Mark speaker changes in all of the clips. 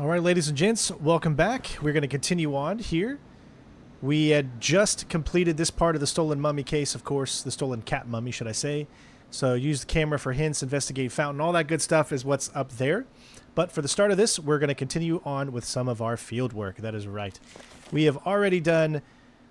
Speaker 1: All right, ladies and gents, welcome back. We're going to continue on here. We had just completed this part of the stolen mummy case, of course, the stolen cat mummy, should I say. So use the camera for hints, investigate fountain, all that good stuff is what's up there. But for the start of this, we're going to continue on with some of our field work. That is right. We have already done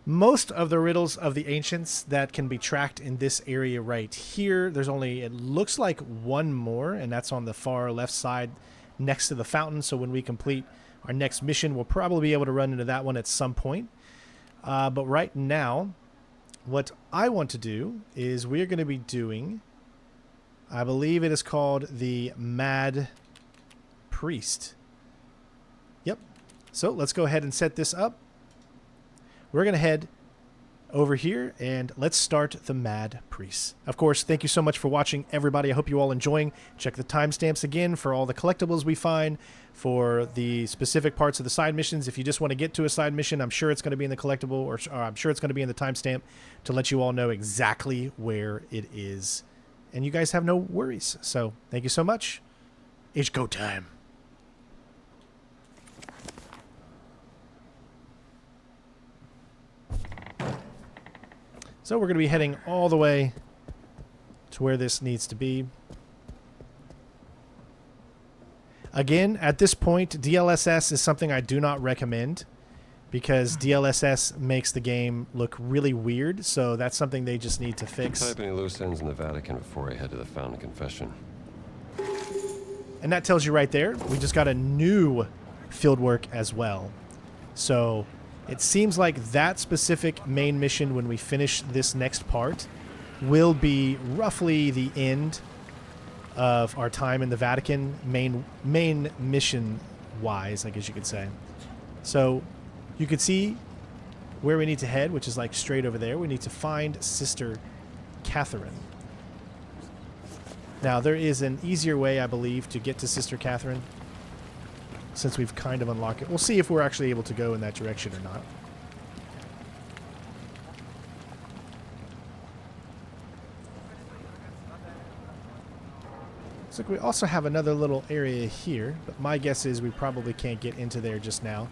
Speaker 1: most of the riddles of the ancients that can be tracked in this area right here. There's only, it looks like one more, and that's on the far left side next to the fountain. So when we complete our next mission, we'll probably be able to run into that one at some point. But right now, what I want to do is we're going to be doing, I believe it is called the Mad Priest. Yep. So let's go ahead and set this up. We're going to head over here and let's start the Mad Priest. Of course, thank you so much for watching, everybody. I hope you all enjoying. Check the timestamps again for all the collectibles we find, for the specific parts of the side missions. If you just want to get to a side mission, I'm sure it's going to be in the collectible, or I'm sure it's going to be in the timestamp to let you all know exactly where it is. And you guys have no worries. So thank you so much. It's go time. So we're going to be heading all the way to where this needs to be. Again, at this point, DLSS is something I do not recommend because DLSS makes the game look really weird. So that's something they just need to fix.
Speaker 2: Type any loose ends in the Vatican before I head to the Fountain Confession.
Speaker 1: And that tells you right there, we just got a new fieldwork as well. So it seems like that specific main mission when we finish this next part will be roughly the end of our time in the Vatican, main mission wise, I guess you could say. So you could see where we need to head, which is like straight over there. We need to find Sister Catherine. Now there is an easier way, I believe, to get to Sister Catherine, since we've kind of unlocked it. We'll see if we're actually able to go in that direction or not. Looks like we also have another little area here, but my guess is we probably can't get into there just now.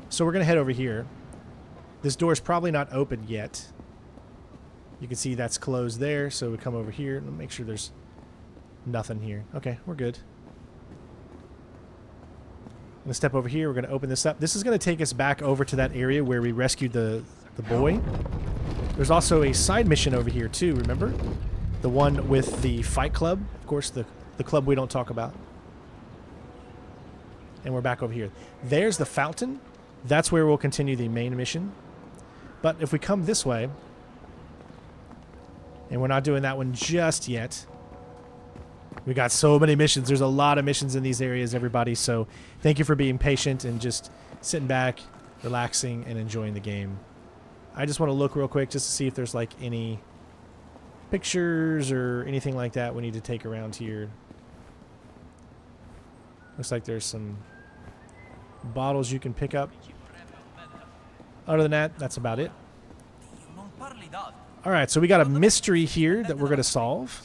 Speaker 1: So we're going to head over here. This door is probably not open yet. You can see that's closed there, so we come over here and make sure there's nothing here. Okay, we're good. I'm going to step over here. We're going to open this up. This is going to take us back over to that area where we rescued the boy. There's also a side mission over here too, remember? The one with the fight club. Of course, the club we don't talk about. And we're back over here. There's the fountain. That's where we'll continue the main mission. But if we come this way, and we're not doing that one just yet. We got so many missions. There's a lot of missions in these areas, everybody. So thank you for being patient and just sitting back, relaxing, and enjoying the game. I just want to look real quick just to see if there's like any pictures or anything like that we need to take around here. Looks like there's some bottles you can pick up. Other than that, that's about it. All right, so we got a mystery here that we're going to solve.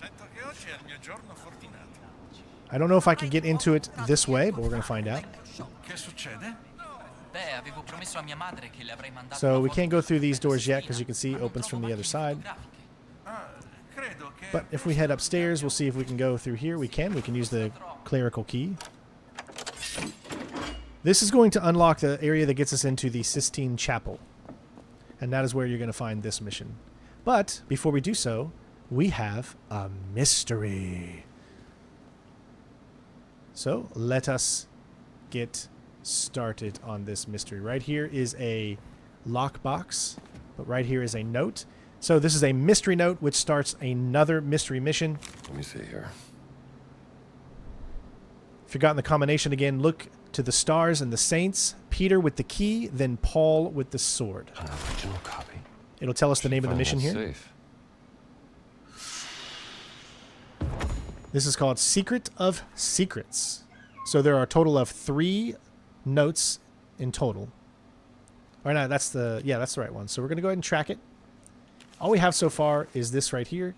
Speaker 1: I don't know if I can get into it this way, but we're going to find out. So we can't go through these doors yet because you can see it opens from the other side. But if we head upstairs, we'll see if we can go through here. We can. We can use the clerical key. This is going to unlock the area that gets us into the Sistine Chapel. And that is where you're going to find this mission. But before we do so, we have a mystery. So let us get started on this mystery. Right here is a lockbox, but right here is a note. So this is a mystery note which starts another mystery mission.
Speaker 2: Let me see here.
Speaker 1: If you've gotten the combination again, look to the stars and the saints, Peter with the key, then Paul with the sword.
Speaker 2: An original copy.
Speaker 1: It'll tell us the name of the mission here.
Speaker 2: Safe.
Speaker 1: This is called Secret of Secrets. So there are a total of 3 notes in total. Or no, that's the right one. So we're going to go ahead and track it. All we have so far is this right here.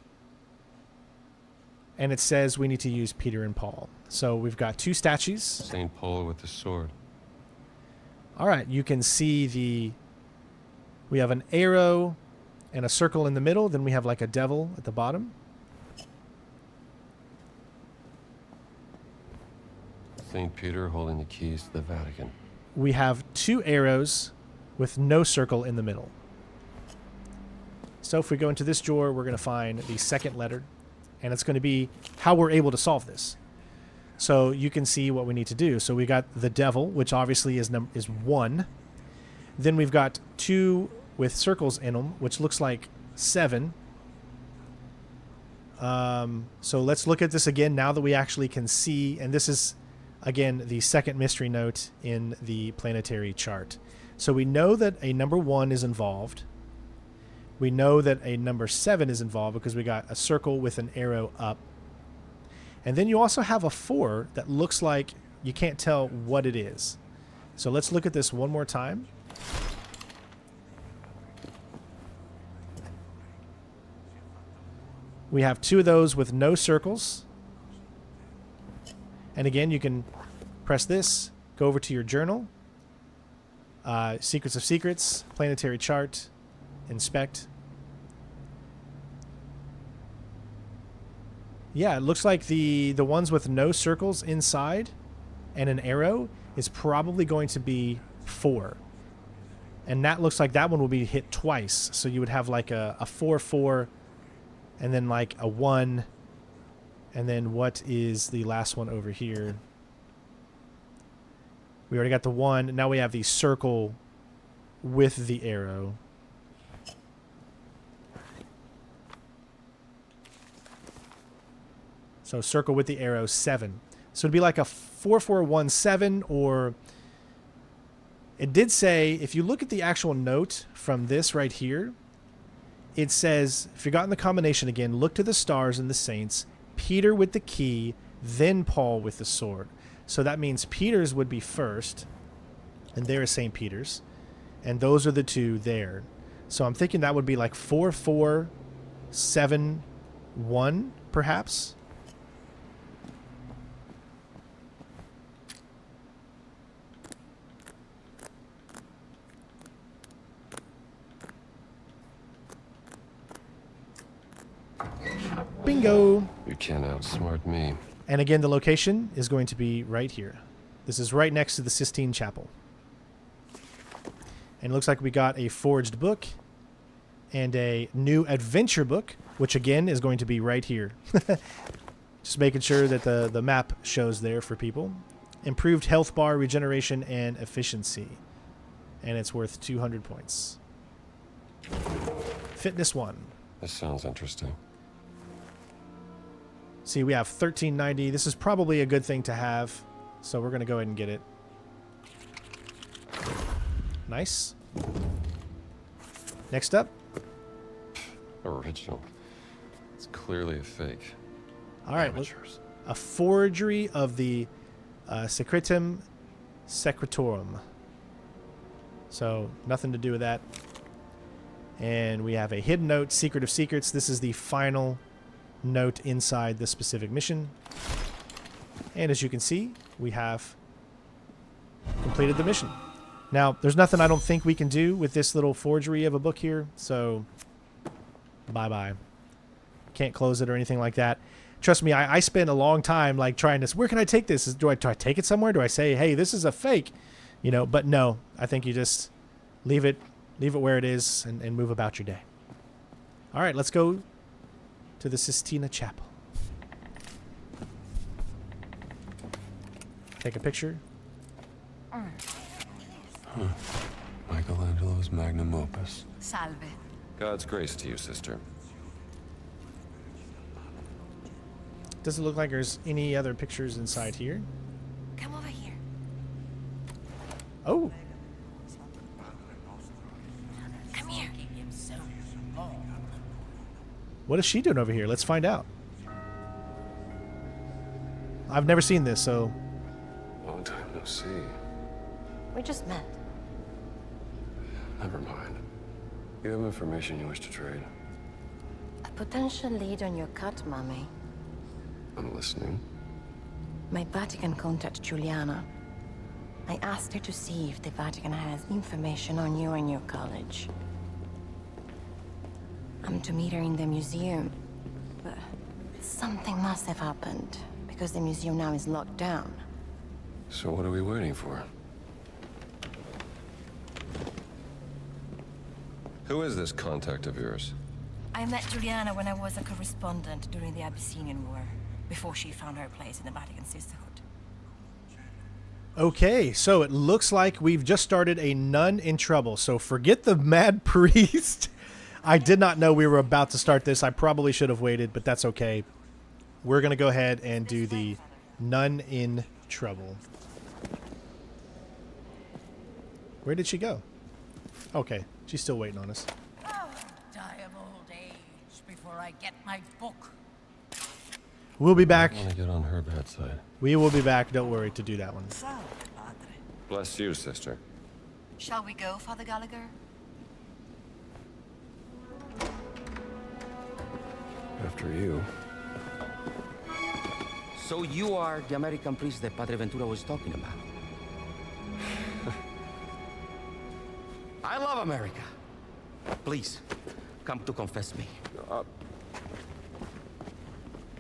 Speaker 1: and it says we need to use Peter and Paul. So we've got 2 statues.
Speaker 2: St. Paul with the sword.
Speaker 1: All right, you can see we have an arrow and a circle in the middle. Then we have like a devil at the bottom.
Speaker 2: St. Peter holding the keys to the Vatican.
Speaker 1: We have 2 arrows with no circle in the middle. So if we go into this drawer, we're going to find the second letter, and it's going to be how we're able to solve this. So you can see what we need to do. So we got the devil, which obviously is 1. Then we've got 2 with circles in them, which looks like 7. So let's look at this again now that we actually can see. And this is, again, the second mystery note in the planetary chart. So we know that a number 1 is involved. We know that a number 7 is involved because we got a circle with an arrow up. And then you also have a 4 that looks like you can't tell what it is. So let's look at this one more time. We have 2 of those with no circles. And again, you can press this, go over to your journal, Secrets of Secrets, Planetary Chart, Inspect. Yeah, it looks like the ones with no circles inside and an arrow is probably going to be 4. And that looks like that one will be hit twice. So you would have like a 4-4 and then like a 1. And then what is the last one over here? We already got the 1. Now we have the circle with the arrow. So circle with the arrow, 7. So it'd be like a 4-4-1-7, or it did say, if you look at the actual note from this right here, it says, forgotten the combination again, look to the stars and the saints, Peter with the key, then Paul with the sword. So that means Peter's would be first, and there is St. Peter's, and those are the 2 there. So I'm thinking that would be like 4-4-7-1, perhaps. Bingo!
Speaker 2: You can't outsmart me.
Speaker 1: And again, the location is going to be right here. This is right next to the Sistine Chapel. And it looks like we got a forged book and a new adventure book, which again is going to be right here. Just making sure that the map shows there for people. Improved health bar, regeneration, and efficiency. And it's worth 200 points. Fitness 1.
Speaker 2: This sounds interesting.
Speaker 1: See, we have 1390. This is probably a good thing to have, so we're going to go ahead and get it. Nice. Next up.
Speaker 2: Original. It's clearly a fake.
Speaker 1: All right.
Speaker 2: Amateurs.
Speaker 1: A forgery of the Secretum Secretorum. So, nothing to do with that. And we have a hidden note, Secret of Secrets. This is the final note inside the specific mission. And as you can see, we have completed the mission. Now, there's nothing I don't think we can do with this little forgery of a book here, so bye-bye. Can't close it or anything like that. Trust me, I spent a long time like trying to, where can I take this? Do I take it somewhere? Do I say, hey, this is a fake? You know, but no, I think you just leave it where it is and move about your day. All right, let's go to the Sistine Chapel. Take a picture.
Speaker 2: Michelangelo's magnum opus.
Speaker 3: Salve.
Speaker 2: God's grace to you, sister.
Speaker 1: Doesn't look like there's any other pictures inside here.
Speaker 3: Come over here.
Speaker 1: Oh,
Speaker 3: Come here.
Speaker 1: what is she doing over here? Let's find out. I've never seen this, so
Speaker 2: Long time no see.
Speaker 3: We just met.
Speaker 2: Never mind. You have information you wish to trade?
Speaker 3: A potential lead on your cut, Mommy.
Speaker 2: I'm listening.
Speaker 3: My Vatican contact, Giuliana. I asked her to see if the Vatican has information on you and your college. I'm to meet her in the museum, but something must have happened, because the museum now is locked down.
Speaker 2: So what are we waiting for? Who is this contact of yours?
Speaker 3: I met Giuliana when I was a correspondent during the Abyssinian War, before she found her place in the Vatican Sisterhood.
Speaker 1: Okay, so it looks like we've just started a nun in trouble. So forget the mad priest. I did not know we were about to start this. I probably should have waited, but that's okay. We're going to go ahead and do the nun in trouble. Where did she go? Okay, she's still waiting on us.
Speaker 4: Oh, die of old age before I get my book.
Speaker 1: We'll be back.
Speaker 2: I want to get on her bad side.
Speaker 1: We will be back, don't worry, to do that one.
Speaker 2: Bless you, sister.
Speaker 3: Shall we go, Father Gallagher?
Speaker 2: After you.
Speaker 5: So you are the American priest that Padre Ventura was talking about? I love America. Please, come to confess me.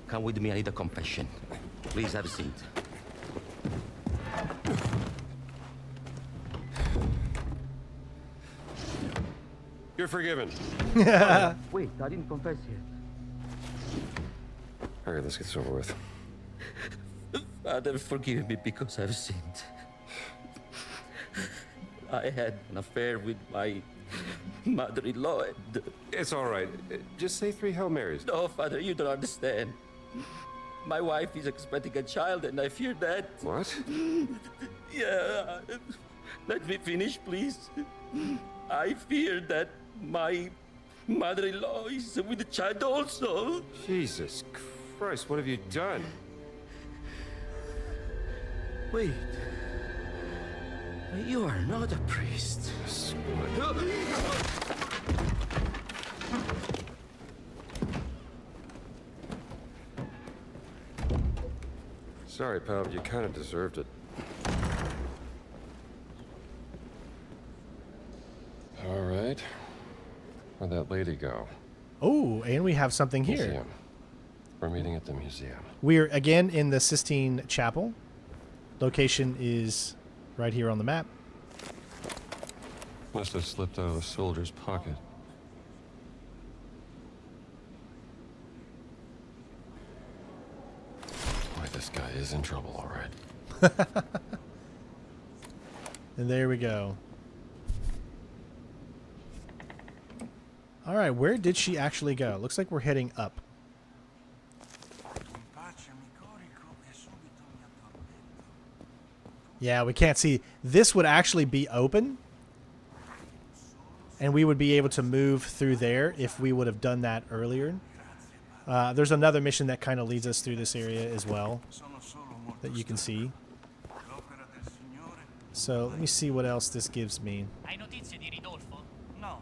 Speaker 5: Come with me, I need a confession. Please have a seat.
Speaker 2: You're forgiven.
Speaker 5: Wait, I didn't confess yet.
Speaker 2: All right, let's get this over with.
Speaker 5: Father, forgive me because I've sinned. I had an affair with my mother-in-law and...
Speaker 2: It's all right. Just say 3 Hail Marys.
Speaker 5: No, Father, you don't understand. My wife is expecting a child and I fear that...
Speaker 2: What?
Speaker 5: Yeah, let me finish, please. I fear that my mother-in-law is with the child also.
Speaker 2: Jesus Christ, what have you done?
Speaker 5: Wait. You are not a priest.
Speaker 2: Sorry, pal, you kind of deserved it. All right. Where'd that lady go?
Speaker 1: Oh, and we have something here.
Speaker 2: Museum. We're meeting at the museum.
Speaker 1: We're again in the Sistine Chapel. Location is right here on the map.
Speaker 2: Must have slipped out of a soldier's pocket. Boy, this guy is in trouble, all right.
Speaker 1: And there we go. All right, where did she actually go? Looks like we're heading up. Yeah, we can't see. This would actually be open. And we would be able to move through there if we would have done that earlier. There's another mission that kind of leads us through this area as well that you can see. So let me see what else this gives me.
Speaker 6: Hai notizie di Ridolfo?
Speaker 7: No,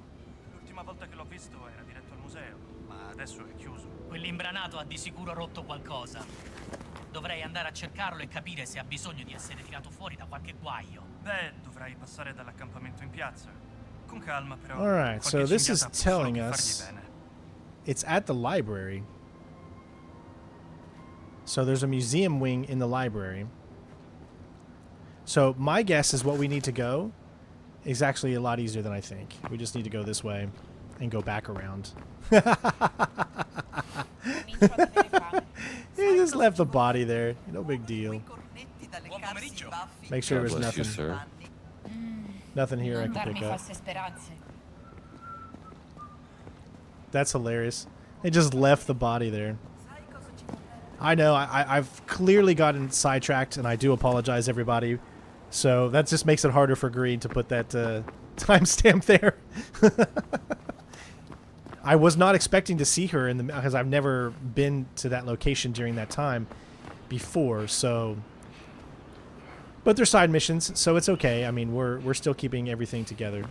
Speaker 7: l'ultima volta che l'ho visto era diretto al museo, ma adesso è chiuso.
Speaker 6: Quell'imbranato ha di sicuro rotto qualcosa. Dovrei andare a cercarlo e capire se ha bisogno di essere tirato fuori da qualche guaio.
Speaker 7: Beh, dovrai passare dall'accampamento in piazza. Con calma, però.
Speaker 1: All right, so this is telling us
Speaker 7: bene.
Speaker 1: it's at the library. So there's a museum wing in the library. So my guess is what we need to go is actually a lot easier than I think. We just need to go this way and go back around. He just left the body there. No big deal. Make sure
Speaker 2: God
Speaker 1: there's
Speaker 2: bless you,
Speaker 1: nothing.
Speaker 2: sir.
Speaker 1: Nothing here I can pick up. That's hilarious. They just left the body there. I know, I've clearly gotten sidetracked, and I do apologize, everybody. So that just makes it harder for Green to put that timestamp there. I was not expecting to see her in the because I've never been to that location during that time before. So, but they're side missions, so it's okay. I mean, we're still keeping everything together,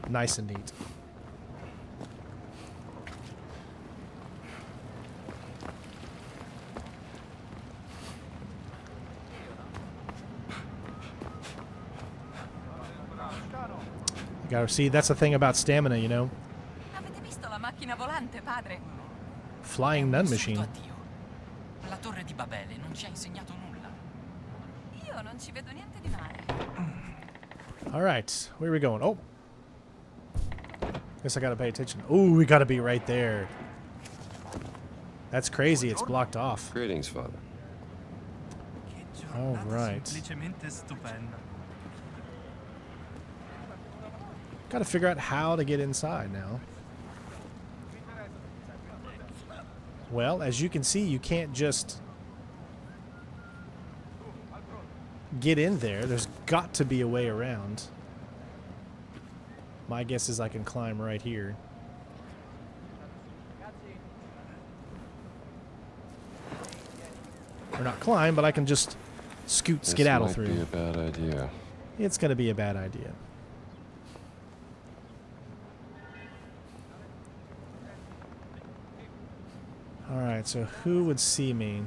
Speaker 1: nice and neat. Gotta see, that's the thing about stamina, you know?
Speaker 4: Avete visto la macchina volante, padre?
Speaker 1: Flying nun machine.
Speaker 6: La torre di Babele non ci ha insegnato nulla.
Speaker 4: Io non ci vedo niente di male.
Speaker 1: Alright, where are we going? Oh! Guess I gotta pay attention. Ooh, we gotta be right there. That's crazy, it's blocked off.
Speaker 2: Greetings, Father.
Speaker 1: All right.
Speaker 7: Semplicemente stupenda.
Speaker 1: Gotta figure out how to get inside now. Well, as you can see, you can't just get in there. There's got to be a way around. My guess is I can climb right here. Or not climb, but I can just scoot, skedaddle through.
Speaker 2: This might be a bad idea.
Speaker 1: It's going to be a bad idea. Alright, so who would see me?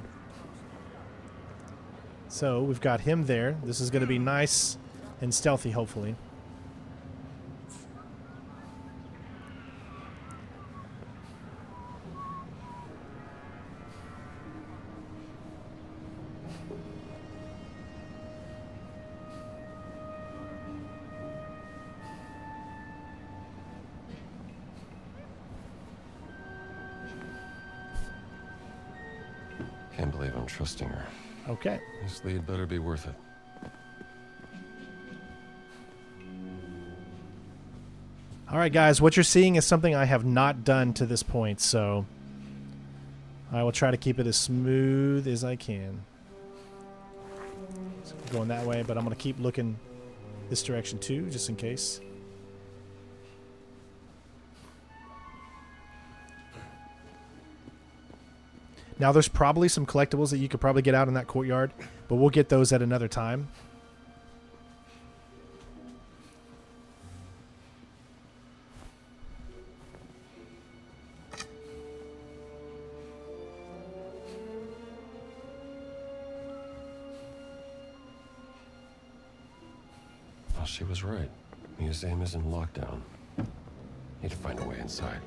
Speaker 1: So, we've got him there. This is going to be nice and stealthy, hopefully.
Speaker 2: Can't believe I'm trusting her.
Speaker 1: Okay.
Speaker 2: This lead better be worth it.
Speaker 1: Alright guys, what you're seeing is something I have not done to this point, so I will try to keep it as smooth as I can. So I'm going that way, but I'm going to keep looking this direction too, just in case. Now there's probably some collectibles that you could probably get out in that courtyard, but we'll get those at another time.
Speaker 2: Well, she was right. Museum is in lockdown. Need to find a way inside.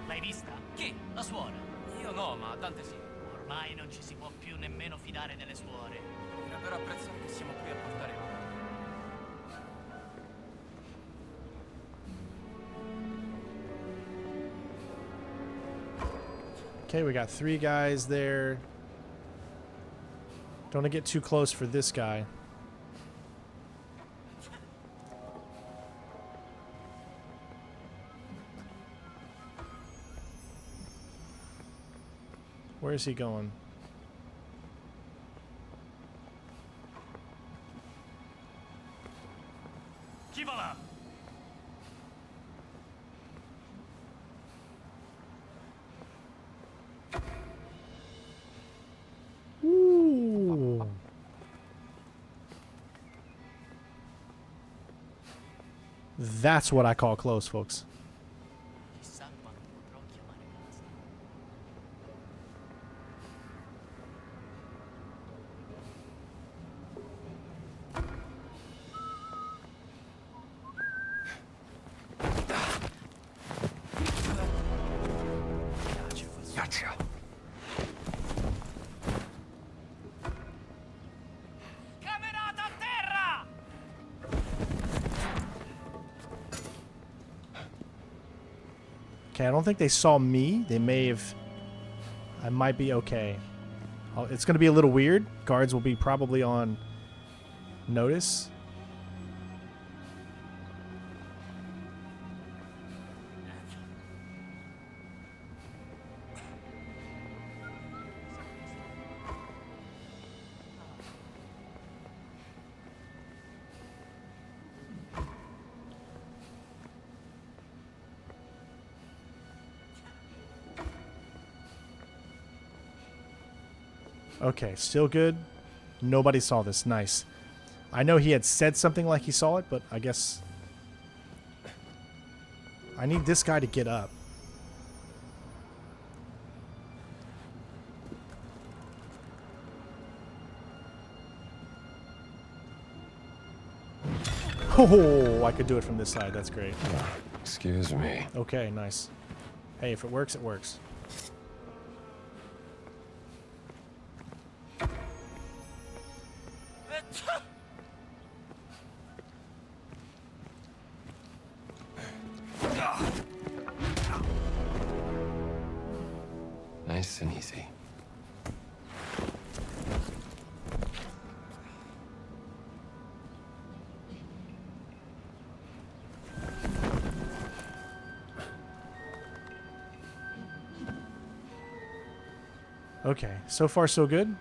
Speaker 6: L'hai vista? Chi? La suora? Io no, ma tante sì. Ormai non ci si può più nemmeno fidare delle suore. Dovrebbero apprezzare che siamo qui a portare.
Speaker 1: Okay, we got 3 guys there. Don't want to get too close for this guy. Where is he going?
Speaker 6: Chi va là?
Speaker 1: Ooh. That's what I call close, folks.
Speaker 6: Chissà quando potrò chiamare casa.
Speaker 2: Cacio.
Speaker 6: Camerata a terra!
Speaker 1: Okay, I don't think they saw me. They may have... I might be okay. It's going to be a little weird. Guards will be probably on notice. Okay, still good. Nobody saw this. Nice. I know he had said something like he saw it, but I guess... I need this guy to get up. Oh, I could do it from this side. That's great.
Speaker 2: Excuse me.
Speaker 1: Okay, nice. Hey, if it works, it works.
Speaker 2: Nice and easy.
Speaker 1: Okay, so far so good.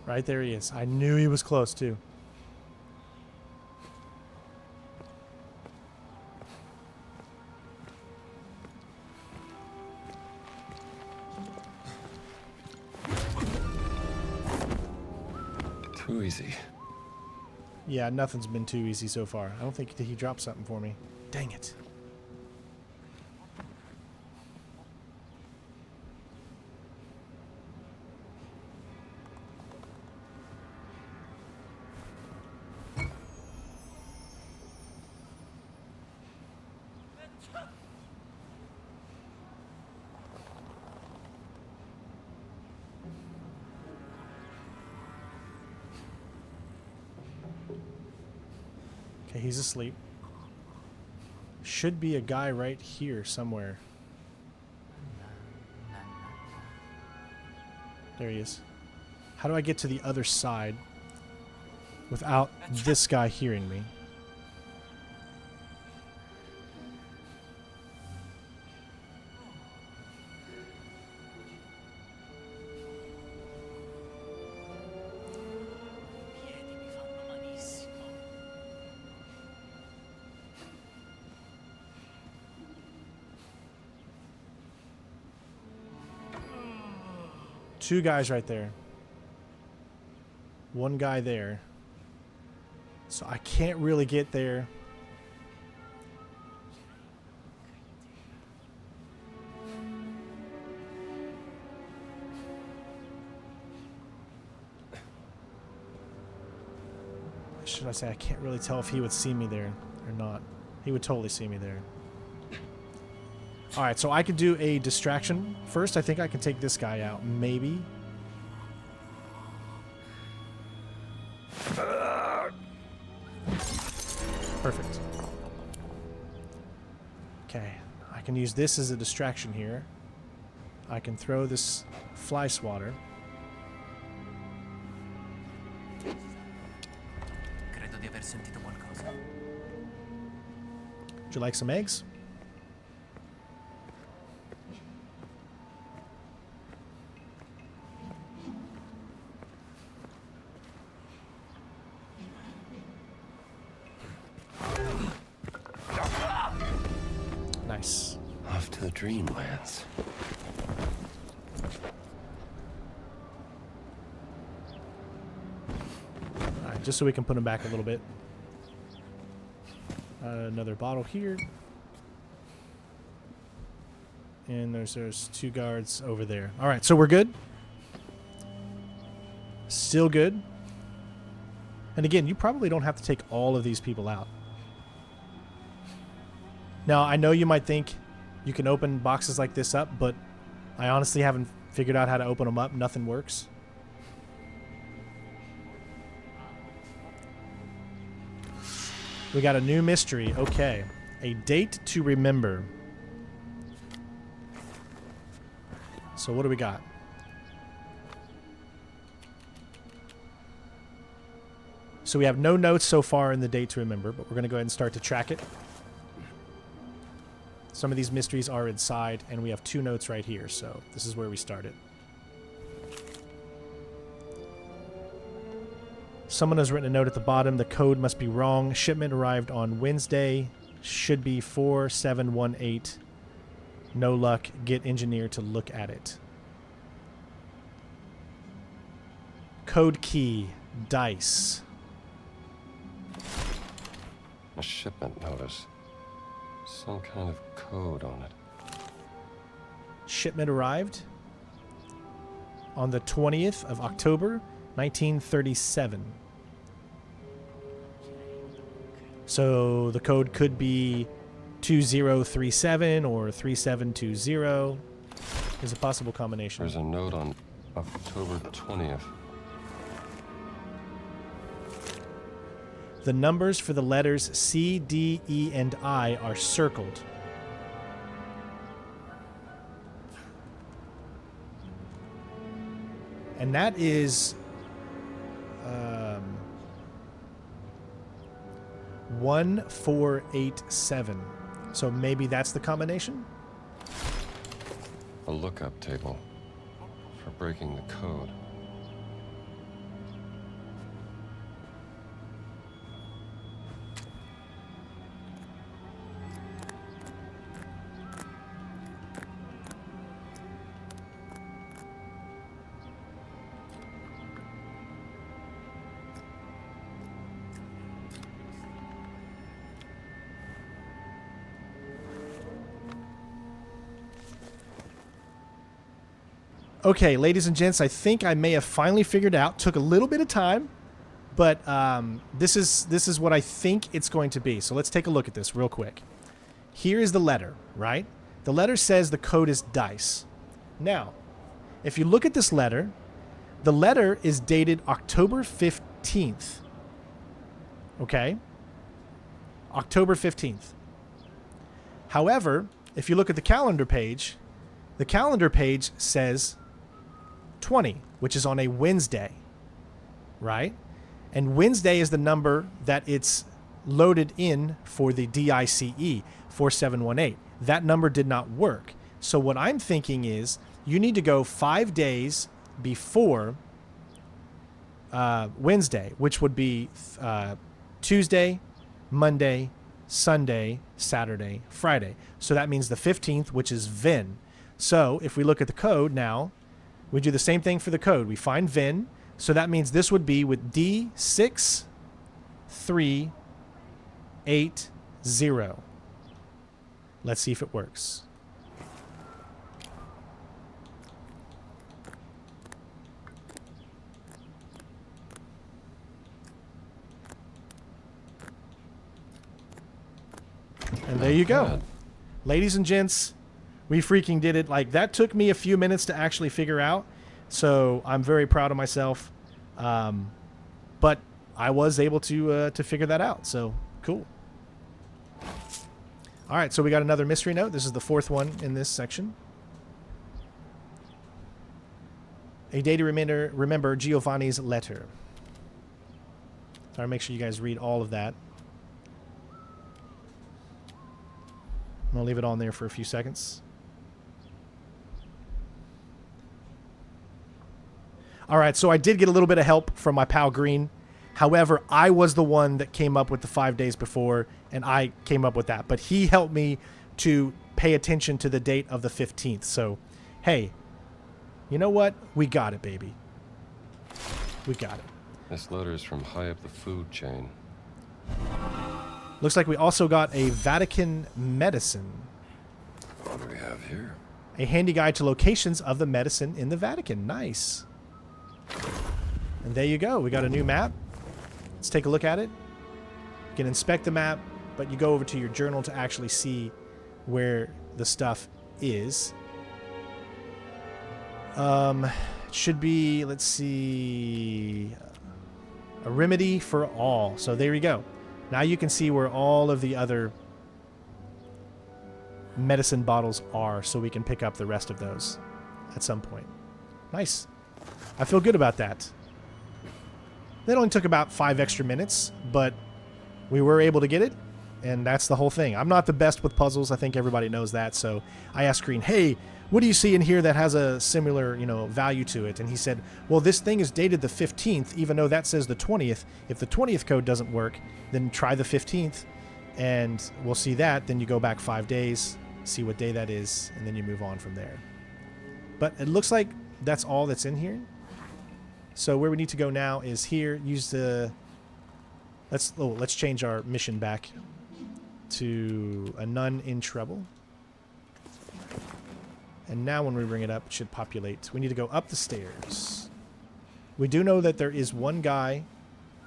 Speaker 1: Right there he is. I knew he was close too.
Speaker 2: Too easy.
Speaker 1: Yeah, nothing's been too easy so far. I don't think he dropped something for me. Dang it. Okay, he's asleep. Should be a guy right here somewhere. There he is. How do I get to the other side without this guy hearing me? Two guys right there. One guy there. So I can't really get there. Should I say I can't really tell if he would see me there or not. He would totally see me there. Alright, so I could do a distraction. First, I think I can take this guy out. Maybe. Perfect. Okay, I can use this as a distraction here. I can throw this fly swatter.
Speaker 6: Credo di aver sentito qualcosa.
Speaker 1: Would you like some eggs? Nice.
Speaker 2: Off to the dreamlands.
Speaker 1: Alright, just so we can put him back a little bit. Another bottle here. And there's two guards over there. Alright, so we're good. Still good. And again, you probably don't have to take all of these people out. Now, I know you might think you can open boxes like this up, but I honestly haven't figured out how to open them up. Nothing works. We got a new mystery. Okay. A date to remember. So what do we got? So we have no notes so far in the date to remember, but we're going to go ahead and start to track it. Some of these mysteries are inside, and we have two notes right here, so this is where we started. Someone has written a note at the bottom. The code must be wrong. Shipment arrived on Wednesday. Should be 4718 No luck. Get engineer to look at it. Code key. Dice.
Speaker 2: A shipment notice. Some kind of code on it.
Speaker 1: Shipment arrived on the 20th of October, 1937. So the code could be 2037 or 3720 is a possible combination.
Speaker 2: There's a note on October 20th.
Speaker 1: The numbers for the letters C, D, E, and I are circled. And that is 1487. So maybe that's the combination?
Speaker 2: A lookup table for breaking the code.
Speaker 1: Okay, ladies and gents, I think I may have finally figured out. Took a little bit of time, but this is what I think it's going to be. So let's take a look at this real quick. Here is the letter, right? The letter says the code is dice. Now, if you look at this letter, the letter is dated October 15th. Okay? October 15th. However, if you look at the calendar page says 20, which is on a Wednesday, right? And Wednesday is the number that it's loaded in for the DICE 4718. That number did not work. So what I'm thinking is you need to go 5 days before Wednesday, which would be Tuesday, Monday, Sunday, Saturday, Friday. So that means the 15th, which is VIN. So if we look at the code now, we do the same thing for the code. We find VIN. So that means this would be with D6380. Let's see if it works. And there you go. Ladies and gents, we freaking did it. Like, that took me a few minutes to actually figure out. So I'm very proud of myself. But I was able to figure that out. So cool. All right, so we got another mystery note. This is the fourth one in this section. A day to remember Giovanni's letter. So I'll make sure you guys read all of that. I'm going to leave it on there for a few seconds. All right, so I did get a little bit of help from my pal Green. However, I was the one that came up with the 5 days before, and I came up with that. But he helped me to pay attention to the date of the 15th. So, hey, you know what? We got it, baby. We got it.
Speaker 2: This letter is from high up the food chain.
Speaker 1: Looks like we also got a Vatican medicine.
Speaker 2: What do we have here?
Speaker 1: A handy guide to locations of the medicine in the Vatican. Nice. And there you go. We got a new map. Let's take a look at it. You can inspect the map, but you go over to your journal to actually see where the stuff is. It should be, let's see, a remedy for all. So there you go. Now you can see where all of the other medicine bottles are, so we can pick up the rest of those at some point. Nice. I feel good about that. That only took about 5 extra minutes, but we were able to get it, and that's the whole thing. I'm not the best with puzzles. I think everybody knows that. So I asked Green, hey, what do you see in here that has a similar, value to it? And he said, well, this thing is dated the 15th, even though that says the 20th. If the 20th code doesn't work, then try the 15th, and we'll see that. Then you go back 5 days, see what day that is, and then you move on from there. But it looks like that's all that's in here. So where we need to go now is here. Use the... Let's change our mission back to a nun in trouble. And now when we bring it up, it should populate. We need to go up the stairs. We do know that there is one guy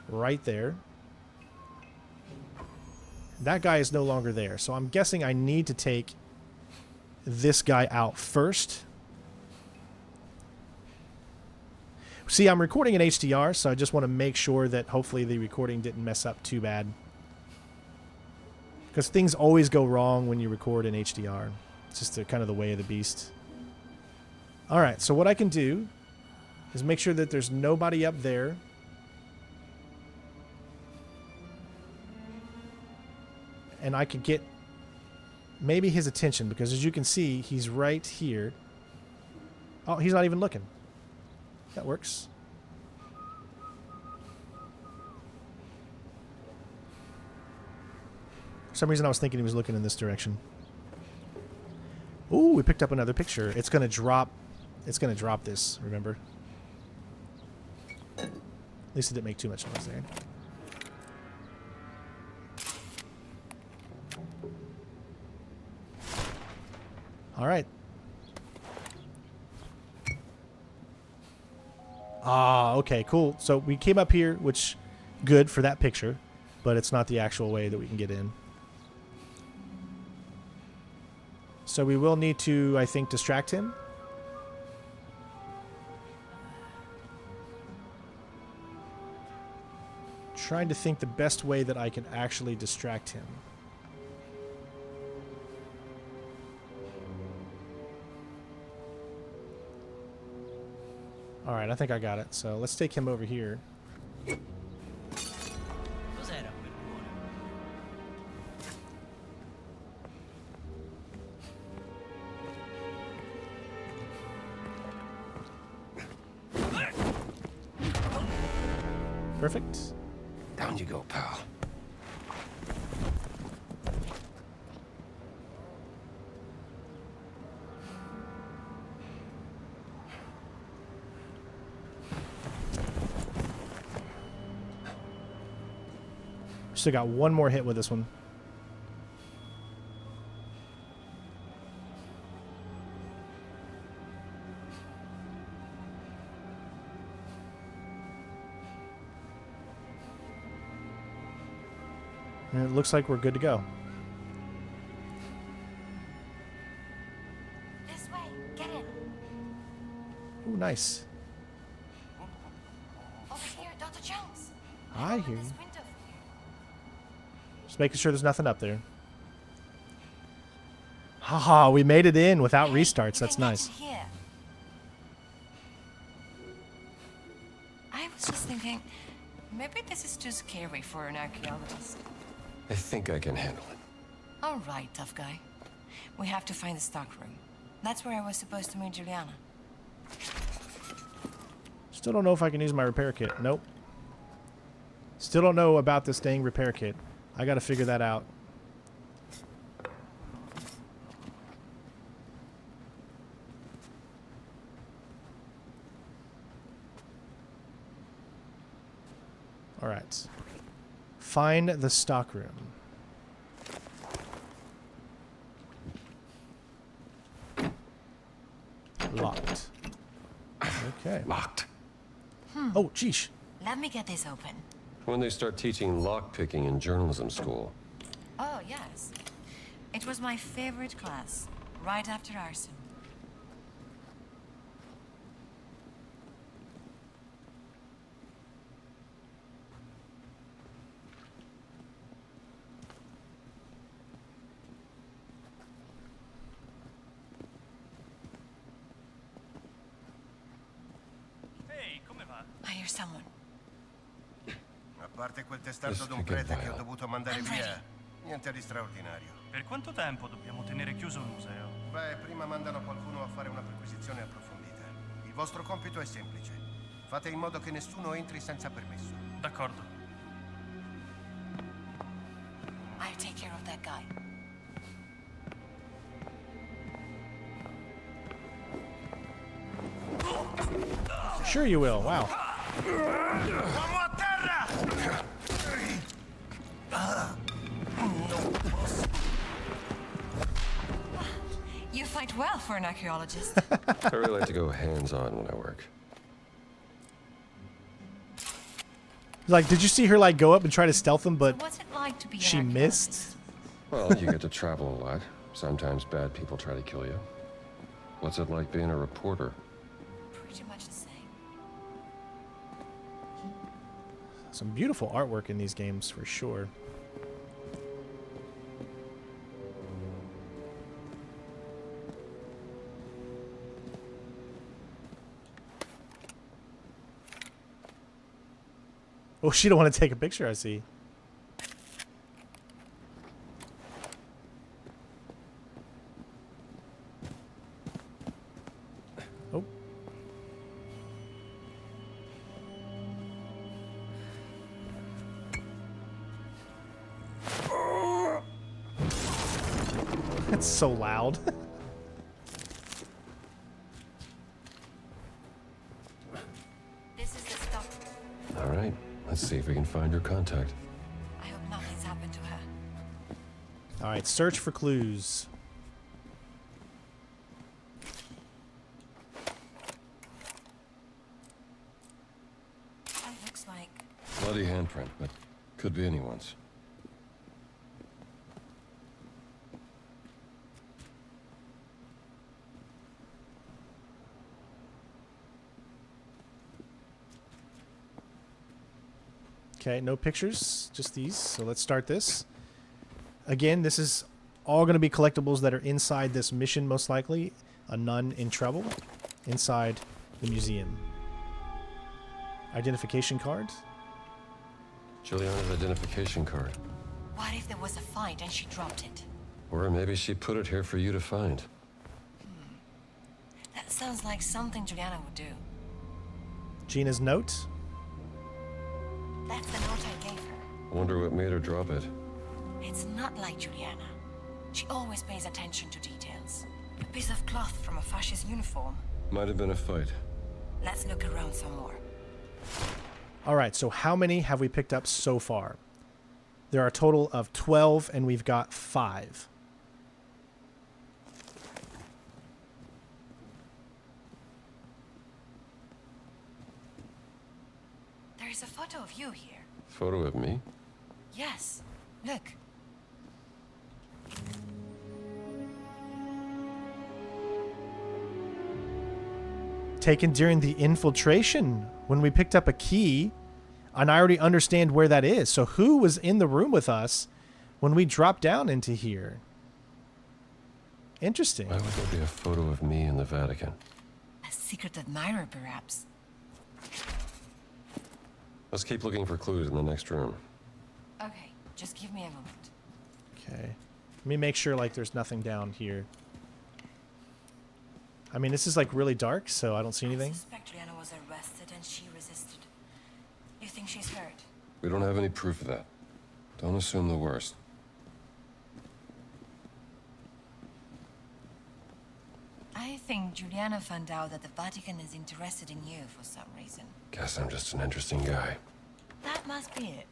Speaker 1: right there. That guy is no longer there. So I'm guessing I need to take this guy out first. See, I'm recording in HDR, so I just want to make sure that hopefully the recording didn't mess up too bad. Because things always go wrong when you record in HDR. It's just kind of the way of the beast. Alright, so what I can do is make sure that there's nobody up there. And I could get maybe his attention, because as you can see, he's right here. Oh, he's not even looking. That works. For some reason I was thinking he was looking in this direction. Ooh, we picked up another picture. It's gonna drop this, remember? At least it didn't make too much noise there. Alright. Ah, okay, cool. So we came up here, which good for that picture, but it's not the actual way that we can get in. So we will need to, I think, distract him. Trying to think the best way that I can actually distract him. Alright, I think I got it. So let's take him over here.
Speaker 6: Cos'era quel rumore?
Speaker 1: Perfect.
Speaker 2: Down you go, pal.
Speaker 1: Still got one more hit with this one. And it looks like we're good to go.
Speaker 3: This way. Get in.
Speaker 1: Ooh, nice.
Speaker 3: Over here, Dr. Jones.
Speaker 1: I hear you.
Speaker 3: This window for you.
Speaker 1: Just making sure there's nothing up there. Haha, we made it in without restarts. That's nice.
Speaker 3: Here. I was just thinking, maybe this is too scary for an archaeologist.
Speaker 2: I think I can handle it.
Speaker 3: All right, tough guy. We have to find the stockroom. That's where I was supposed to meet Giuliana.
Speaker 1: Still don't know if I can use my repair kit. Nope. Still don't know about this dang repair kit. I gotta figure that out. Alright. Find the stockroom. Locked. Okay.
Speaker 2: Locked.
Speaker 1: Oh, geesh.
Speaker 3: Let me get this open.
Speaker 2: When they start teaching lockpicking in journalism school.
Speaker 3: Oh, yes. It was my favorite class, right after arson.
Speaker 7: Ehi, come va?
Speaker 3: I hear someone.
Speaker 8: A parte quel testardo
Speaker 2: Questo
Speaker 8: d'un
Speaker 2: che
Speaker 8: prete che ho
Speaker 2: vai.
Speaker 8: dovuto mandare via, niente di straordinario.
Speaker 7: Per quanto tempo dobbiamo tenere chiuso il museo?
Speaker 8: Beh, prima mandano qualcuno a fare una perquisizione approfondita. Il vostro compito è semplice. Fate in modo che nessuno entri senza permesso.
Speaker 7: D'accordo.
Speaker 3: I'll take care of that guy.
Speaker 1: Sure you will. Wow.
Speaker 3: You fight well for an archaeologist.
Speaker 2: I really like to go hands-on when I work.
Speaker 1: Like, did you see her like go up and try to stealth him, but
Speaker 3: What's it like to be
Speaker 1: she
Speaker 3: an
Speaker 1: missed?
Speaker 2: Well, you get to travel a lot. Sometimes bad people try to kill you. What's it like being a reporter?
Speaker 3: Pretty much the same.
Speaker 1: Some beautiful artwork in these games for sure. Oh, she don't want to take a picture, I see. Oh. That's so loud.
Speaker 3: This is the stuff.
Speaker 2: All right, let's see if we can find her contact.
Speaker 3: I hope nothing's happened to her.
Speaker 1: All right, search for clues.
Speaker 3: That looks like...
Speaker 2: Bloody handprint, but could be anyone's.
Speaker 1: Okay, no pictures, just these. So let's start this. Again, this is all going to be collectibles that are inside this mission, most likely. A nun in trouble inside the museum. Identification card.
Speaker 2: Giuliana's identification card.
Speaker 3: What if there was a fight and she dropped it?
Speaker 2: Or maybe she put it here for you to find.
Speaker 3: That sounds like something Giuliana would do.
Speaker 1: Gina's note.
Speaker 3: That's the note I gave her.
Speaker 2: Wonder what made her drop it.
Speaker 3: It's not like Giuliana. She always pays attention to details. A piece of cloth from a fascist uniform.
Speaker 2: Might have been a fight.
Speaker 3: Let's look around some more.
Speaker 1: All right, so how many have we picked up so far? There are a total of 12, and we've got 5.
Speaker 3: There is a photo of you here.
Speaker 2: Photo of me?
Speaker 3: Yes. Look.
Speaker 1: Taken during the infiltration when we picked up a key, and I already understand where that is. So who was in the room with us when we dropped down into here? Interesting.
Speaker 2: Why would there be a photo of me in the Vatican?
Speaker 3: A secret admirer, perhaps.
Speaker 2: Let's keep looking for clues in the next room.
Speaker 3: Okay, just give me a moment.
Speaker 1: Okay. Let me make sure like there's nothing down here. I mean, this is like really dark, so I don't see anything.
Speaker 3: I suspect Giuliana was arrested and she resisted. You think she's hurt?
Speaker 2: We don't have any proof of that. Don't assume the worst.
Speaker 3: I think Giuliana found out that the Vatican is interested in you for some reason.
Speaker 2: Guess I'm just an interesting guy.
Speaker 3: That must be it.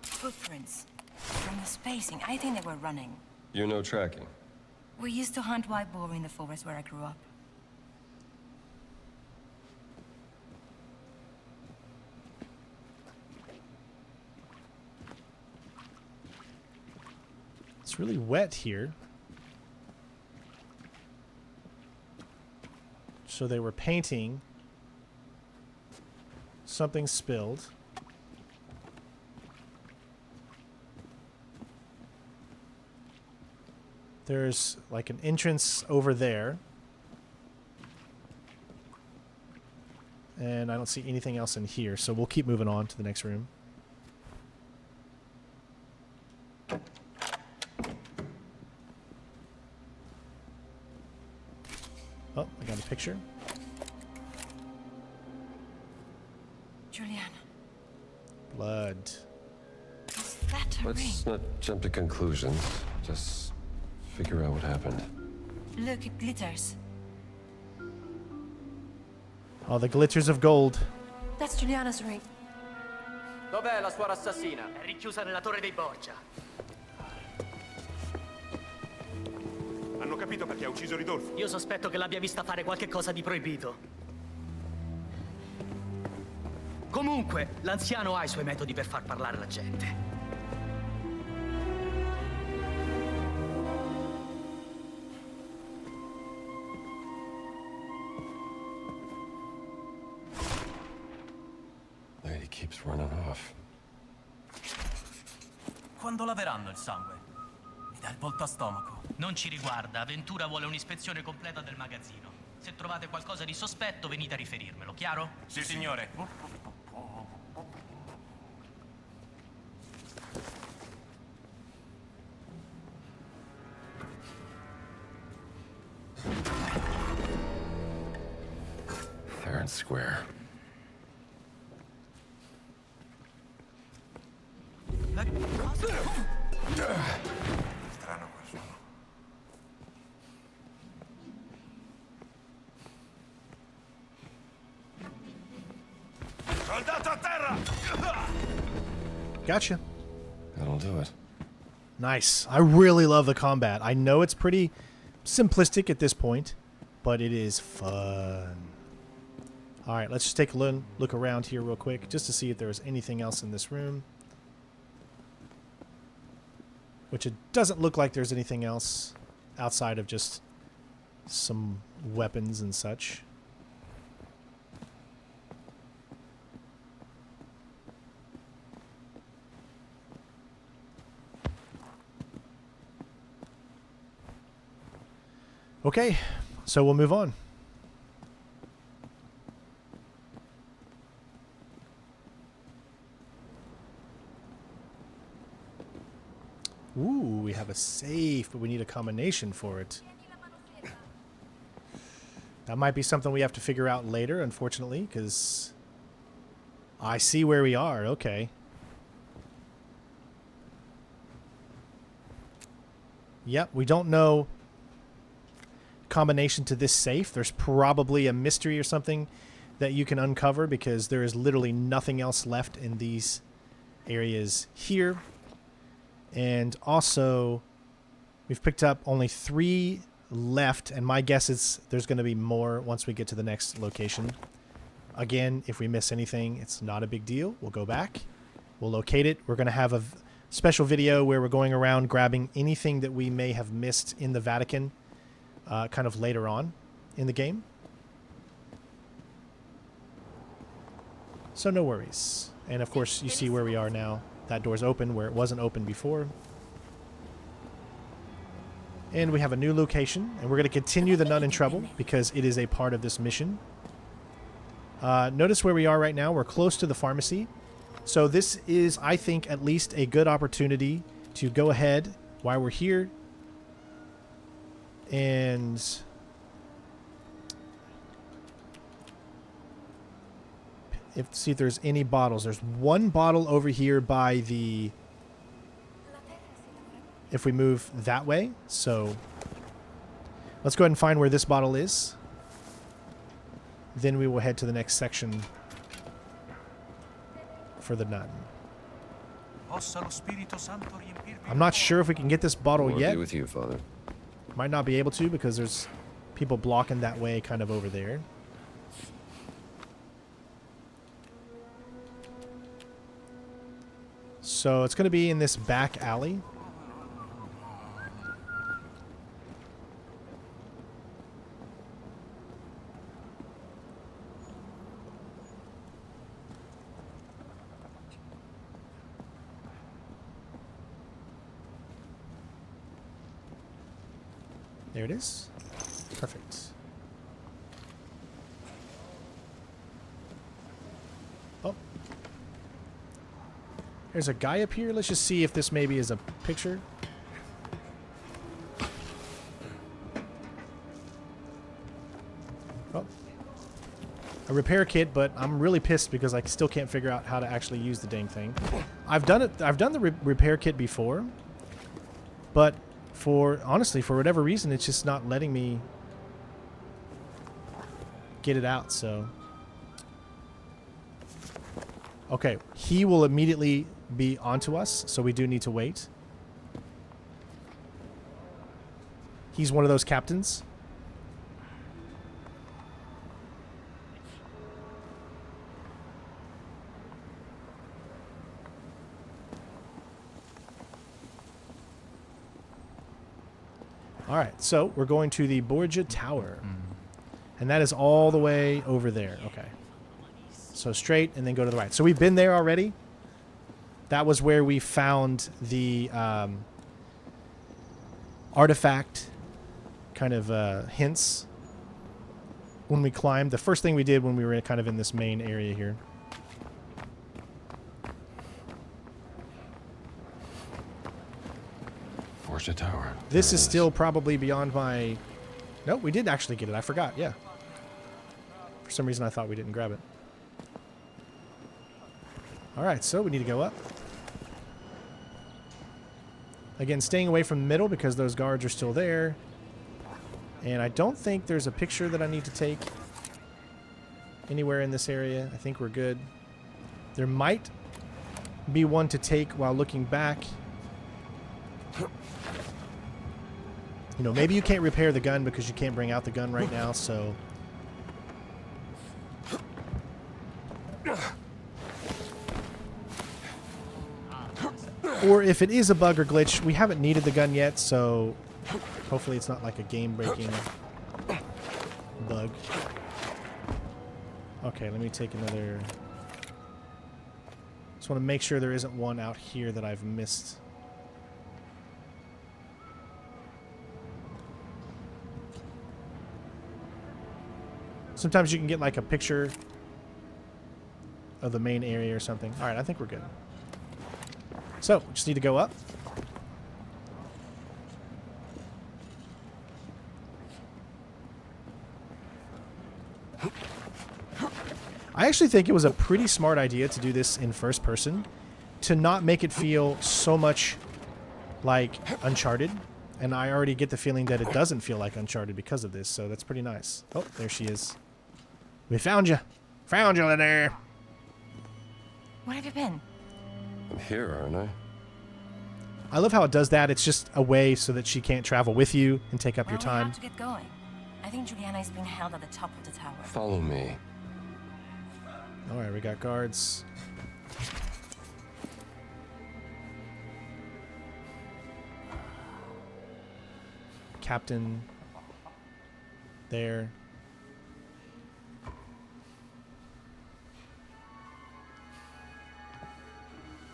Speaker 3: Footprints. From the spacing, I think they were running.
Speaker 2: You know tracking.
Speaker 3: We used to hunt white boar in the forest where I grew up.
Speaker 1: It's really wet here. So they were painting. Something spilled. There's like an entrance over there. And I don't see anything else in here, so we'll keep moving on to the next room. Oh, I got a picture.
Speaker 3: Giuliana.
Speaker 1: Blood.
Speaker 3: Is that a ring?
Speaker 2: Let's not jump to conclusions. Just figure out what happened.
Speaker 3: Look, it glitters.
Speaker 1: All the glitters of gold.
Speaker 3: That's Giuliana's ring.
Speaker 6: Dov'è la suora assassina? È rinchiusa nella torre dei Borgia.
Speaker 7: Hanno capito perché ha ucciso Ridolfo?
Speaker 6: Io sospetto che l'abbia vista fare qualche cosa di proibito. Comunque, l'anziano ha i suoi metodi per far parlare la gente.
Speaker 2: Lady keeps running off.
Speaker 7: Quando laveranno il sangue? Mi dà il volto a stomaco.
Speaker 6: Non ci riguarda, Ventura vuole un'ispezione completa del magazzino. Se trovate qualcosa di sospetto, venite a riferirmelo, chiaro?
Speaker 7: Sì, signore.
Speaker 2: Fair and square.
Speaker 7: Strano quel suono. Soldato a terra!
Speaker 1: Gotcha.
Speaker 2: That'll do it.
Speaker 1: Nice. I really love the combat. I know it's pretty simplistic at this point, but it is fun. All right, let's just take a look around here real quick just to see if there's anything else in this room. Which it doesn't look like there's anything else outside of just some weapons and such. Okay, so we'll move on. Ooh, we have a safe, but we need a combination for it. That might be something we have to figure out later, unfortunately, because I see where we are. Okay. Yep, we don't know combination to this safe. There's probably a mystery or something that you can uncover because there is literally nothing else left in these areas here. And also, we've picked up only 3 left, and my guess is there's going to be more once we get to the next location. Again, if we miss anything, it's not a big deal. We'll go back. We'll locate it. We're going to have a special video where we're going around grabbing anything that we may have missed in the Vatican kind of later on in the game. So no worries. And of course, you see where we are now. That door's open where it wasn't open before. And we have a new location, and we're going to continue the Nun in Trouble because it is a part of this mission. Notice where we are right now. We're close to the pharmacy. So this is, I think, at least a good opportunity to go ahead while we're here and see if there's any bottles. There's one bottle over here by the... if we move that way. So let's go ahead and find where this bottle is. Then we will head to the next section for the nun. I'm not sure if we can get this bottle
Speaker 2: Lord
Speaker 1: yet.
Speaker 2: be with you, Father.
Speaker 1: Might not be able to because there's people blocking that way kind of over there. So it's going to be in this back alley. There it is. Perfect. Oh. There's a guy up here. Let's just see if this maybe is a picture. Oh. A repair kit, but I'm really pissed because I still can't figure out how to actually use the dang thing. I've done it. I've done the repair kit before, but honestly, for whatever reason, it's just not letting me get it out. So Okay, he will immediately be onto us, so we do need to wait. He's one of those captains. All right, so we're going to the Borgia Tower. And that is all the way over there. Okay. So straight and then go to the right. So we've been there already. That was where we found the artifact kind of hints when we climbed. The first thing we did when we were kind of in this main area here.
Speaker 2: Borgia Tower.
Speaker 1: This is still probably beyond my... Nope, we did actually get it. I forgot, yeah. For some reason I thought we didn't grab it. Alright, so we need to go up. Again, staying away from the middle because those guards are still there. And I don't think there's a picture that I need to take anywhere in this area. I think we're good. There might be one to take while looking back. You know, maybe you can't repair the gun because you can't bring out the gun right now, so... Or if it is a bug or glitch, we haven't needed the gun yet, so hopefully it's not like a game-breaking bug. Okay, let me take another... Just want to make sure there isn't one out here that I've missed. Sometimes you can get like a picture of the main area or something. All right, I think we're good. So, just need to go up. I actually think it was a pretty smart idea to do this in first person, to not make it feel so much like Uncharted. And I already get the feeling that it doesn't feel like Uncharted because of this, so that's pretty nice. Oh, there she is. We found you. Found you in there.
Speaker 3: Where have you been?
Speaker 2: I'm here, aren't I?
Speaker 1: I love how it does that. It's just a way so that she can't travel with you and take up your
Speaker 3: We
Speaker 1: time.
Speaker 3: have to get going. I think Giuliana is being held at the top of the tower.
Speaker 2: Follow me.
Speaker 1: All right, we got guards. Captain there.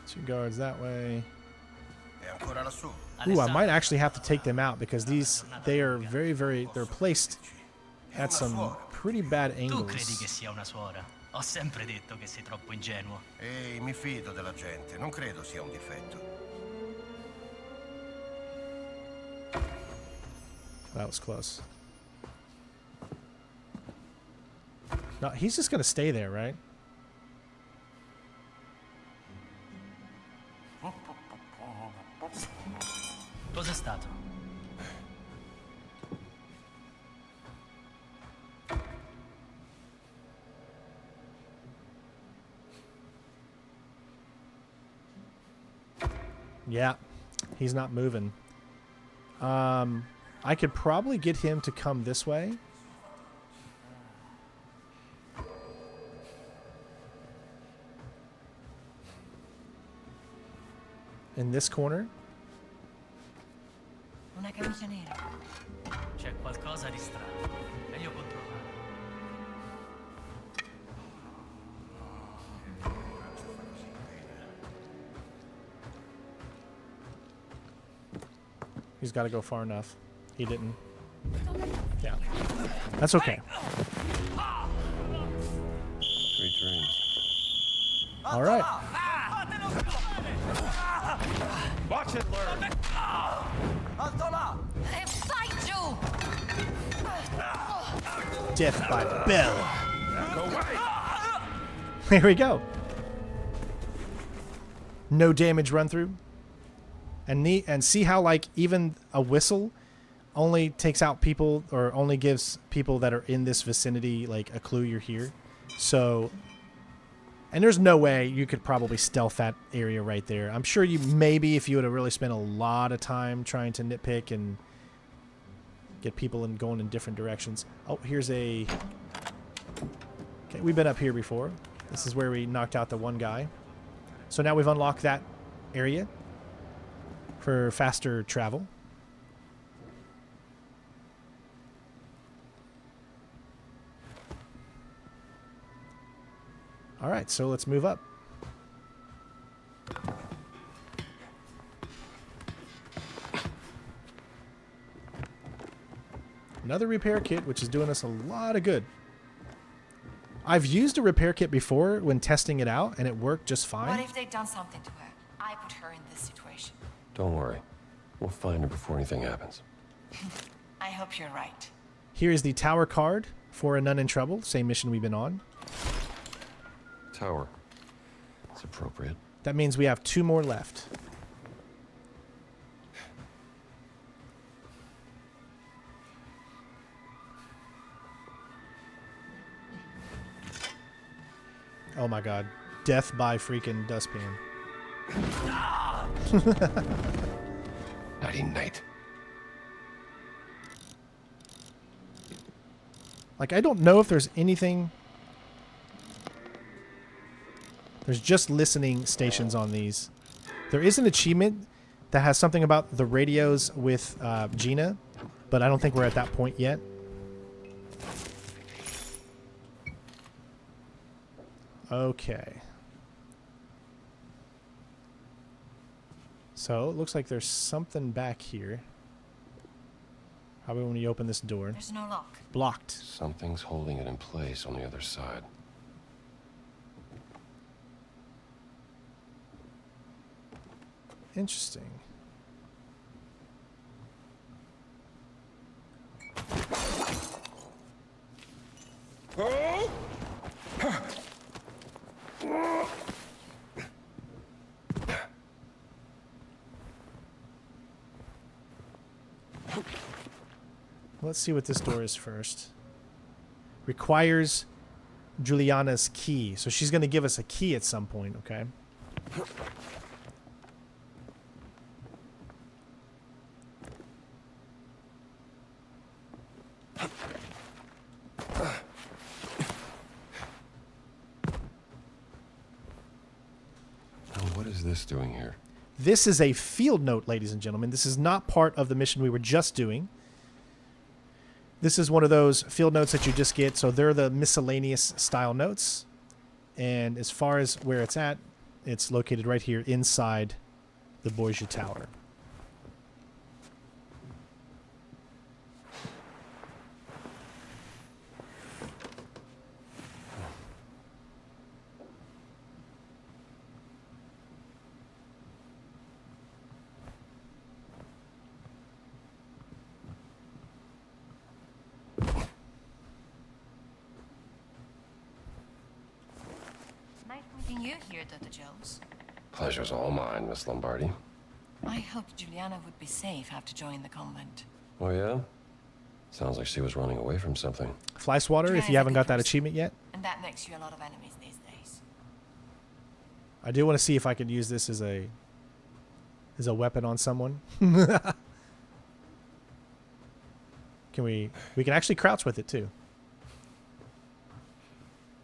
Speaker 1: Two guards that way. Ooh, I might actually have to take them out because they are they're placed at some pretty bad
Speaker 6: Tu credi che
Speaker 1: angles.
Speaker 6: sia una suora? Ho sempre detto che sei troppo ingenuo.
Speaker 8: Ehi, mi fido della gente, non credo sia un difetto.
Speaker 1: That was close. No, he's just gonna stay there, right?
Speaker 6: Cos'è stato?
Speaker 1: Yeah, he's not moving. I could probably get him to come this way. In this corner.
Speaker 3: Una camicia nera.
Speaker 6: C'è qualcosa di strano. Meglio controllare.
Speaker 1: He's got to go far enough. He didn't. Yeah. That's okay.
Speaker 2: Sweet dreams.
Speaker 1: All right.
Speaker 7: Watch it, learn.
Speaker 3: Fight you!
Speaker 1: Death by bell. Here we go. No damage run through. And see how like even a whistle only takes out people or only gives people that are in this vicinity like a clue you're here. So And there's no way you could probably stealth that area right there. I'm sure you maybe if you would have really spent a lot of time trying to nitpick and get people in going in different directions. Oh, here's a... Okay, we've been up here before. This is where we knocked out the one guy. So now we've unlocked that area for faster travel. All right, so let's move up. Another repair kit, which is doing us a lot of good. I've used a repair kit before when testing it out, and it worked just fine.
Speaker 3: What if they'd done something to her? I put her in this situation.
Speaker 2: Don't worry. We'll find her before anything happens.
Speaker 3: I hope you're right.
Speaker 1: Here is the tower card for A Nun in Trouble, same mission we've been on.
Speaker 2: Tower. It's appropriate.
Speaker 1: That means we have 2 more left. Oh my god. Death by freaking dustpan.
Speaker 2: Nighty night.
Speaker 1: Like, I don't know if there's anything... There's just listening stations on these. There is an achievement that has something about the radios with Gina, but I don't think we're at that point yet. Okay. So, it looks like there's something back here. How about when you open this door?
Speaker 3: There's no lock.
Speaker 1: Blocked.
Speaker 2: Something's holding it in place on the other side.
Speaker 1: Interesting. Let's see what this door is first. Requires Giuliana's key. So she's going to give us a key at some point, okay?
Speaker 2: What is this doing here?
Speaker 1: This is a field note, ladies and gentlemen. This is not part of the mission we were just doing. This is one of those field notes that you just get. So they're the miscellaneous style notes. And as far as where it's at, it's located right here inside the Borgia Tower.
Speaker 3: Nice meeting you here, Dr. Jones.
Speaker 2: Pleasure's all mine, Miss Lombardi.
Speaker 3: I hoped Giuliana would be safe after joining the convent.
Speaker 2: Oh, yeah? Sounds like she was running away from something.
Speaker 1: Fly swatter, if you haven't got that achievement yet.
Speaker 3: And that makes you a lot of enemies these days.
Speaker 1: I do want to see if I could use this as a weapon on someone. We can actually crouch with it too.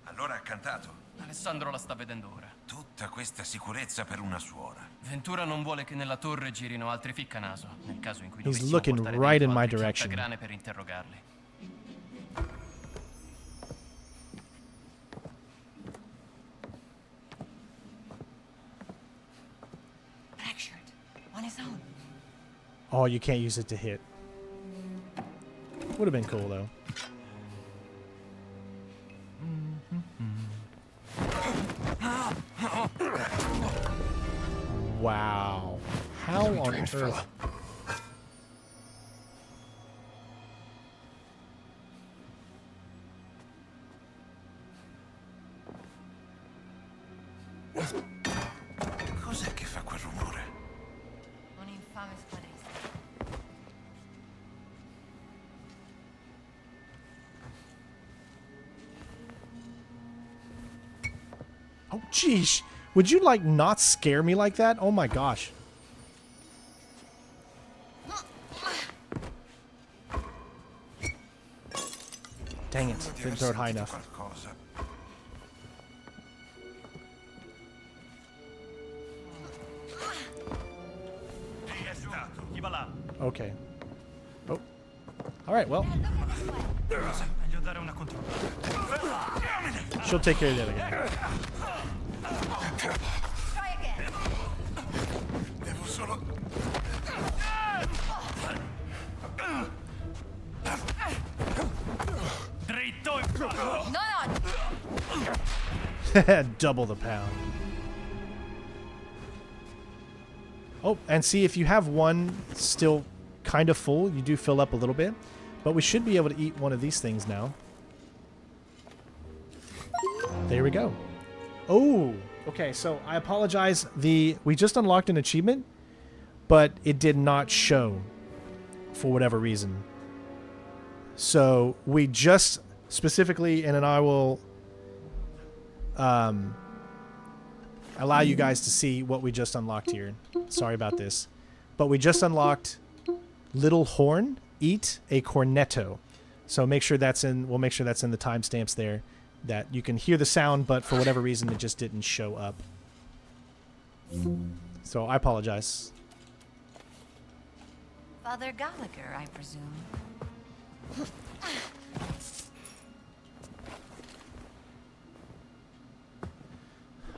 Speaker 9: Allora ha cantato.
Speaker 6: Alessandro la sta vedendo ora.
Speaker 9: Tutta questa sicurezza per una suora.
Speaker 6: Ventura non vuole che nella torre girino altri ficcanaso, nel caso in cui
Speaker 1: He's
Speaker 6: dovessimo
Speaker 1: looking
Speaker 6: portare
Speaker 1: right
Speaker 6: dentro
Speaker 1: in my
Speaker 6: altri
Speaker 1: direction.
Speaker 6: piantagrane per interrogarli.
Speaker 3: Blackshirt, on his own.
Speaker 1: Oh, you can't use it to hit. Would have been cool though. Wow. How on
Speaker 2: Strange
Speaker 1: earth?
Speaker 2: fella.
Speaker 9: Cos'è che fa quel rumore?
Speaker 3: Un infame squadrista.
Speaker 1: Oh, jeez. Would you, like, not scare me like that? Oh, my gosh. Dang it. Didn't throw it high enough. Okay. Oh. All right, well. She'll take care of that again.
Speaker 9: Devo solo...
Speaker 1: Double the pound. Oh, and see, if you have one still kind of full, you do fill up a little bit. But we should be able to eat one of these things now. There we go. Oh, okay, so I apologize. We just unlocked an achievement, but it did not show for whatever reason. So we just specifically, and then I will allow you guys to see what we just unlocked here. Sorry about this. But we just unlocked Little Horn, Eat a Cornetto. So make sure that's in, we'll make sure that's in the timestamps there, that you can hear the sound, but for whatever reason it just didn't show up. So I apologize.
Speaker 3: Father Gallagher, I presume.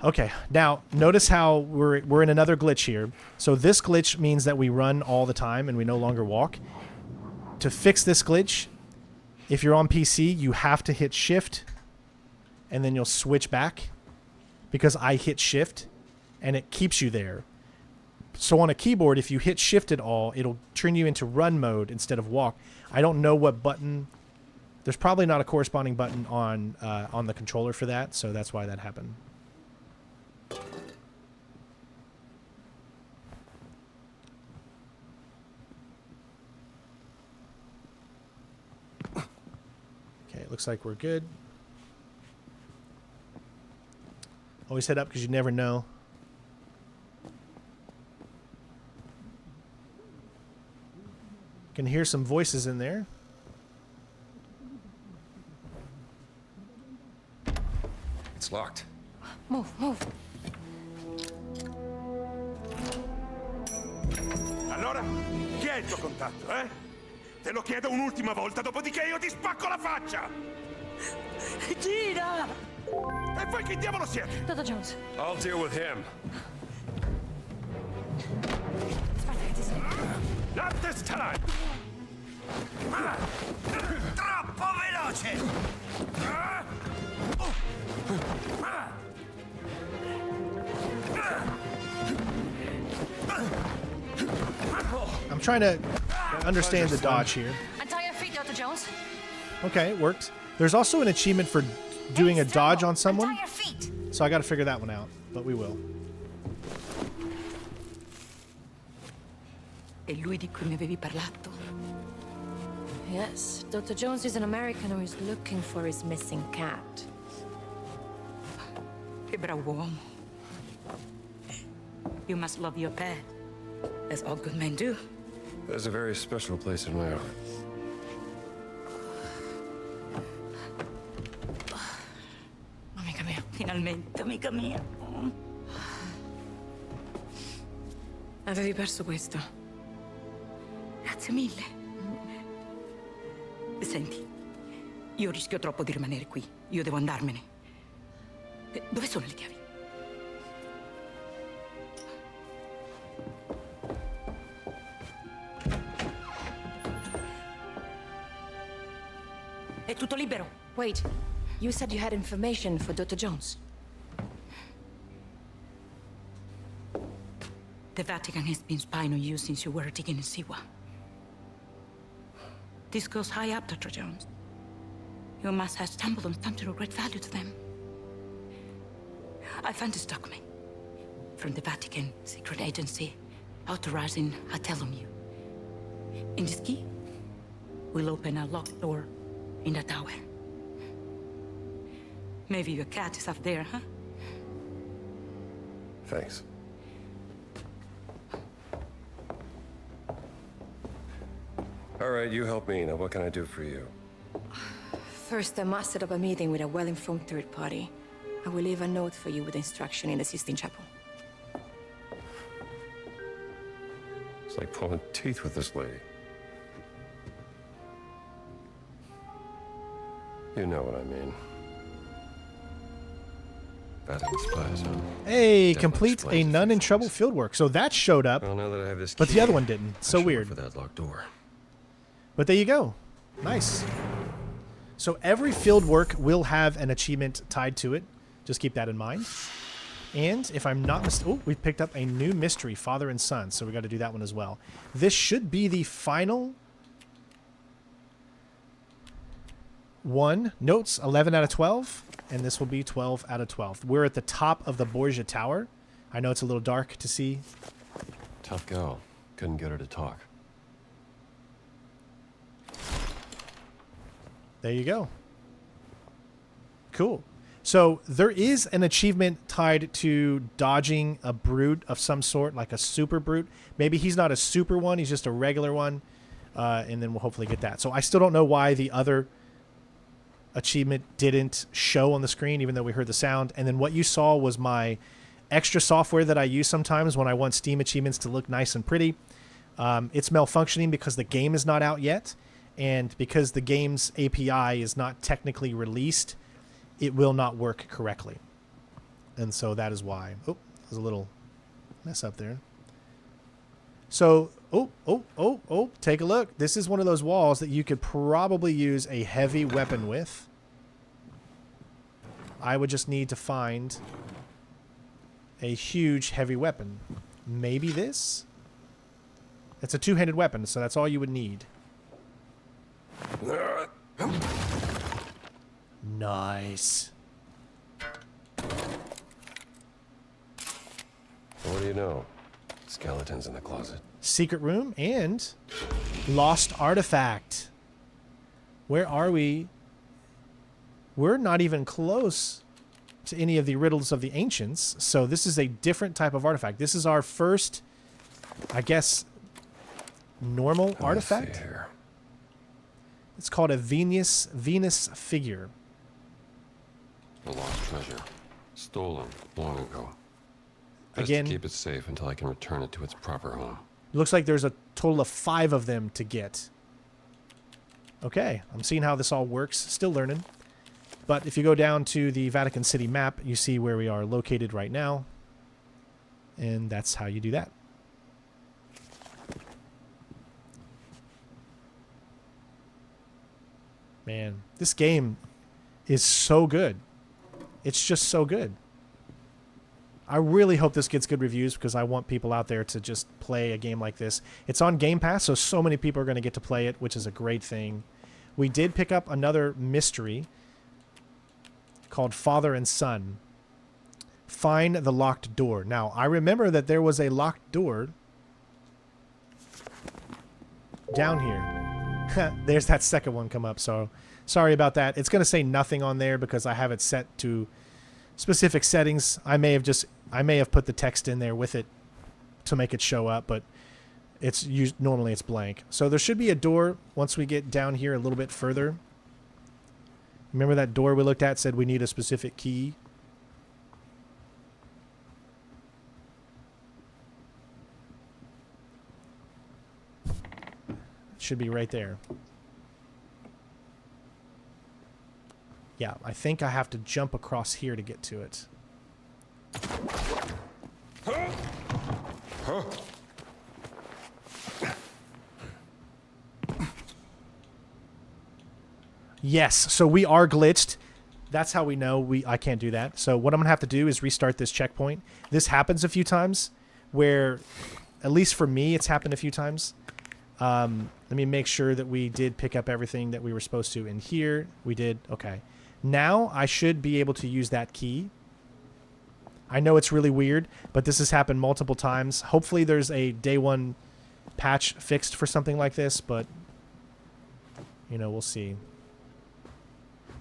Speaker 1: Okay, now notice how we're in another glitch here. So this glitch means that we run all the time and we no longer walk. To fix this glitch, if you're on PC, you have to hit shift and then you'll switch back, because I hit shift and it keeps you there. So on a keyboard, if you hit shift at all, it'll turn you into run mode instead of walk. I don't know what button. There's probably not a corresponding button on the controller for that, so that's why that happened. Okay, it looks like we're good. Always head up because you never know. Can hear some voices in there.
Speaker 2: It's locked.
Speaker 3: Move, move.
Speaker 9: Allora, chi è il tuo contatto, eh? Te lo chiedo un'ultima volta, dopodiché io ti spacco la faccia!
Speaker 3: Gina!
Speaker 9: E voi chi diavolo siete?
Speaker 3: Dr. Jones.
Speaker 2: I'll deal with him.
Speaker 9: Not this time!
Speaker 6: Troppo veloce!
Speaker 1: I'm trying to understand the dodge here.
Speaker 3: Untie your feet, Dr. Jones.
Speaker 1: Okay, it worked. There's also an achievement for doing a dodge on someone,
Speaker 3: Untie your feet.
Speaker 1: so I got to figure that one out, but we will.
Speaker 10: È lui di cui mi avevi parlato?
Speaker 3: Yes, Dr. Jones is an American who is looking for his missing cat.
Speaker 10: Che bravo uomo. You must love your pet, as all good men do.
Speaker 2: There's a very special place in my heart.
Speaker 3: Amica mia.
Speaker 10: Finalmente, amica mia.
Speaker 3: Avevi perso questo.
Speaker 10: Grazie mille. Senti, io rischio troppo di rimanere qui. Io devo andarmene. Dove sono le chiavi? È tutto libero.
Speaker 3: Wait, you said you had information for Dr. Jones.
Speaker 10: The Vatican has been spying on you since you were digging in Siwa. This goes high up, Dr. Jones. You must have stumbled on something of great value to them. I found this document from the Vatican secret agency authorizing a telomere. In this key, we'll open a locked door in the tower. Maybe your cat is up there, huh?
Speaker 2: Thanks. All right, you help me. Now, what can I do for you?
Speaker 3: First, I must set up a meeting with a well-informed third party. I will leave a note for you with instruction in the Sistine Chapel.
Speaker 2: It's like pulling teeth with this lady. You know what I mean. Vatican spies, huh?
Speaker 1: Hey,
Speaker 2: Definitely
Speaker 1: complete a
Speaker 2: explains
Speaker 1: None in
Speaker 2: few
Speaker 1: Trouble
Speaker 2: things.
Speaker 1: fieldwork. So that showed up,
Speaker 2: Well, now that I have this
Speaker 1: but
Speaker 2: key,
Speaker 1: the other one didn't.
Speaker 2: I
Speaker 1: So
Speaker 2: should
Speaker 1: weird.
Speaker 2: look for that locked door.
Speaker 1: But there you go. Nice. So every fieldwork will have an achievement tied to it. Just keep that in mind. And if I'm not mistaken, oh, we picked up a new mystery, Father and Son. So we got to do that one as well. This should be the final one. Notes 11 out of 12. And this will be 12 out of 12. We're at the top of the Borgia Tower. I know it's a little dark to see.
Speaker 2: Tough gal. Couldn't get her to talk.
Speaker 1: There you go. Cool. So there is an achievement tied to dodging a brute of some sort, like a super brute. Maybe he's not a super one, he's just a regular one. And then we'll hopefully get that. So I still don't know why the other achievement didn't show on the screen, even though we heard the sound. And then what you saw was my extra software that I use sometimes when I want Steam achievements to look nice and pretty. It's malfunctioning because the game is not out yet. And because the game's API is not technically released, it will not work correctly. And so that is why. Oh, there's a little mess up there. So, take a look. This is one of those walls that you could probably use a heavy weapon with. I would just need to find a huge heavy weapon. Maybe this? It's a two-handed weapon, so that's all you would need. Nice.
Speaker 2: What do you know? Skeletons in the closet.
Speaker 1: Secret room and lost artifact. Where are we? We're not even close to any of the riddles of the ancients. So this is a different type of artifact. This is our first, I guess, normal artifact.
Speaker 2: Here.
Speaker 1: It's called a Venus figure.
Speaker 2: A lost treasure. Stolen long ago. Best
Speaker 1: Again,
Speaker 2: to keep it safe until I can return it to its proper home.
Speaker 1: Looks like there's a total of 5 of them to get. Okay, I'm seeing how this all works. Still learning. But if you go down to the Vatican City map, you see where we are located right now. And that's how you do that. Man, this game is so good. It's just so good. I really hope this gets good reviews because I want people out there to just play a game like this. It's on Game Pass, so many people are going to get to play it, which is a great thing. We did pick up another mystery called Father and Son. Find the locked door. Now, I remember that there was a locked door down here. There's that second one come up, so sorry about that. It's going to say nothing on there because I have it set to specific settings. I may have put the text in there with it to make it show up, but it's normally it's blank. So there should be a door once we get down here a little bit further. Remember that door we looked at said we need a specific key? It should be right there. Yeah, I think I have to jump across here to get to it. Yes, so we are glitched. That's how we know I can't do that. So what I'm going to have to do is restart this checkpoint. This happens a few times where, at least for me, it's happened a few times. Let me make sure that we did pick up everything that we were supposed to in here. We did. Okay. Now I should be able to use that key. I know it's really weird, but this has happened multiple times. Hopefully there's a day one patch fixed for something like this, but you know, we'll see.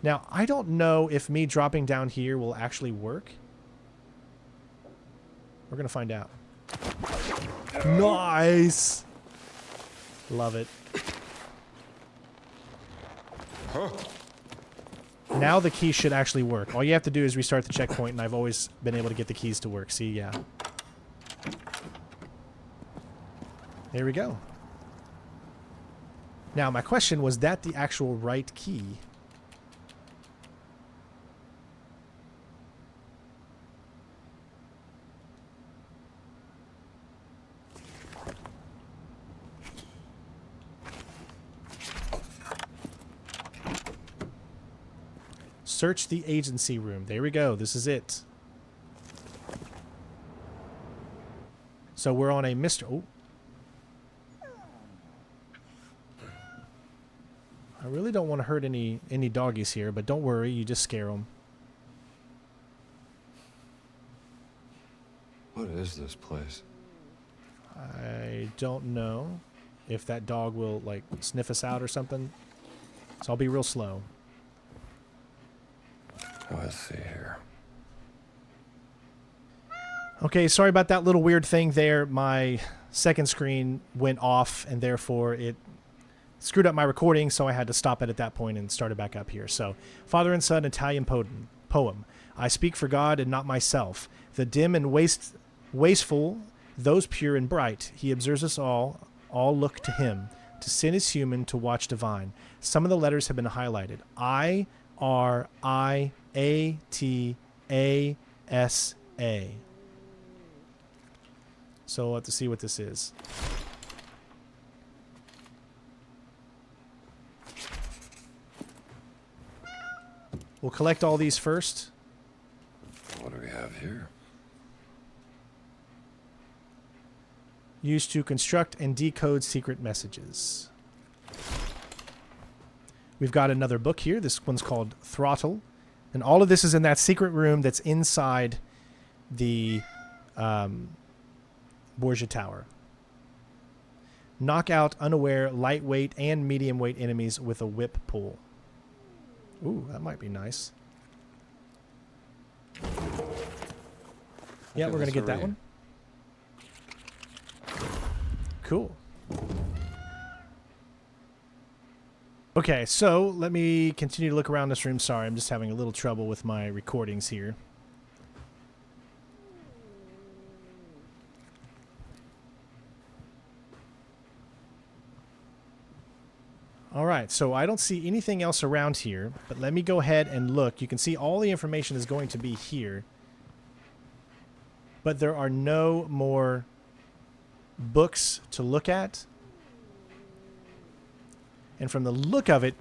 Speaker 1: Now, I don't know if me dropping down here will actually work. We're going to find out. Nice. Love it.
Speaker 2: Huh?
Speaker 1: Now the key should actually work. All you have to do is restart the checkpoint, and I've always been able to get the keys to work. See, yeah. There we go. Now, my question, was that the actual right key? Search the agency room. There we go. This is it. So we're on a mystery. Oh. I really don't want to hurt any doggies here, but don't worry. You just scare them.
Speaker 2: What is this place?
Speaker 1: I don't know if that dog will, like, sniff us out or something. So I'll be real slow.
Speaker 2: Let's see here.
Speaker 1: Okay, sorry about that little weird thing there. My second screen went off, and therefore it screwed up my recording, so I had to stop it at that point and start it back up here. So, Father and Son, Italian poem. I speak for God and not myself. The dim and wasteful, those pure and bright. He observes us all look to him. To sin is human, to watch divine. Some of the letters have been highlighted. I-R-I-A-T-A-S-A. So we'll have to see what this is. We'll collect all these first.
Speaker 2: What do we have here?
Speaker 1: Used to construct and decode secret messages. We've got another book here. This one's called Throttle. And all of this is in that secret room that's inside the Borgia Tower. Knock out unaware, lightweight, and medium weight enemies with a whip pull. Ooh, that might be nice. Yeah, we're going to get that one. Cool. Okay, so let me continue to look around this room. Sorry, I'm just having a little trouble with my recordings here. All right, so I don't see anything else around here, but let me go ahead and look. You can see all the information is going to be here, but there are no more books to look at. And from the look of it,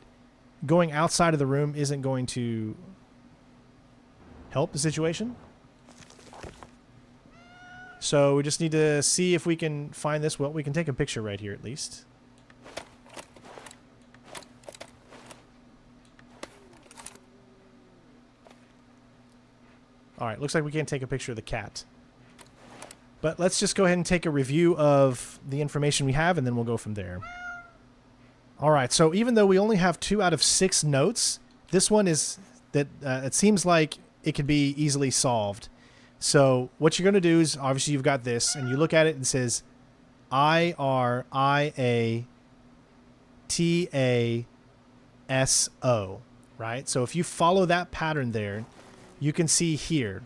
Speaker 1: going outside of the room isn't going to help the situation. So we just need to see if we can find this. Well, we can take a picture right here at least. All right, looks like we can't take a picture of the cat. But let's just go ahead and take a review of the information we have, and then we'll go from there. All right, so even though we only have 2 out of 6 notes, this one is that it seems like it could be easily solved. So what you're going to do is, obviously you've got this, and you look at it and it says IRIATASO, right? So if you follow that pattern there, you can see here,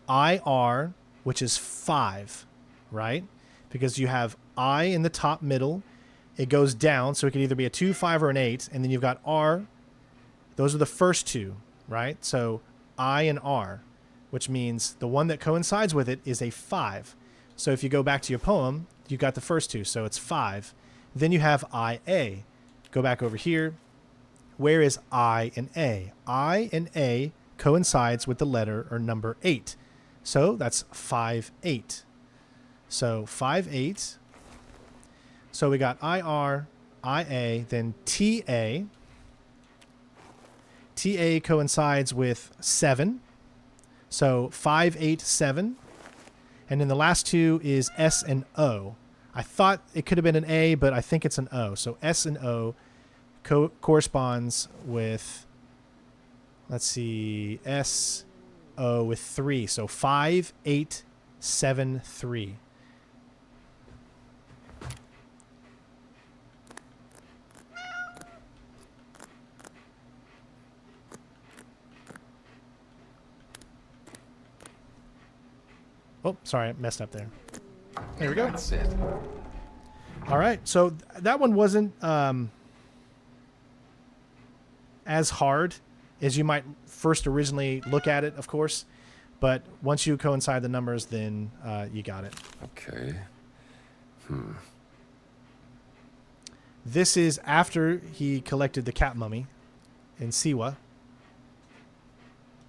Speaker 1: IR, which is 5, right? Because you have I in the top middle. It goes down, so it can either be a 2, 5, or an 8. And then you've got R. Those are the first 2, right? So I and R, which means the one that coincides with it is a 5. So if you go back to your poem, you've got the first 2, so it's 5. Then you have IA. Go back over here. Where is I and A? I and A coincides with the letter or number 8. So that's 5, 8. So 5, 8. So we got IR, IA, then TA. TA coincides with 7. So 5, 8, 7. And then the last 2 is S and O. I thought it could have been an A, but I think it's an O. So S and O corresponds with, let's see, S, O with 3. So 5, 8, 7-3. Oh, sorry, I messed up there. There we go.
Speaker 2: That's it.
Speaker 1: All right, so that one wasn't as hard as you might first originally look at it, of course. But once you coincide the numbers, then you got it.
Speaker 2: Okay.
Speaker 1: This is after he collected the cat mummy in Siwa.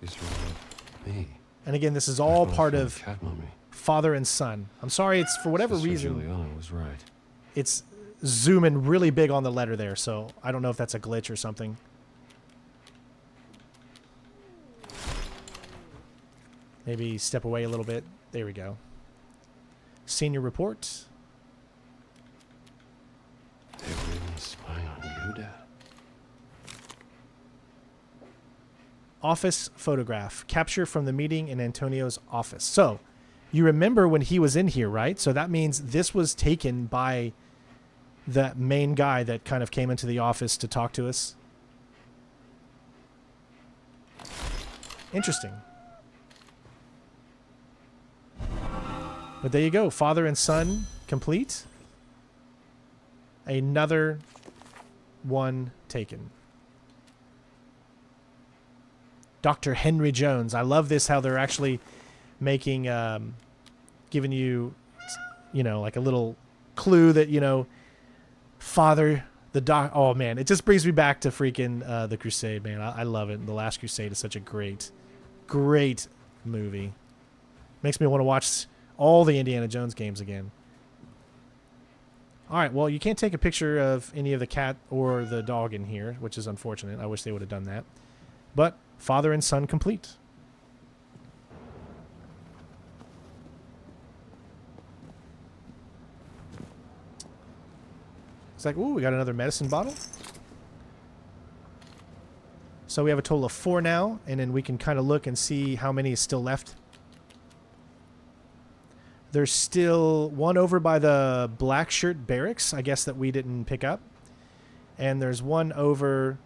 Speaker 2: These are me.
Speaker 1: And again, this is all part of
Speaker 2: Cat mummy.
Speaker 1: father and son. I'm sorry, it's for whatever
Speaker 2: Sister
Speaker 1: reason.
Speaker 2: Giuliana was right.
Speaker 1: It's zooming really big on the letter there, so I don't know if that's a glitch or something. Maybe step away a little bit. There we go. Senior report.
Speaker 2: They were even spying on you, Dad?
Speaker 1: Office photograph. Capture from the meeting in Antonio's office. So, you remember when he was in here, right? So that means this was taken by the main guy that kind of came into the office to talk to us. Interesting. But there you go. Father and son complete. Another one taken. Dr. Henry Jones. I love this, how they're actually making, giving you, you know, like a little clue that, you know, Father, the doc. Oh, man. It just brings me back to freaking The Crusade, man. I love it. The Last Crusade is such a great, great movie. Makes me want to watch all the Indiana Jones games again. All right, well, you can't take a picture of any of the cat or the dog in here, which is unfortunate. I wish they would have done that. But father and son complete. It's like, ooh, we got another medicine bottle. So we have a total of 4 now, and then we can kind of look and see how many is still left. There's still one over by the Blackshirt barracks, I guess, that we didn't pick up. And there's one over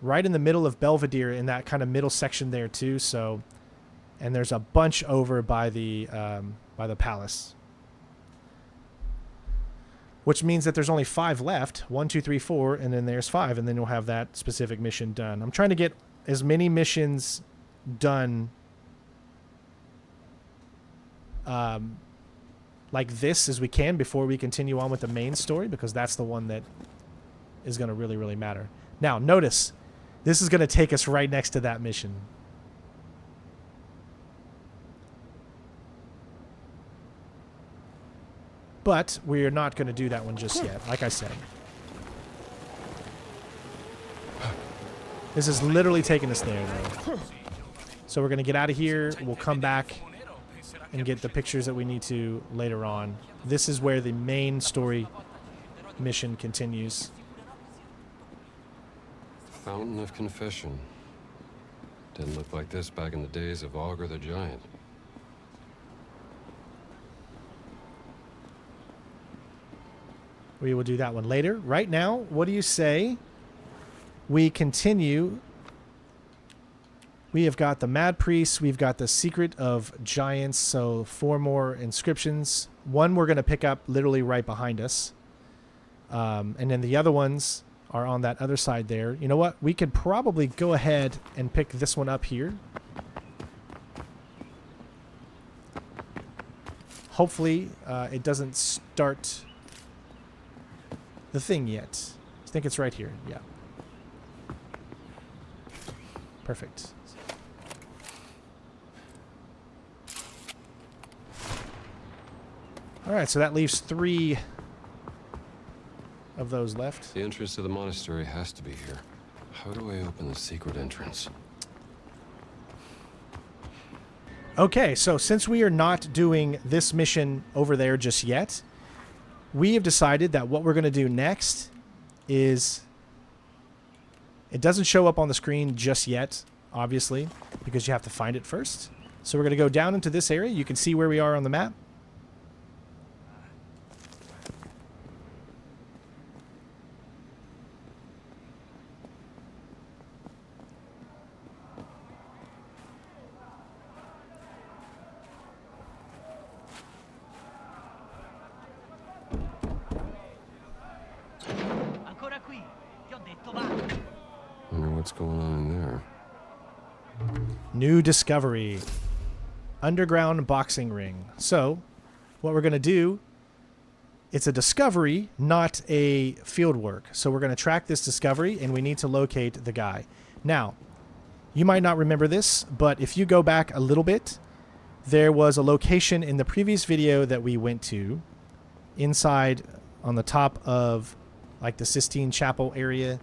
Speaker 1: right in the middle of Belvedere in that kind of middle section there too. So, and there's a bunch over by the palace. Which means that there's only 5 left. 1, 2, 3, 4, and then there's 5, and then you'll have that specific mission done. I'm trying to get as many missions done like this as we can before we continue on with the main story, because that's the one that is going to really, really matter. Now, notice, this is going to take us right next to that mission. But we're not going to do that one just yet, like I said. This is literally taking us there, though. So we're going to get out of here. We'll come back and get the pictures that we need to later on. This is where the main story mission continues.
Speaker 2: Fountain of Confession. Didn't look like this back in the days of Augur the Giant.
Speaker 1: We will do that one later. Right now, what do you say we continue? We have got the Mad Priest. We've got the Secret of Giants. So 4 more inscriptions. One we're going to pick up literally right behind us. And then the other ones are on that other side there. You know what? We could probably go ahead and pick this one up here. Hopefully it doesn't start the thing yet. I think it's right here. Yeah. Perfect. All right, so that leaves 3 of those left.
Speaker 2: The entrance to the monastery has to be here. How do I open the secret entrance?
Speaker 1: Okay, so since we are not doing this mission over there just yet, we have decided that what we're going to do next is... It doesn't show up on the screen just yet, obviously, because you have to find it first. So we're going to go down into this area. You can see where we are on the map.
Speaker 2: Wonder what's going on in there.
Speaker 1: New discovery. Underground boxing ring. So, what we're going to do, it's a discovery, not a field work. So we're going to track this discovery, and we need to locate the guy. Now, you might not remember this, but if you go back a little bit, there was a location in the previous video that we went to, inside on the top of, like, the Sistine Chapel area.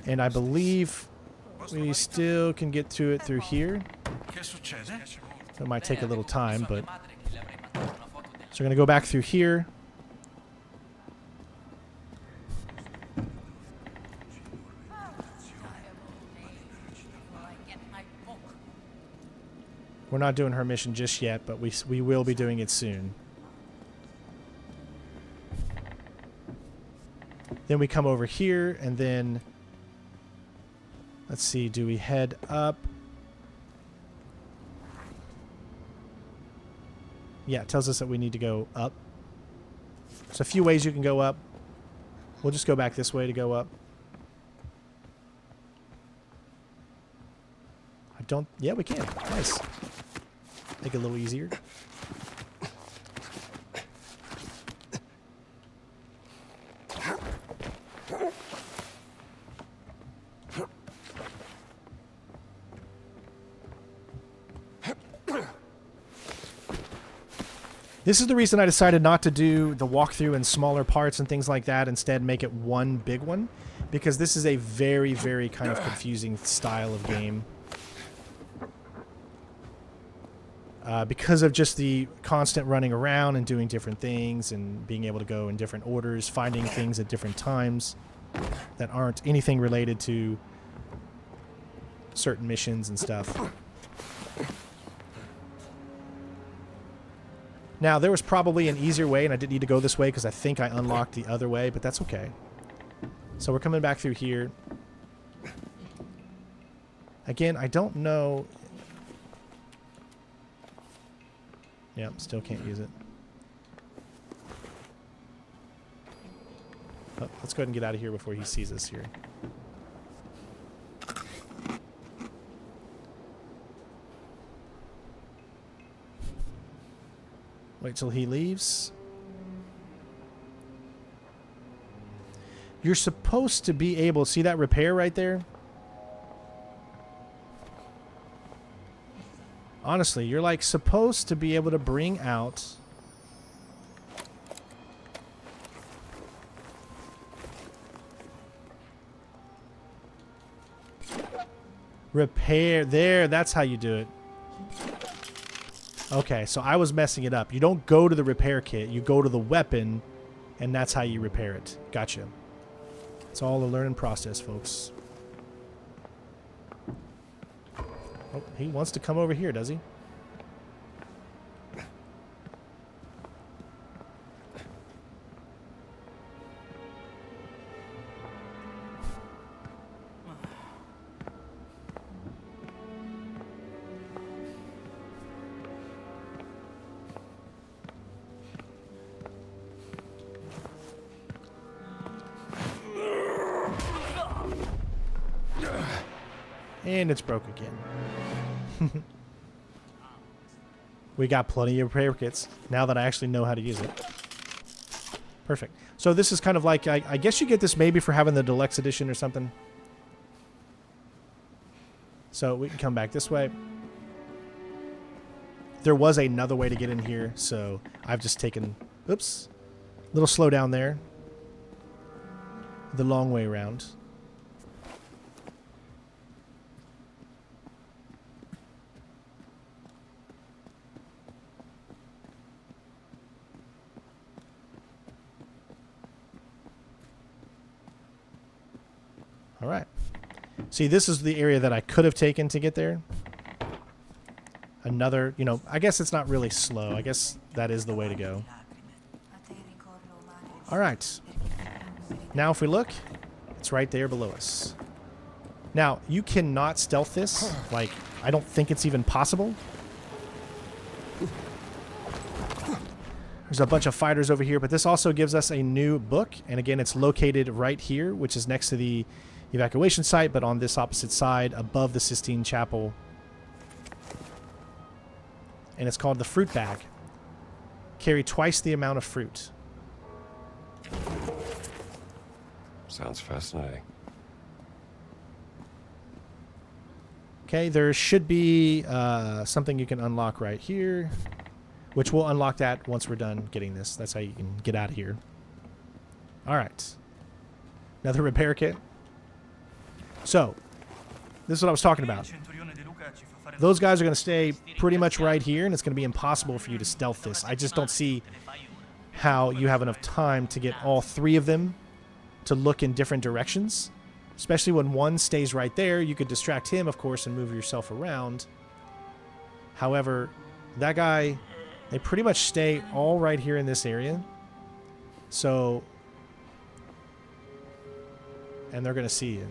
Speaker 1: And I believe we still can get to it through here. So it might take a little time, but... So we're going to go back through here. We're not doing her mission just yet, but we will be doing it soon. Then we come over here, and then... Let's see, do we head up? Yeah, it tells us that we need to go up. There's a few ways you can go up. We'll just go back this way to go up. I don't... Yeah, we can. Nice. Make it a little easier. This is the reason I decided not to do the walkthrough in smaller parts and things like that. Instead, make it one big one. Because this is a very, very kind of confusing style of game. Because of just the constant running around and doing different things and being able to go in different orders, finding things at different times that aren't anything related to certain missions and stuff. Now, there was probably an easier way, and I didn't need to go this way because I think I unlocked the other way, but that's okay. So we're coming back through here. Again, I don't know... Yep, still can't use it. Oh, let's go ahead and get out of here before he sees us here. Wait till he leaves. You're supposed to be able... See that repair right there? Honestly, you're like supposed to be able to bring out... Repair. There, that's how you do it. Okay, so I was messing it up. You don't go to the repair kit. You go to the weapon, and that's how you repair it. Gotcha. It's all a learning process, folks. Oh, he wants to come over here, does he? And it's broke again. We got plenty of repair kits now that I actually know how to use it. Perfect. So this is kind of like, I guess you get this maybe for having the deluxe edition or something. So we can come back this way. There was another way to get in here, so I've just taken... Oops. A little slow down there. The long way around. All right. See, this is the area that I could have taken to get there. Another, you know, I guess it's not really slow. I guess that is the way to go. All right. Now if we look, it's right there below us. Now, you cannot stealth this. Like, I don't think it's even possible. There's a bunch of fighters over here, but this also gives us a new book. And again, it's located right here, which is next to the evacuation site, but on this opposite side above the Sistine Chapel. And it's called the Fruit Bag. Carry twice the amount of fruit.
Speaker 2: Sounds fascinating.
Speaker 1: Okay, there should be something you can unlock right here, which we'll unlock that once we're done getting this. That's how you can get out of here. All right. Another repair kit. So, this is what I was talking about. Those guys are going to stay pretty much right here, and it's going to be impossible for you to stealth this. I just don't see how you have enough time to get all three of them to look in different directions. Especially when one stays right there. You could distract him, of course, and move yourself around. However, that guy, they pretty much stay all right here in this area. So, and they're going to see you.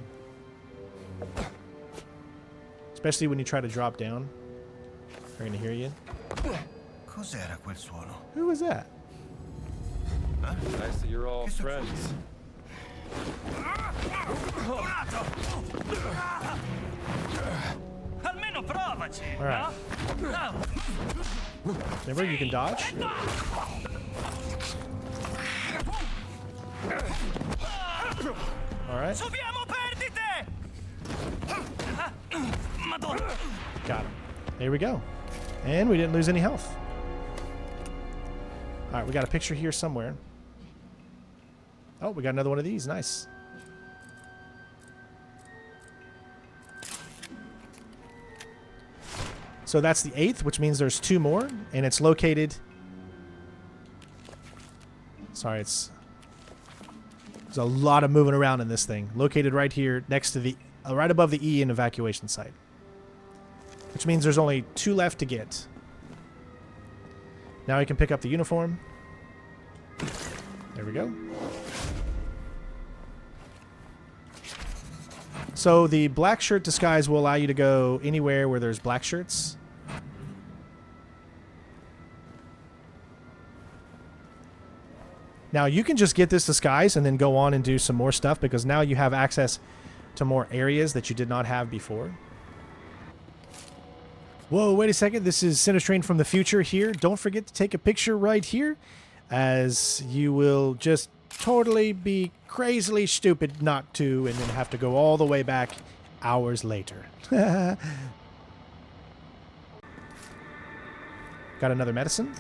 Speaker 1: Especially when you try to drop down. They're going to hear you.
Speaker 8: Cos'era quel suono?
Speaker 1: Who was that?
Speaker 2: Nice that you're all friends.
Speaker 6: Almeno provaci.
Speaker 1: All right. Remember, you can dodge. All right.
Speaker 6: Subiamo perdite. Madonna.
Speaker 1: Got him. There we go. And we didn't lose any health. All right, we got a picture here somewhere. Oh, we got another one of these. Nice. So that's the 8th, which means there's 2 more, and it's located... Sorry, there's a lot of moving around in this thing. Located right here next to the... right above the E in evacuation site. Which means there's only 2 left to get. Now we can pick up the uniform. There we go. So the black shirt disguise will allow you to go anywhere where there's black shirts. Now you can just get this disguise and then go on and do some more stuff because now you have access to more areas that you did not have before. Whoa, wait a second. This is Sinistrain from the future here. Don't forget to take a picture right here, as you will just totally be crazily stupid not to, and then have to go all the way back hours later. Got another medicine.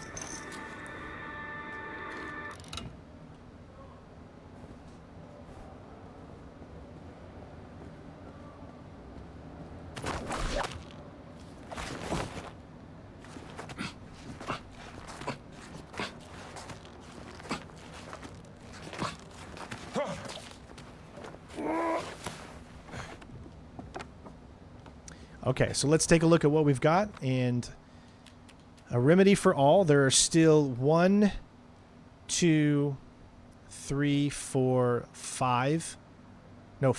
Speaker 1: Okay, so let's take a look at what we've got, and a remedy for all. There are still 1, 2, 3, 4, 5. No,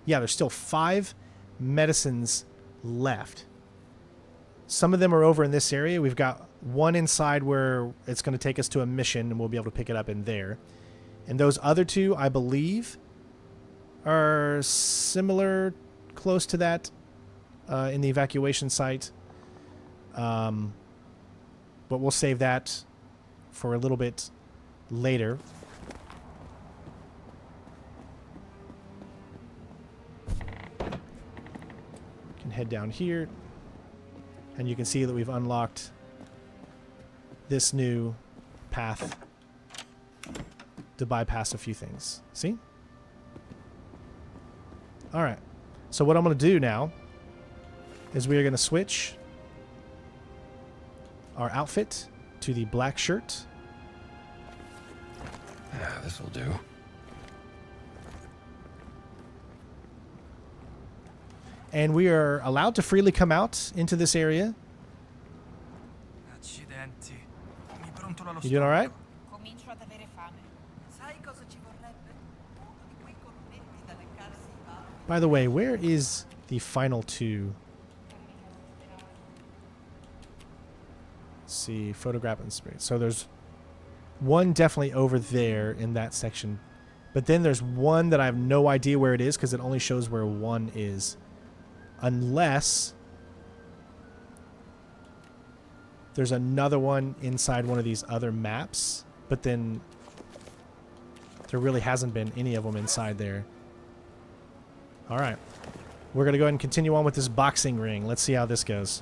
Speaker 1: yeah, there's still 5 medicines left. Some of them are over in this area. We've got 1 inside where it's going to take us to a mission, and we'll be able to pick it up in there. And those other 2, I believe, are similar, close to that. In the evacuation site. But we'll save that for a little bit later. Can head down here. And you can see that we've unlocked this new path to bypass a few things. See? Alright. So what I'm going to do now is we are going to switch our outfit to the black shirt.
Speaker 2: Yeah, this will do.
Speaker 1: And we are allowed to freely come out into this area.
Speaker 7: Accidenti. Mi brontola lo
Speaker 1: You doing all right?
Speaker 4: Comincio ad avere fame. Sai cosa ci vorrebbe? Uno di quei cornetti da leccarsi i baffi.
Speaker 1: By the way, where is the final two? Let's see, photograph and spirit. So there's one definitely over there in that section. But then there's one that I have no idea where it is because it only shows where one is. Unless there's another one inside one of these other maps. But then there really hasn't been any of them inside there. All right. We're going to go ahead and continue on with this boxing ring. Let's see how this goes.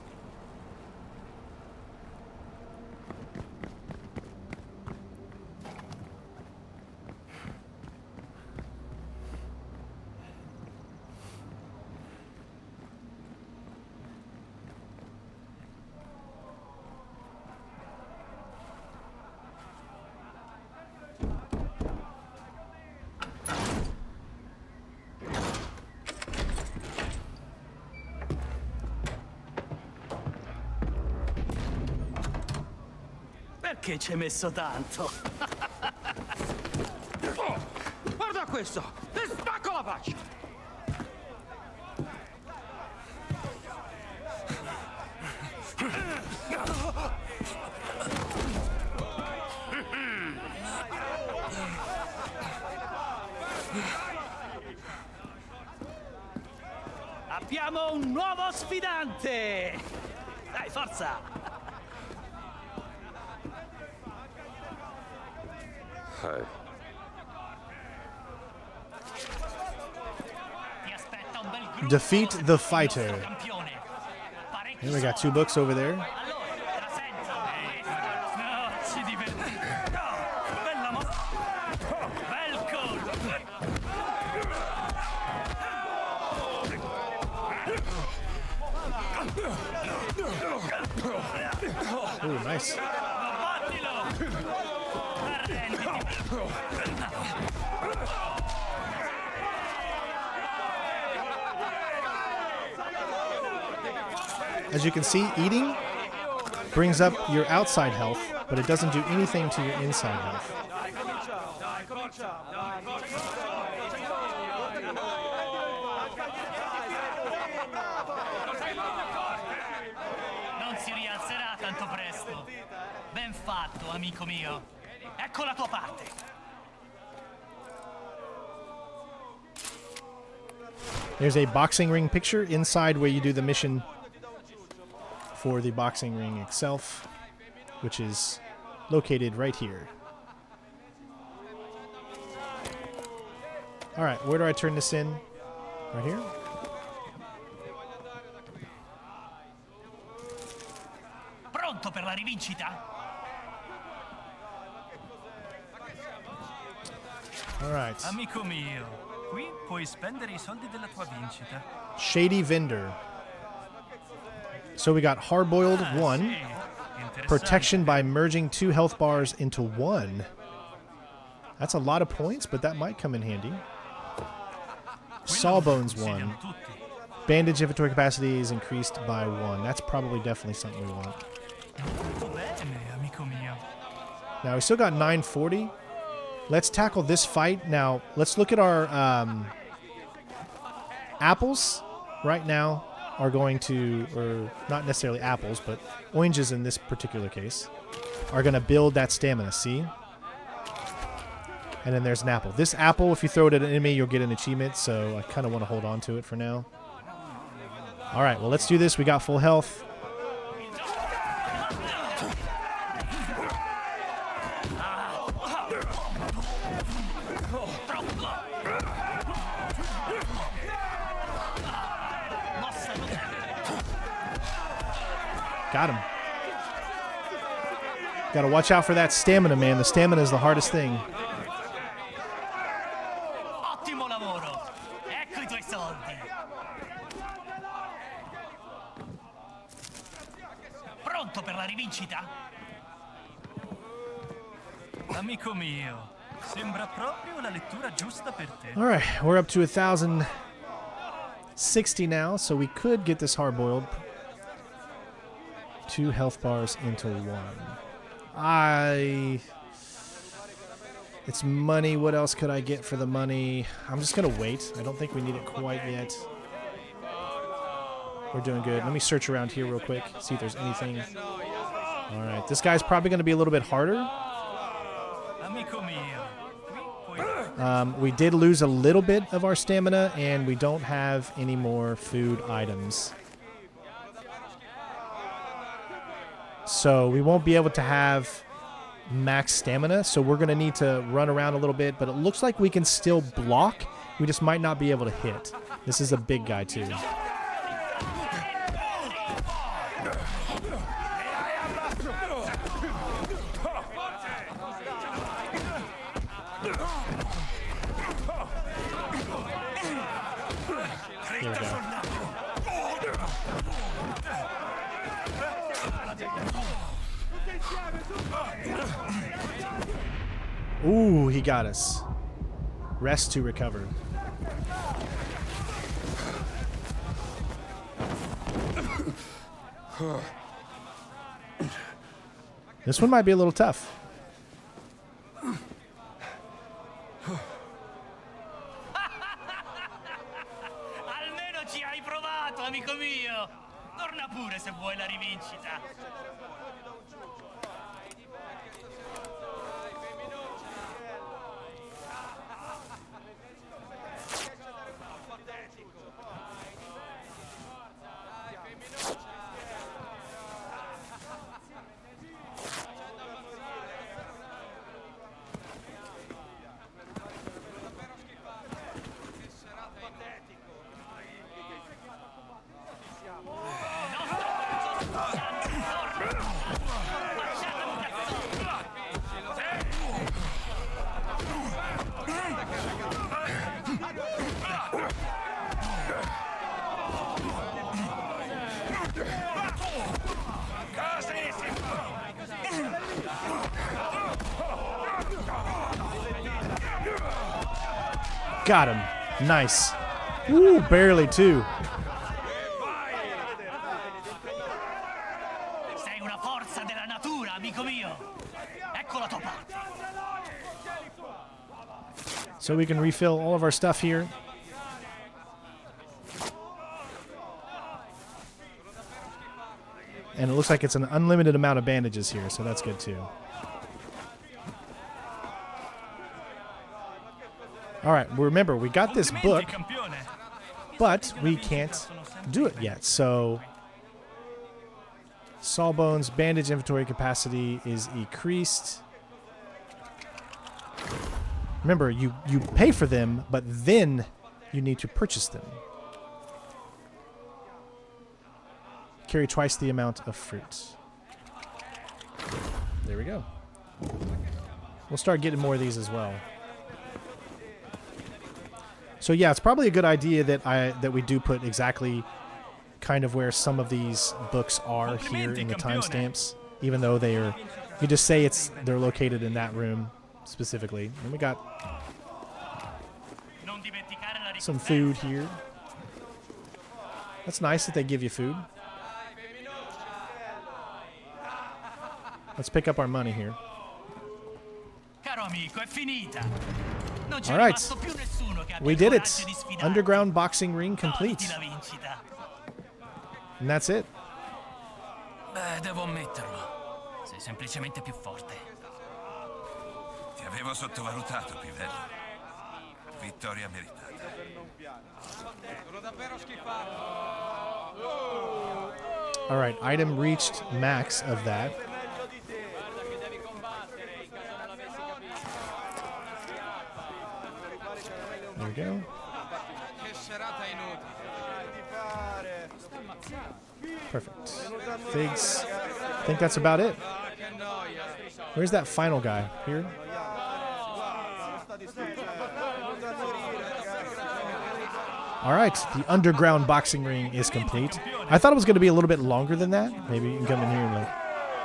Speaker 6: Perché ci hai messo tanto?
Speaker 5: Oh, guarda questo! Ti spacco la faccia!
Speaker 6: Abbiamo un nuovo sfidante! Dai, forza!
Speaker 2: Hi.
Speaker 1: Defeat the fighter. And we got 2 books over there. Ooh, nice. As you can see, eating brings up your outside health, but it doesn't do anything to your inside health.
Speaker 6: Non si rialzerà tanto presto. Ben fatto, amico mio. Ecco la tua parte.
Speaker 1: There's a boxing ring picture inside where you do the mission for the boxing ring itself, which is located right here. All right, where do I turn this in? Right here?
Speaker 6: Pronto per la rivincita?
Speaker 1: All right.
Speaker 7: Amico mio, qui puoi spendere I soldi della tua vincita.
Speaker 1: Shady Vendor. So we got Hardboiled 1. Protection by merging 2 health bars into 1. That's a lot of points, but that might come in handy. Sawbones 1. Bandage inventory capacity is increased by 1. That's probably definitely something we want. Now we still got 940. Let's tackle this fight. Now let's look at our apples right now. Are going to, or not necessarily apples, but oranges in this particular case, are going to build that stamina, see? And then there's an apple. This apple, if you throw it at an enemy, you'll get an achievement, so I kind of want to hold on to it for now. All right, well, let's do this. We got full health. Got him. Got to watch out for that stamina, man. The stamina is the hardest thing.
Speaker 6: Ottimo lavoro. Ecco I tuoi soldi. Pronto per la rivincita?
Speaker 7: Amico mio, sembra proprio la lettura giusta per te.
Speaker 1: All right, we're up to 60 now, so we could get this hard-boiled. 2 health bars into 1. It's money. What else could I get for the money? I'm just going to wait. I don't think we need it quite yet. We're doing good. Let me search around here real quick, see if there's anything. All right. This guy's probably going to be a little bit harder. We did lose a little bit of our stamina, and we don't have any more food items. So we won't be able to have max stamina, so we're going to need to run around a little bit, but it looks like we can still block. We just might not be able to hit. This is a big guy, too. Here we go. Ooh, he got us. Rest to recover. This one might be a little tough.
Speaker 6: Almeno ci hai provato, amico mio. Torna pure se vuoi la rivincita.
Speaker 1: Got him. Nice. Ooh, barely too.
Speaker 6: Sei una forza della natura, amico mio. Ecco la tua parte.
Speaker 1: So we can refill all of our stuff here. And it looks like it's an unlimited amount of bandages here, so that's good too. All right, remember, we got this book, but we can't do it yet. So, Sawbones bandage inventory capacity is increased. Remember, you pay for them, but then you need to purchase them. Carry twice the amount of fruit. There we go. We'll start getting more of these as well. So yeah, it's probably a good idea that we do put exactly kind of where some of these books are here in the timestamps, even though they're, you just say they're located in that room specifically. And we got some food here. That's nice that they give you food. Let's pick up our money here. All right, we did it. Underground boxing ring complete. And that's it.
Speaker 6: Beh, devo ammetterlo. Sei semplicemente più forte.
Speaker 9: Ti avevo sottovalutato, Pivello. Vittoria meritata. Sono davvero schifato.
Speaker 1: All right, item reached max of that. There we go. Perfect. Figs. I think that's about it. Where's that final guy? Here? All right, the underground boxing ring is complete. I thought it was going to be a little bit longer than that. Maybe you can come in here and like,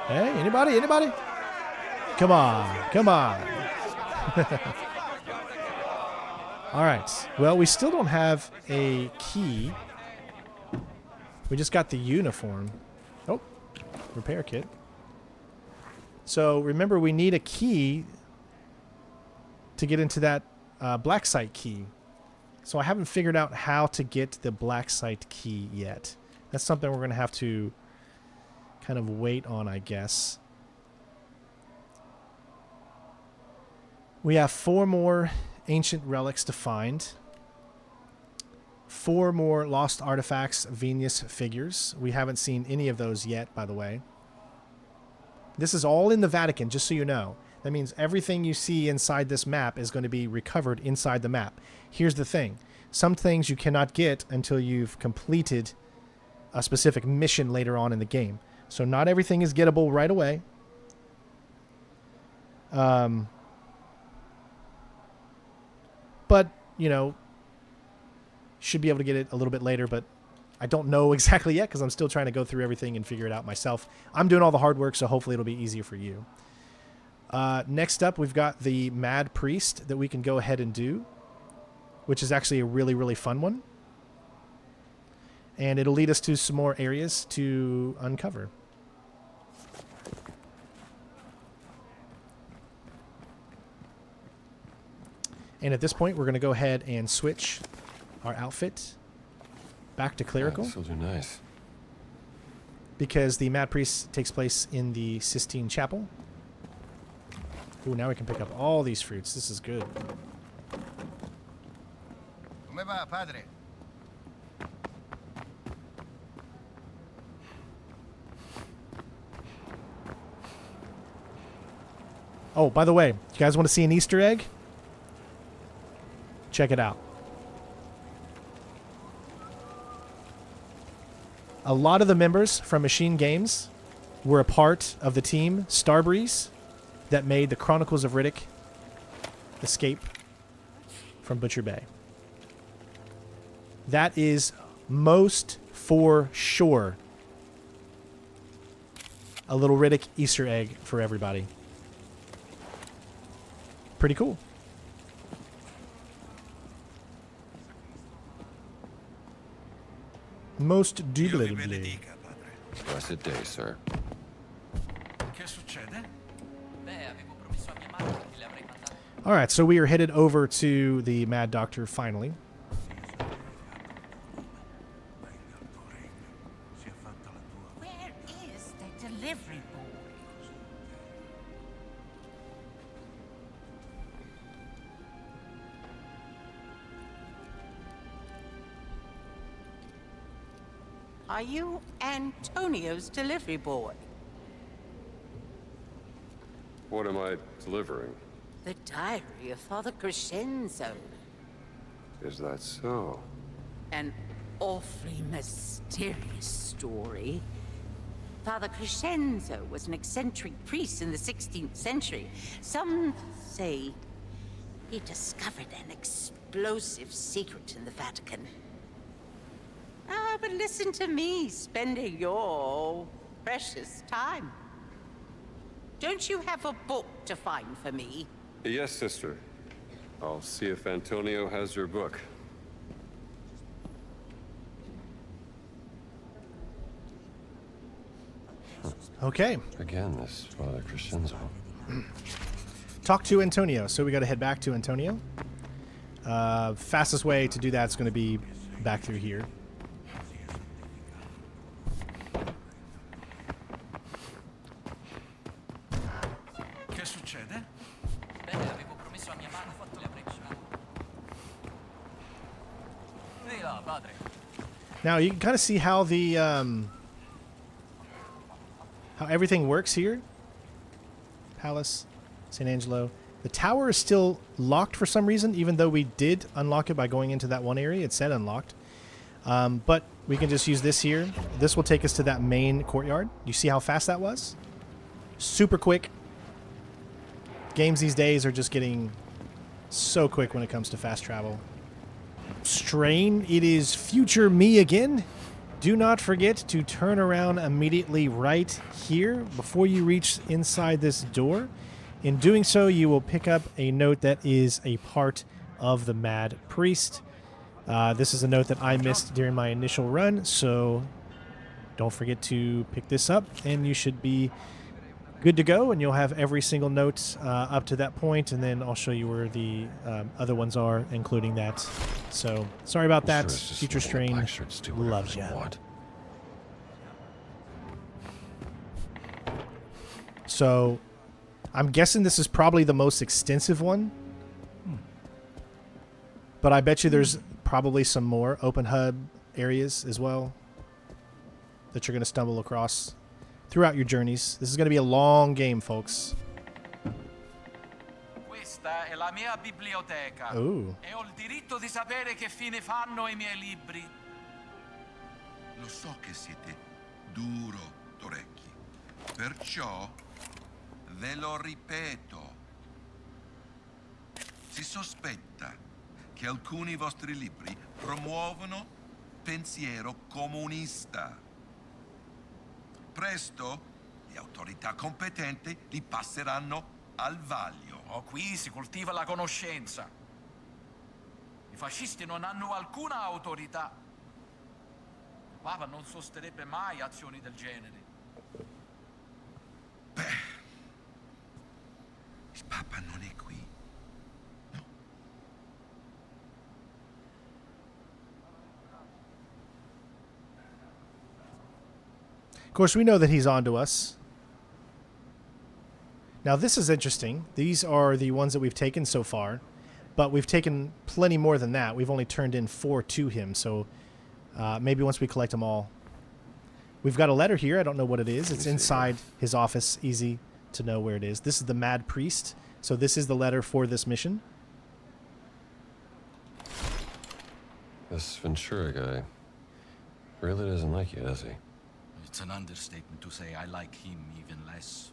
Speaker 1: hey, anybody? Anybody? Come on, come on. All right. Well, we still don't have a key. We just got the uniform. Oh, repair kit. So remember, we need a key to get into that black site key. So I haven't figured out how to get the black site key yet. That's something we're going to have to kind of wait on, I guess. We have 4 more ancient relics to find. 4 more lost artifacts, Venus figures. We haven't seen any of those yet, by the way. This is all in the Vatican, just so you know. That means everything you see inside this map is going to be recovered inside the map. Here's the thing. Some things you cannot get until you've completed a specific mission later on in the game. So not everything is gettable right away. But, you know, should be able to get it a little bit later, but I don't know exactly yet because I'm still trying to go through everything and figure it out myself. I'm doing all the hard work, so hopefully it'll be easier for you. Next up, we've got the Mad Priest that we can go ahead and do, which is actually a really, really fun one. And it'll lead us to some more areas to uncover. And at this point, we're going to go ahead and switch our outfit back to clerical.
Speaker 2: This will do nice.
Speaker 1: Because the Mad Priest takes place in the Sistine Chapel. Ooh, now we can pick up all these fruits. This is good.
Speaker 8: Come va, padre?
Speaker 1: Oh, by the way, you guys want to see an Easter egg? Check it out. A lot of the members from Machine Games were a part of the team Starbreeze that made the Chronicles of Riddick escape from Butcher Bay. That is most for sure a little Riddick Easter egg for everybody. Pretty cool. Most indubitably.
Speaker 2: Blessed day, sir.
Speaker 7: Che succede?
Speaker 1: All right, so we are headed over to the Mad Doctor finally.
Speaker 4: Where is the delivery boy? Are you Antonio's delivery boy?
Speaker 2: What am I delivering?
Speaker 4: The diary of Father Crescenzo.
Speaker 2: Is that so?
Speaker 4: An awfully mysterious story. Father Crescenzo was an eccentric priest in the 16th century. Some say he discovered an explosive secret in the Vatican. Ah, but listen to me spending your precious time. Don't you have a book to find for me?
Speaker 2: Yes, sister. I'll see if Antonio has your book.
Speaker 1: Okay.
Speaker 2: Again, this Father Crescenzo.
Speaker 1: Talk to Antonio. So we got to head back to Antonio. Fastest way to do that is going to be back through here.
Speaker 7: Che succede?
Speaker 6: Avevo promesso a mia mamma fatto le breccia. Ehi là, padre.
Speaker 1: Now you can kind of see how the how everything works here. Palace, St. Angelo. The tower is still locked for some reason, even though we did unlock it by going into that one area. It said unlocked. But we can just use this here. This will take us to that main courtyard. You see how fast that was? Super quick. Games these days are just getting so quick when it comes to fast travel. Strain, it is future me again. Do not forget to turn around immediately right here before you reach inside this door. In doing so, you will pick up a note that is a part of the Mad Priest. This is a note that I missed during my initial run, so don't forget to pick this up, and you should be good to go, and you'll have every single note up to that point, and then I'll show you where the other ones are, including that. So, sorry about that. Future Strain loves you. So, I'm guessing this is probably the most extensive one. But I bet you there's probably some more open hub areas as well that you're going to stumble across throughout your journeys. This is going to be a long game, folks.
Speaker 6: Questa è la mia biblioteca.
Speaker 1: Ooh.
Speaker 6: E ho il diritto di sapere che fine fanno i miei libri.
Speaker 11: Lo so che siete duro d'orecchi. Perciò ve lo ripeto. Si sospetta che alcuni vostri libri promuovono pensiero comunista. Presto le autorità competenti li passeranno al vaglio.
Speaker 6: Oh, qui si coltiva la conoscenza. I fascisti non hanno alcuna autorità. Il Papa non sosterrebbe mai azioni del genere.
Speaker 11: Beh, il Papa non è qui. No.
Speaker 1: Of course, we know that he's on to us. Now, this is interesting. These are the ones that we've taken so far, but we've taken plenty more than that. We've only turned in 4 to him, so maybe once we collect them all. We've got a letter here. I don't know what it is. It's inside his office. Easy to know where it is. This is the Mad Priest, so this is the letter for this mission.
Speaker 2: This Ventura guy really doesn't like you, does he?
Speaker 6: It's an understatement to say I like him even less.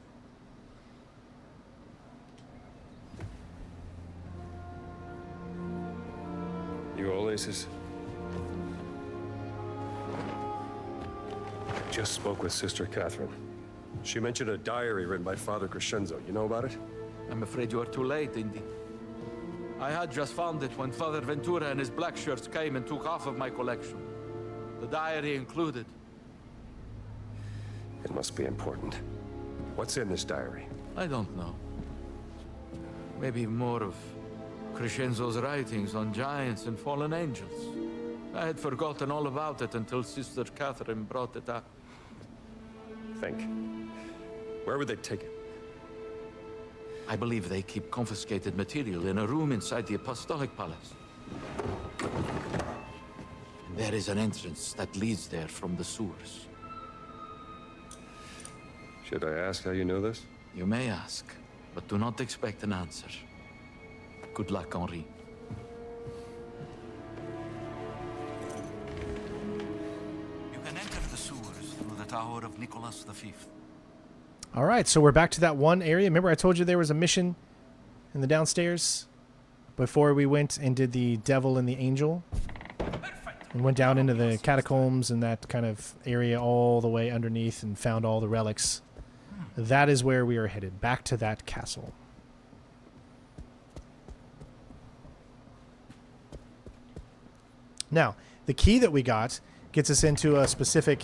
Speaker 12: You all aces? Just spoke with Sister Catherine. She mentioned a diary written by Father Crescenzo. You know about it?
Speaker 6: I'm afraid you are too late, Indy. I had just found it when Father Ventura and his Blackshirts came and took half of my collection. The diary included.
Speaker 12: It must be important. What's in this diary?
Speaker 6: I don't know. Maybe more of Crescenzo's writings on giants and fallen angels. I had forgotten all about it until Sister Catherine brought it up.
Speaker 12: Think. Where would they take it?
Speaker 6: I believe they keep confiscated material in a room inside the Apostolic Palace. And there is an entrance that leads there from the sewers.
Speaker 12: Should I ask how you know this?
Speaker 6: You may ask, but do not expect an answer. Good luck, Henri. You can enter the sewers through the tower of Nicholas V.
Speaker 1: All right, so we're back to that one area. Remember I told you there was a mission in the downstairs before we went and did the devil and the angel? And went down into the catacombs and that kind of area all the way underneath and found all the relics. That is where we are headed, back to that castle. Now, the key that we got gets us into a specific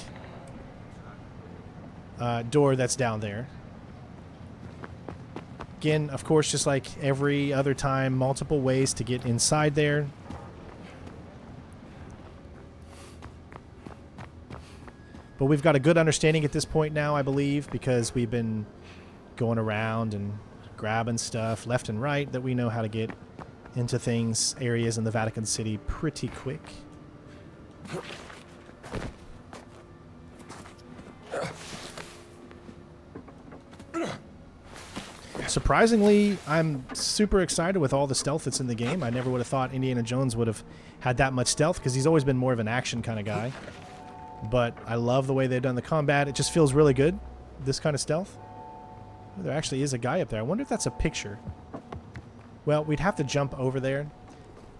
Speaker 1: door that's down there. Again, of course, just like every other time, multiple ways to get inside there. But we've got a good understanding at this point now, I believe, because we've been going around and grabbing stuff left and right, that we know how to get into things, areas in the Vatican City pretty quick. Surprisingly, I'm super excited with all the stealth that's in the game. I never would have thought Indiana Jones would have had that much stealth, because he's always been more of an action kind of guy. But I love the way they've done the combat. It just feels really good, this kind of stealth. There actually is a guy up there. I wonder if that's a picture. Well, we'd have to jump over there,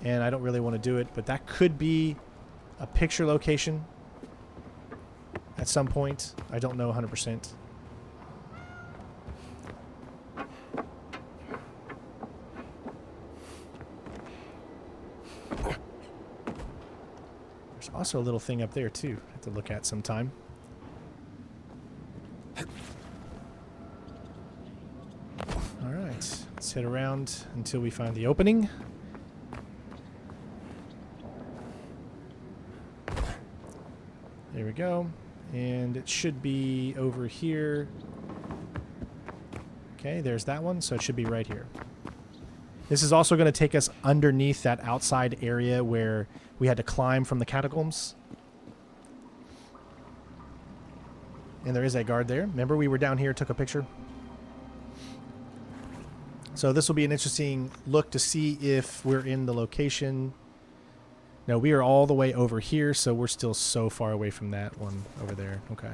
Speaker 1: and I don't really want to do it, but that could be a picture location at some point. I don't know 100%. There's also a little thing up there too. I have to look at sometime. All right, let's head around until we find the opening. There we go. And it should be over here. Okay, there's that one. So it should be right here. This is also going to take us underneath that outside area where we had to climb from the catacombs. And there is a guard there. Remember we were down here, took a picture? So this will be an interesting look to see if we're in the location. No, we are all the way over here, so we're still so far away from that one over there. Okay.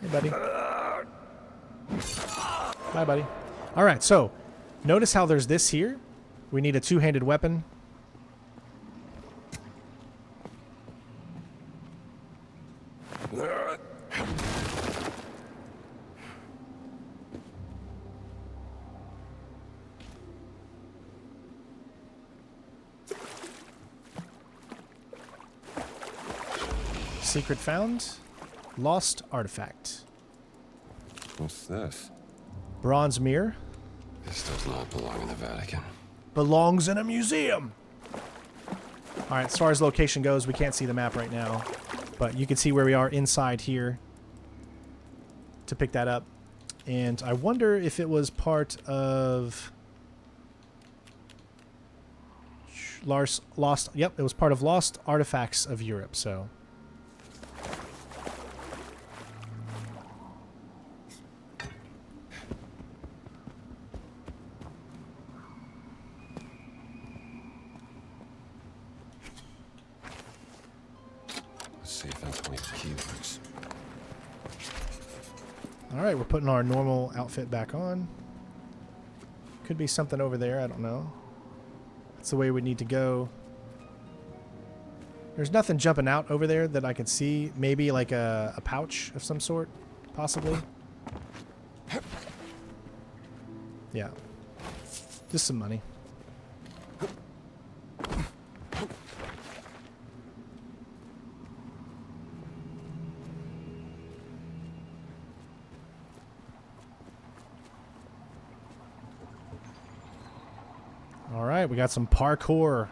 Speaker 1: Hey, buddy. Bye, buddy. All right, so notice how there's this here. We need a two-handed weapon. Secret found. Lost artifact.
Speaker 2: What's this?
Speaker 1: Bronze mirror.
Speaker 2: This does not belong in the Vatican.
Speaker 1: Belongs in a museum. All right, as far as location goes, we can't see the map right now, but you can see where we are inside here to pick that up. And I wonder if it was part of Lost. Yep, it was part of Lost Artifacts of Europe. So. Alright, we're putting our normal outfit back on. Could be something over there, I don't know. That's the way we need to go. There's nothing jumping out over there that I can see. Maybe like a pouch of some sort, possibly. Yeah. Just some money. Alright, we got some parkour.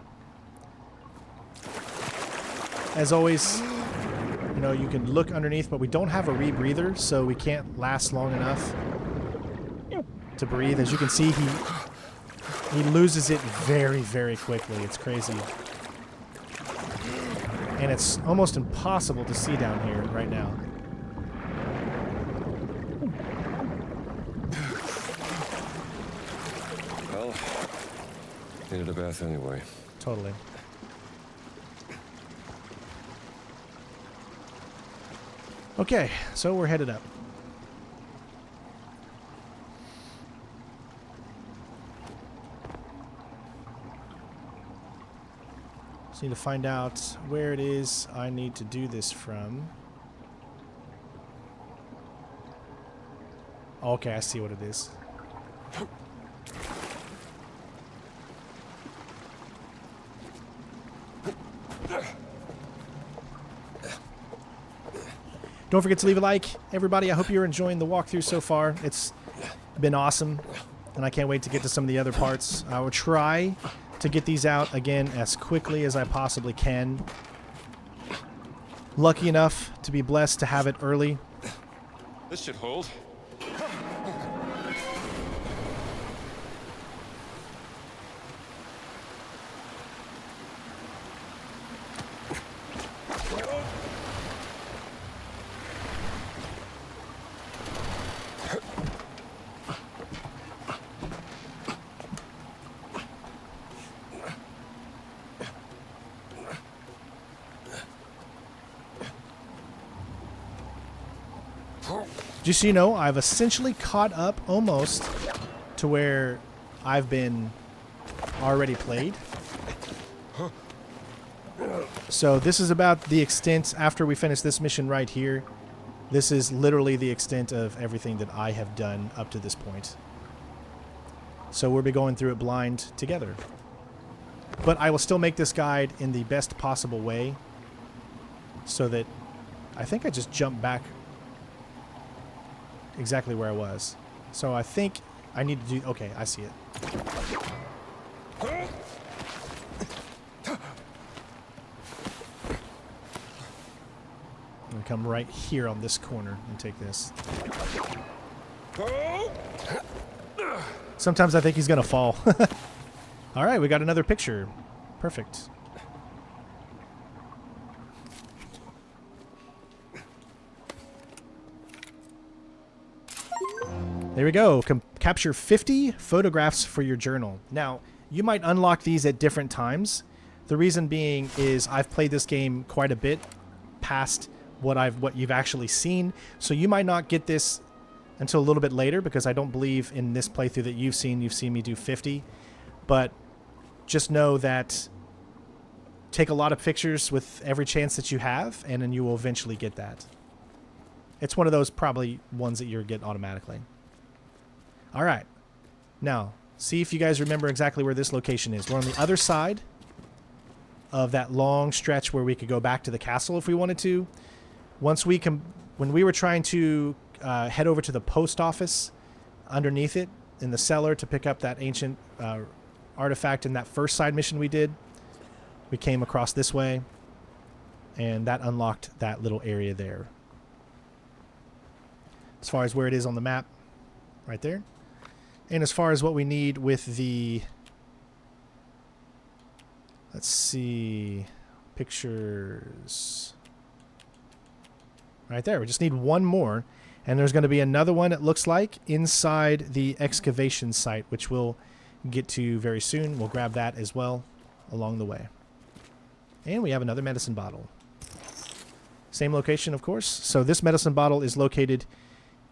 Speaker 1: As always, you know, you can look underneath, but we don't have a rebreather, so we can't last long enough to breathe. As you can see, he loses it very, very quickly. It's crazy. And it's almost impossible to see down here right now.
Speaker 2: Well, needed a bath anyway.
Speaker 1: Totally. Okay, so we're headed up. Just need to find out where it is I need to do this from. Okay, I see what it is. Don't forget to leave a like, everybody. I hope you're enjoying the walkthrough so far. It's been awesome, and I can't wait to get to some of the other parts. I will try to get these out again as quickly as I possibly can. Lucky enough to be blessed to have it early.
Speaker 2: This should hold.
Speaker 1: Just so you know, I've essentially caught up almost to where I've been already played. So this is about the extent, after we finish this mission right here, this is literally the extent of everything that I have done up to this point. So we'll be going through it blind together. But I will still make this guide in the best possible way so that I think I just jumped back exactly where I was. So I think I need to do... Okay, I see it. I'm going to come right here on this corner and take this. Sometimes I think he's going to fall. All right, we got another picture. Perfect. There we go. Capture 50 photographs for your journal. Now, you might unlock these at different times. The reason being is I've played this game quite a bit past what you've actually seen. So you might not get this until a little bit later because I don't believe in this playthrough that you've seen me do 50. But just know that take a lot of pictures with every chance that you have, and then you will eventually get that. It's one of those probably ones that you'll get automatically. All right. Now, see if you guys remember exactly where this location is. We're on the other side of that long stretch where we could go back to the castle if we wanted to. Once we when we were trying to head over to the post office underneath it in the cellar to pick up that ancient artifact in that first side mission we did, we came across this way, and that unlocked that little area there. As far as where it is on the map, right there. And as far as what we need with the, let's see, pictures. Right there, we just need one more. And there's going to be another one, it looks like, inside the excavation site, which we'll get to very soon. We'll grab that as well along the way. And we have another medicine bottle. Same location, of course. So this medicine bottle is located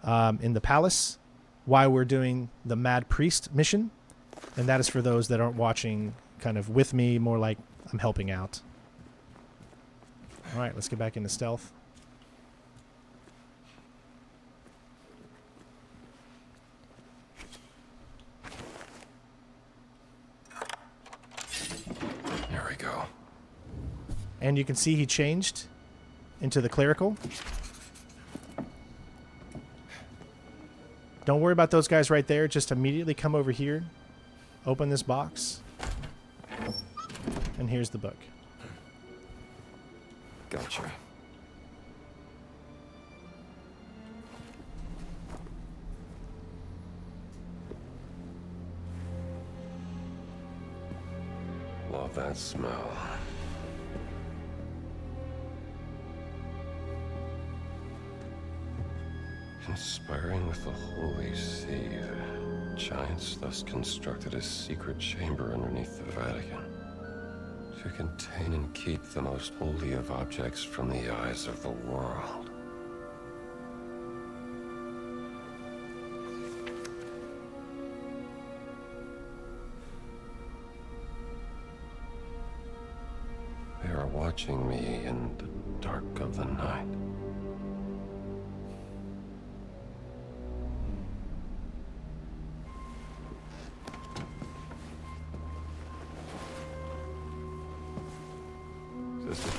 Speaker 1: in the palace while we're doing the Mad Priest mission. And that is for those that aren't watching kind of with me, more like I'm helping out. All right, let's get back into stealth.
Speaker 2: There we go.
Speaker 1: And you can see he changed into the clerical. Don't worry about those guys right there. Just immediately come over here, open this box, and here's the book.
Speaker 2: Gotcha. Love that smell. Conspiring with the Holy See, giants thus constructed a secret chamber underneath the Vatican to contain and keep the most holy of objects from the eyes of the world. They are watching me in the dark of the night.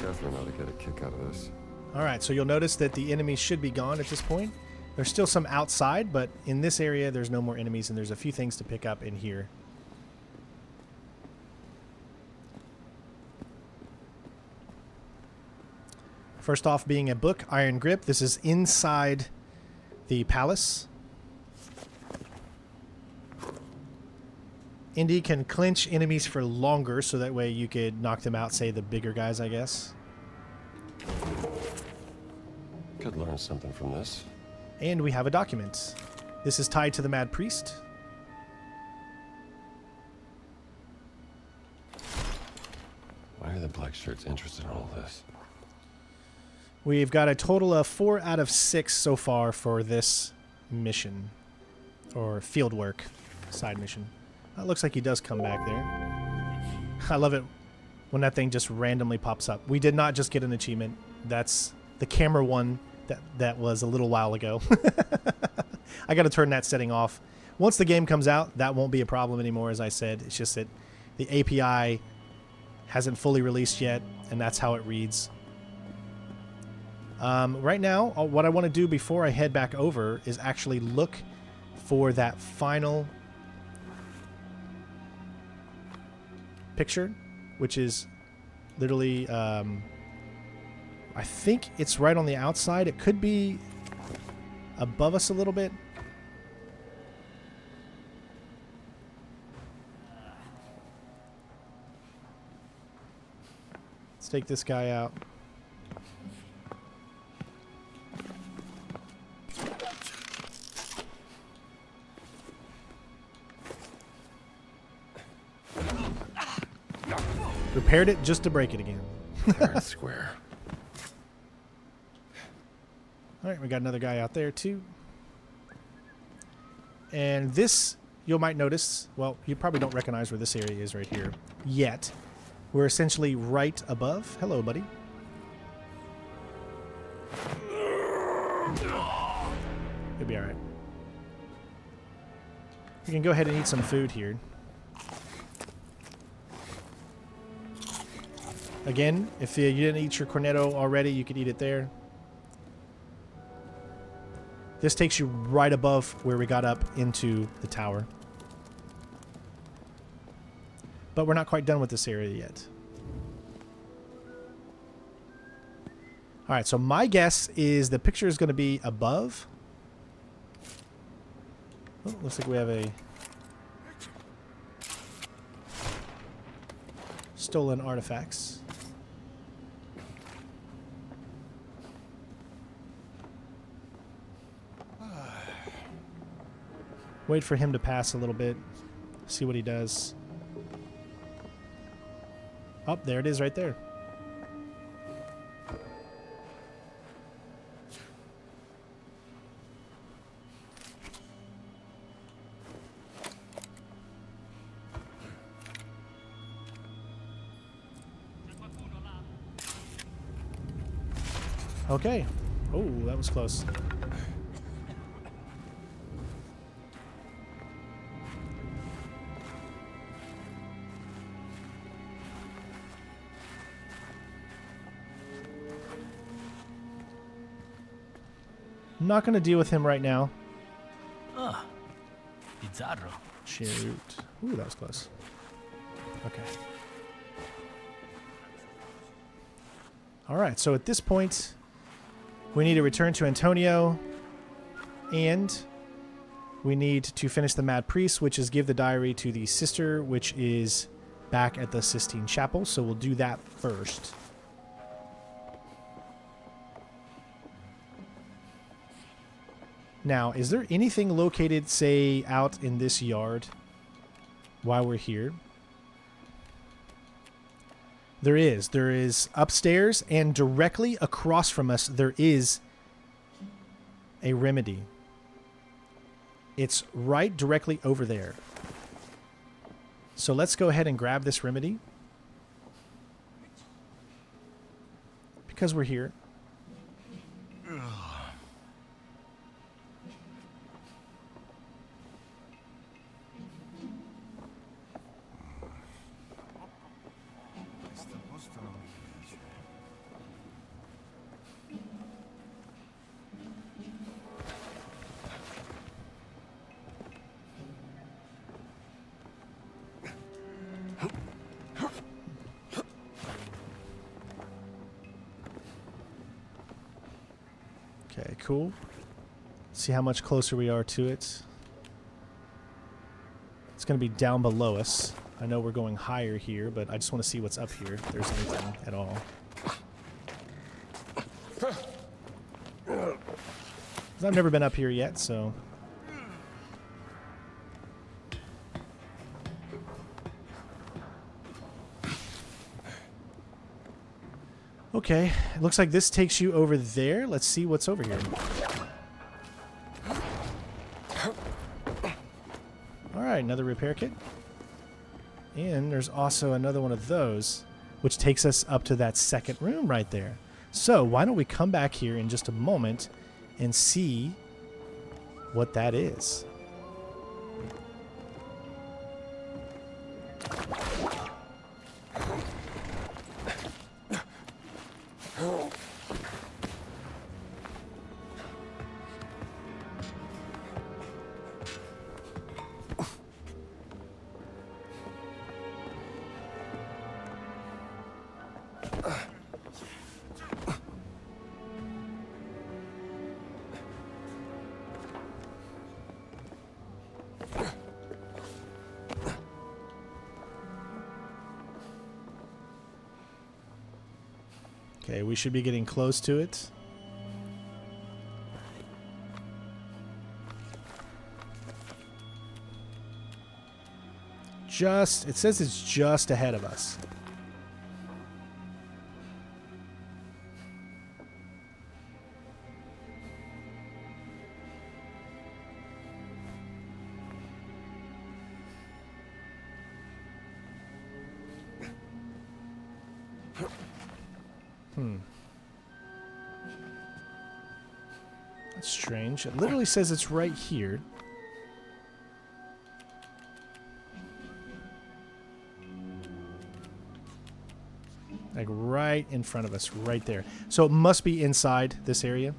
Speaker 2: Catherine ought to get a kick out of this.
Speaker 1: All right, so you'll notice that the enemies should be gone at this point. There's still some outside, but in this area, there's no more enemies, and there's a few things to pick up in here. First off, being a book, Iron Grip. This is inside the palace. Indy can clinch enemies for longer, so that way you could knock them out, say the bigger guys, I guess.
Speaker 2: Could learn something from this.
Speaker 1: And we have a document. This is tied to the Mad Priest.
Speaker 2: Why are the Blackshirts interested in all this?
Speaker 1: We've got a total of 4 out of 6 so far for this mission. Or Fieldwork side mission. It looks like he does come back there. I love it. when that thing just randomly pops up. We did not just get an achievement. That's the camera one that was a little while ago. I got to turn that setting off. Once the game comes out, that won't be a problem anymore, as I said. It's just that the API hasn't fully released yet, and that's how it reads. Right now, what I want to do before I head back over is actually look for that final picture, which is literally, I think it's right on the outside. It could be above us a little bit. Let's take this guy out. Repaired it just to break it again.
Speaker 2: Fair and square.
Speaker 1: Alright, we got another guy out there too. And this, you might notice, well, you probably don't recognize where this area is right here yet. We're essentially right above. Hello, buddy. You'll be alright. You can go ahead and eat some food here. Again, if you didn't eat your cornetto already, you could eat it there. This takes you right above where we got up into the tower. But we're not quite done with this area yet. Alright, so my guess is the picture is going to be above. Oh, looks like we have a stolen artifacts. Wait for him to pass a little bit. See what he does. Oh, there it is right there. Okay. Oh, that was close. I'm not going to deal with him right now.
Speaker 13: Ah, Pizarro.
Speaker 1: Shoot. Ooh, that was close. Okay. Alright, so at this point, we need to return to Antonio, and we need to finish the Mad Priest, which is give the diary to the sister, which is back at the Sistine Chapel, so we'll do that first. Now, is there anything located, say, out in this yard while we're here? There is. There is upstairs, and directly across from us, there is a remedy. It's right directly over there. So let's go ahead and grab this remedy. Because we're here. Okay, cool. See how much closer we are to it. It's going to be down below us. I know we're going higher here, but I just want to see what's up here, if there's anything at all. 'Cause I've never been up here yet, so... Okay, it looks like this takes you over there. Let's see what's over here. Alright, another repair kit. And there's also another one of those. which takes us up to that second room right there. So why don't we come back here in just a moment and see what that is. Okay, we should be getting close to it. It says it's just ahead of us. That's strange. It literally says it's right here. Like right in front of us, right there. So it must be inside this area.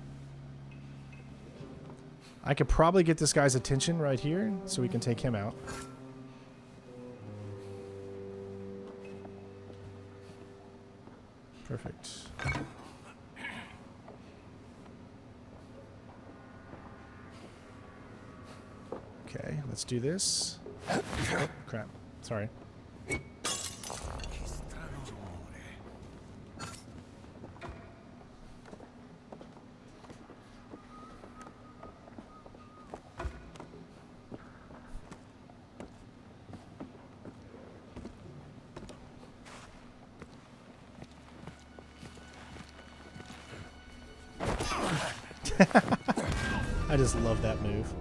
Speaker 1: I could probably get this guy's attention right here so we can take him out. Perfect. Okay, let's do this. Oh, crap. Sorry. I just love that move.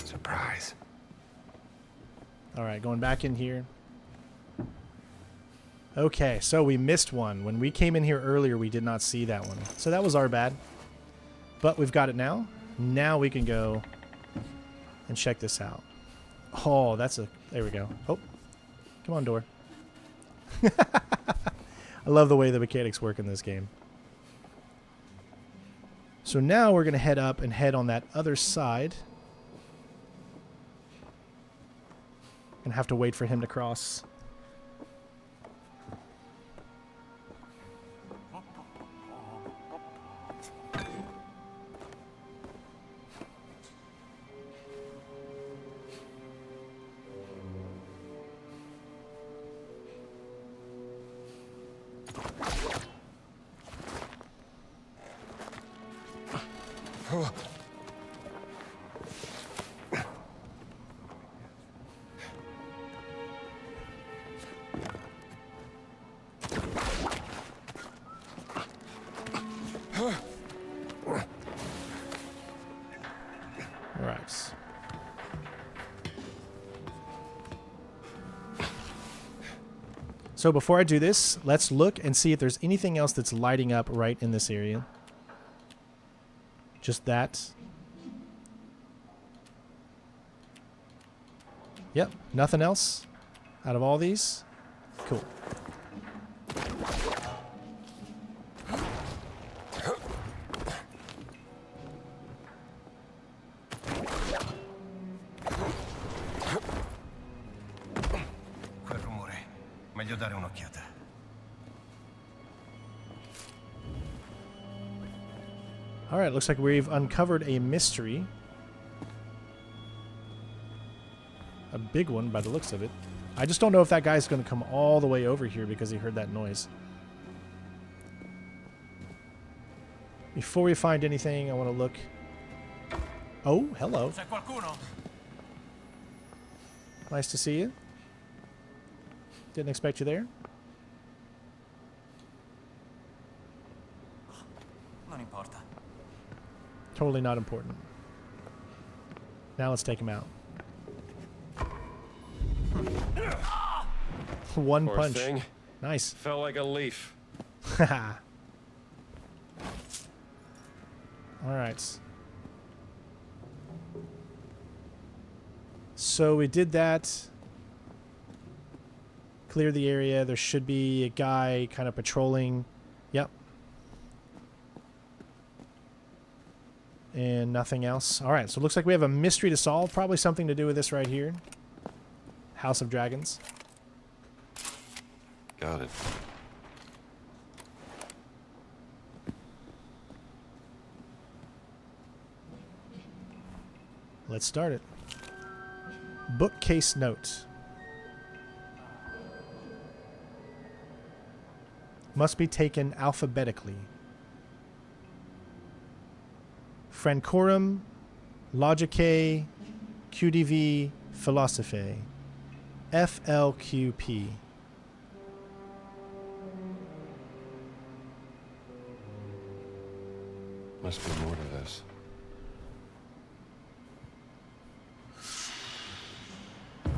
Speaker 8: Surprise.
Speaker 1: Alright, going back in here. Okay, so we missed one. When we came in here earlier, we did not see that one. So that was our bad. But we've got it now. Now we can go and check this out. Oh, that's a... There we go. Oh. Come on, door. I love the way the mechanics work in this game. So now we're going to head up and head on that other side. And have to wait for him to cross. So before I do this, let's look and see if there's anything else that's lighting up right in this area. Just that. Yep, nothing else out of all these. Cool. Alright, looks like we've uncovered a mystery. A big one by the looks of it. I just don't know if that guy's going to come all the way over here because he heard that noise. Before we find anything, I want to look... Oh, hello. Nice to see you. Didn't expect you there. Totally not important. Now let's take him out. One
Speaker 12: Poor
Speaker 1: punch.
Speaker 12: Thing.
Speaker 1: Nice.
Speaker 12: Fell like a leaf.
Speaker 1: Haha. All right. So we did that. Clear the area. There should be a guy kind of patrolling. Yep. And nothing else. All right, so it looks like we have a mystery to solve. Probably something to do with this right here. House of Dragons.
Speaker 2: Got it.
Speaker 1: Let's start it. Bookcase note. Must be taken alphabetically. Francorum, Logicae, QDV, Philosophae, FLQP.
Speaker 2: Must be more to this.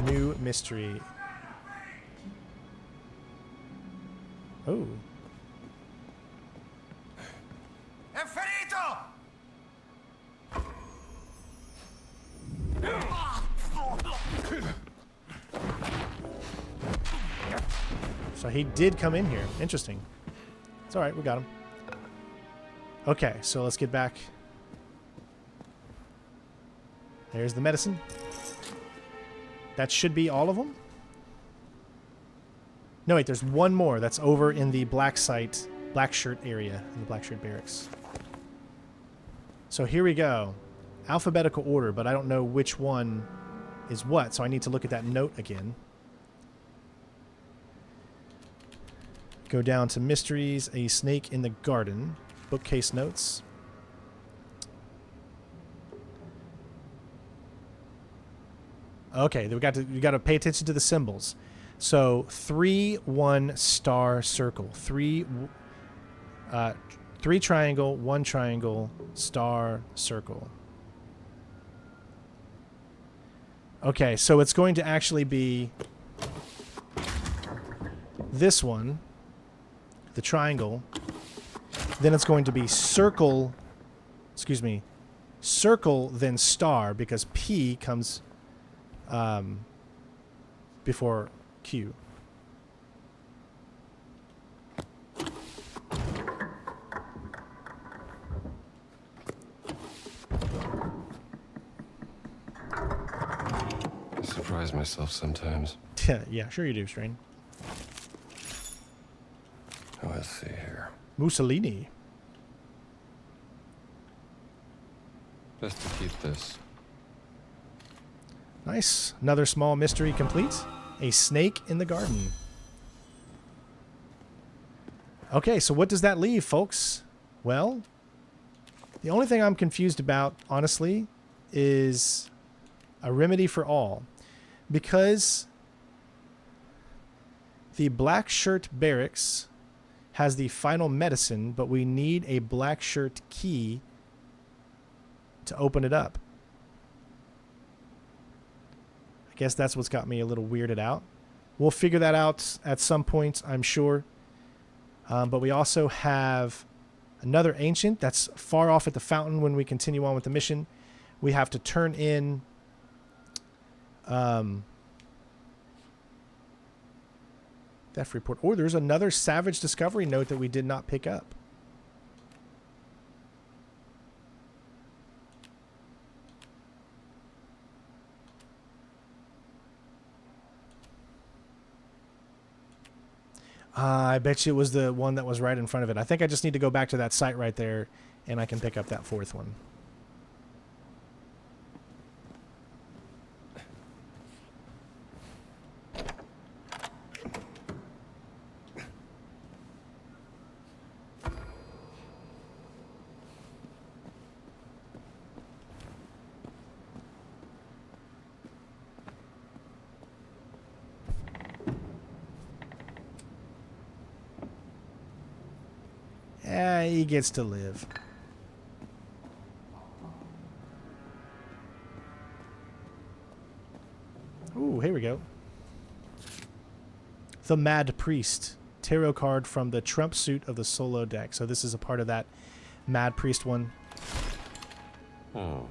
Speaker 1: New mystery. Oh.
Speaker 8: È ferito!
Speaker 1: So he did come in here. Interesting. It's all right. We got him. Okay, so let's get back. There's the medicine. That should be all of them. No, wait, there's one more that's over in the Blackshirt area, in the Blackshirt barracks. So here we go. Alphabetical order, but I don't know which one is what, so I need to look at that note again. Go down to mysteries, a snake in the garden, bookcase notes. Okay, we got to pay attention to the symbols. So 3-1 star circle, 3 triangle, 1 triangle, star circle. Okay, so it's going to actually be this one, the triangle. Then it's going to be circle, excuse me, circle then star, because P comes before Q.
Speaker 2: I surprise myself sometimes.
Speaker 1: Yeah, sure you do, Strain.
Speaker 2: Oh, let's see here.
Speaker 1: Mussolini.
Speaker 2: Best to keep this.
Speaker 1: Nice. Another small mystery complete. A snake in the garden. Okay, so what does that leave, folks? Well, the only thing I'm confused about, honestly, is a remedy for all. Because the Blackshirt barracks has the final medicine, but we need a Blackshirt key to open it up. I guess that's what's got me a little weirded out. We'll figure that out at some point, I'm sure. But we also have another ancient that's far off at the fountain when we continue on with the mission. We have to turn in theft report. Or there's another Savage Discovery note that we did not pick up. I bet you it was the one that was right in front of it. I think I just need to go back to that site right there, and I can pick up that fourth one. He gets to live. Ooh, here we go. The Mad Priest. tarot card from the Trump suit of the solo deck. So this is a part of that Mad Priest one.
Speaker 2: Oh,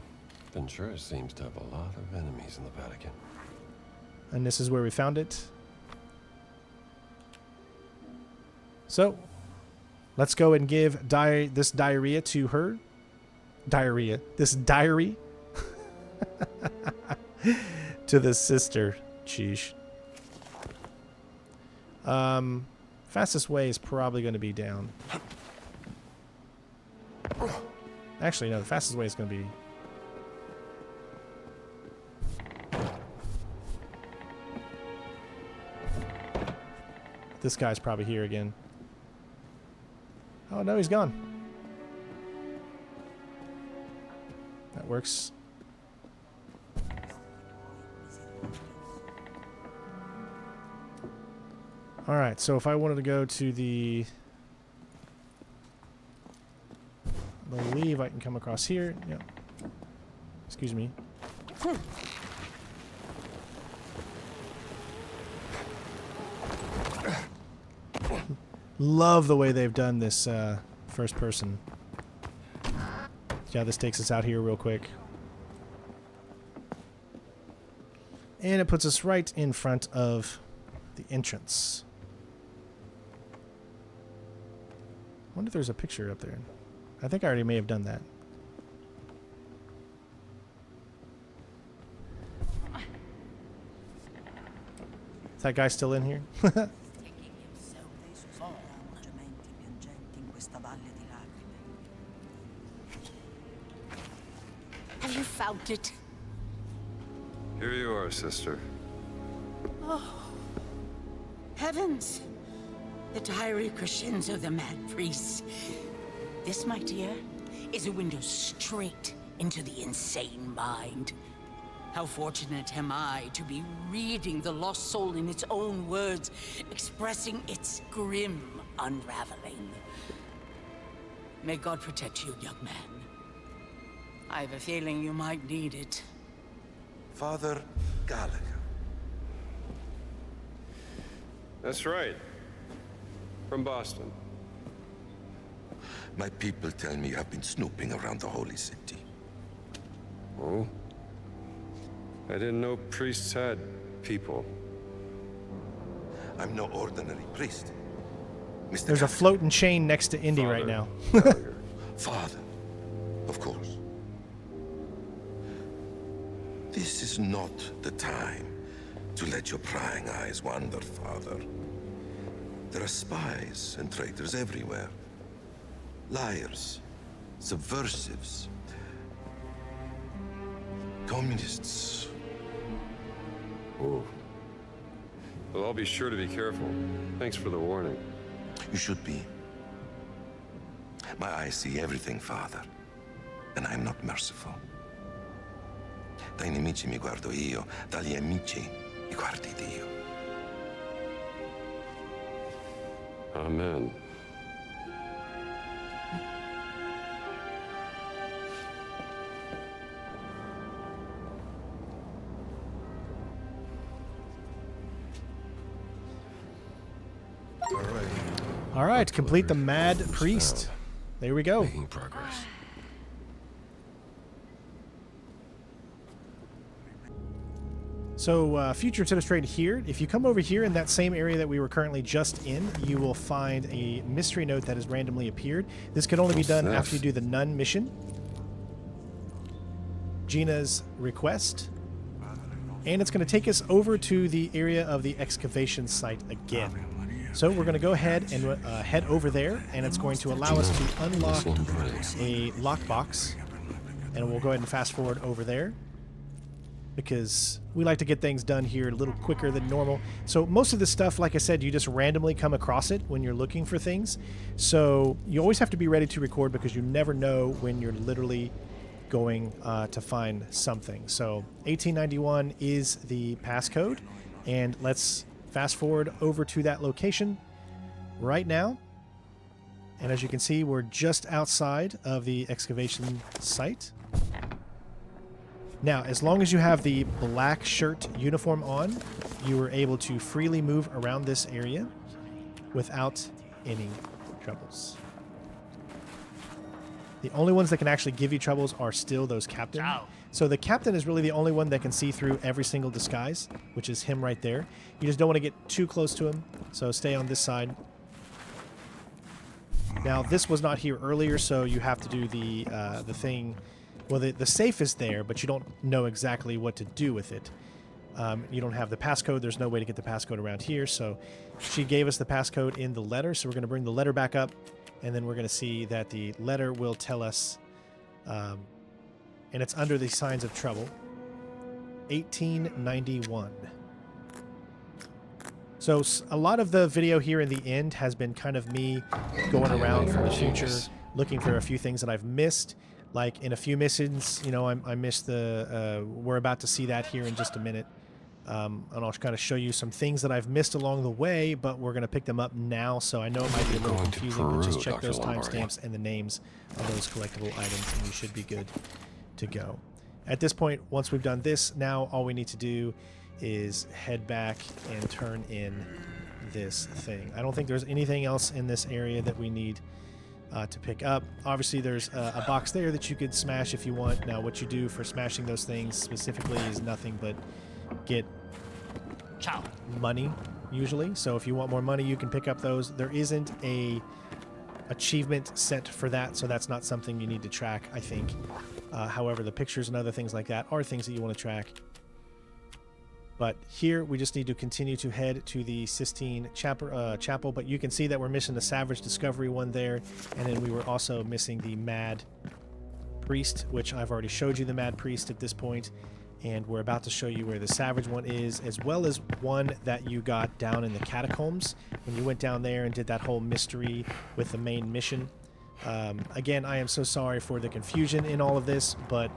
Speaker 2: Ventura seems to have a lot of enemies in the Vatican.
Speaker 1: And this is where we found it. So, let's go and give this diarrhea to her. This diary to the sister. Sheesh. Fastest way is probably going to be down. Actually, no, the fastest way is going to be... This guy's probably here again. Oh, no, he's gone. That works. Alright, so if I wanted to go to the... I believe I can come across here. Yep. Excuse me. Love the way they've done this first person. Yeah, this takes us out here real quick. And it puts us right in front of the entrance. I wonder if there's a picture up there. I think I already may have done that. Is that guy still in here?
Speaker 4: Have you found it?
Speaker 2: Here you are, sister.
Speaker 4: Oh, heavens! The diary of Crescenzo, the mad priest. This, my dear, is a window straight into the insane mind. How fortunate am I to be reading the lost soul in its own words, expressing its grim unraveling. May God protect you, young man. I have a feeling you might need it.
Speaker 11: Father Gallagher.
Speaker 2: That's right. From Boston.
Speaker 11: My people tell me you have been snooping around the holy city.
Speaker 2: Oh? I didn't know priests had people.
Speaker 11: I'm no ordinary priest. Mr.
Speaker 1: There's a floating chain next to Indy right now.
Speaker 11: Father, of course. This is not the time to let your prying eyes wander, Father. There are spies and traitors everywhere. Liars, subversives, communists.
Speaker 2: Oh. Well, I'll be sure to be careful. Thanks for the warning.
Speaker 11: You should be. My eyes see everything, Father. And I'm not merciful. Dai nemici mi guardo io, dagli amici mi guardi Dio.
Speaker 2: Amen.
Speaker 1: All right, complete the Mad Priest. There we go.
Speaker 2: Making progress.
Speaker 1: So, future to the trade here. If you come over here in that same area that we were currently just in, you will find a mystery note that has randomly appeared. This can only be done after you do the Nun mission. Gina's request. And it's going to take us over to the area of the excavation site again. So we're going to go ahead and head over there, and it's going to allow us to unlock a lockbox. And we'll go ahead and fast forward over there, because we like to get things done here a little quicker than normal. So most of this stuff, like I said, you just randomly come across it when you're looking for things. So you always have to be ready to record, because you never know when you're literally going to find something. So 1891 is the passcode, and let's fast forward over to that location right now. And as you can see, we're just outside of the excavation site. Now, as long as you have the Blackshirt uniform on, you are able to freely move around this area. without any troubles. The only ones that can actually give you troubles are still those captain. So the captain is really the only one that can see through every single disguise, which is him right there. You just don't want to get too close to him, so stay on this side. Now, this was not here earlier, so you have to do the thing. Well, the safe is there, but you don't know exactly what to do with it. You don't have the passcode. There's no way to get the passcode around here, so she gave us the passcode in the letter, so we're going to bring the letter back up, and then we're going to see that the letter will tell us, and it's under the signs of trouble, 1891. So a lot of the video here in the end has been kind of me going around from the future, looking for a few things that I've missed. Like in a few missions, you know, I missed the, we're about to see that here in just a minute. And I'll kind of show you some things that I've missed along the way, but we're going to pick them up now. So I know it might be a little confusing, but just check those timestamps and the names of those collectible items, and you should be good to go. At this point, once we've done this, now all we need to do is head back and turn in this thing. I don't think there's anything else in this area that we need to pick up. Obviously, there's a box there that you could smash if you want. Now, what you do for smashing those things specifically is nothing but get money, usually. So if you want more money, you can pick up those. There isn't a achievement set for that, so that's not something you need to track, I think. However, the pictures and other things like that are things that you want to track. But here, we just need to continue to head to the Sistine Chapel, but you can see that we're missing the Savage Discovery one there, and then we were also missing the Mad Priest, which I've already showed you the Mad Priest at this point, and we're about to show you where the Savage one is, as well as one that you got down in the Catacombs when you went down there and did that whole mystery with the main mission. Again, I am so sorry for the confusion in all of this, but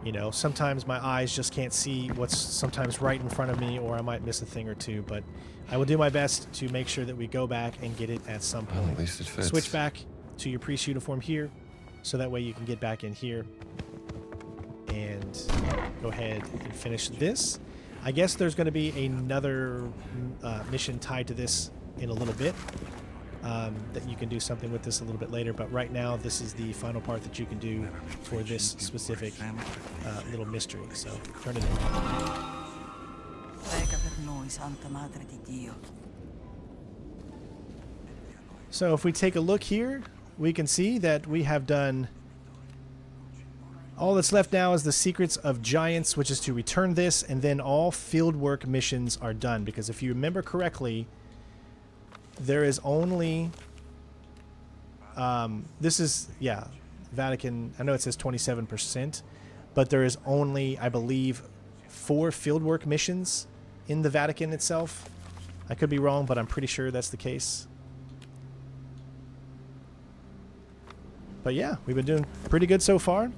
Speaker 1: you know, sometimes my eyes just can't see what's sometimes right in front of me, or I might miss a thing or two, but I will do my best to make sure that we go back and get it at some point.
Speaker 2: Well, at least it fits.
Speaker 1: Switch back to your priest uniform here, so that way you can get back in here and go ahead and finish this. I guess there's going to be another mission tied to this in a little bit. That you can do something with this a little bit later, but right now this is the final part that you can do for this specific little mystery. So turn it in. So if we take a look here, we can see that we have done all that's left now is the Secrets of Giants, which is to return this, and then all fieldwork missions are done, because if you remember correctly, there is only, this is, yeah, Vatican, I know it says 27%, but there is only, I believe, 4 fieldwork missions in the Vatican itself. I could be wrong, but I'm pretty sure that's the case. But yeah, we've been doing pretty good so far.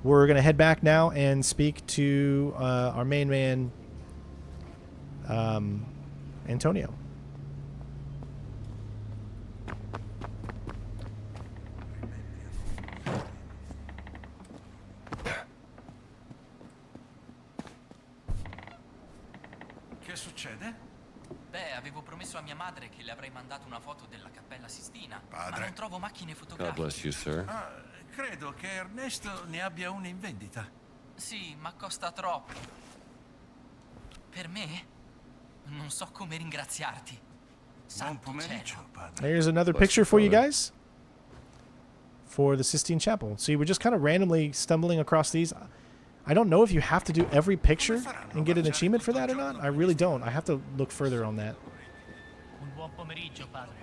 Speaker 1: We're going to head back now and speak to our main man, Antonio.
Speaker 14: Succede?
Speaker 15: Beh, avevo promesso a mia madre che le avrei mandato una foto della Cappella Sistina, ma
Speaker 14: Padre.
Speaker 15: non trovo macchine
Speaker 2: God
Speaker 15: fotografiche.
Speaker 2: bless you, sir.
Speaker 14: Credo che Ernesto ne abbia una in vendita.
Speaker 15: Sì, ma costa troppo. Per me? Non so come ringraziarti.
Speaker 14: Buon pomeriggio, padre.
Speaker 1: Here's another picture for you guys for the Sistine Chapel. See, we're just kind of randomly stumbling across these. I don't know if you have to do every picture and get an achievement for that or not. I really don't. I have to look further on that.
Speaker 13: Un buon pomeriggio, padre.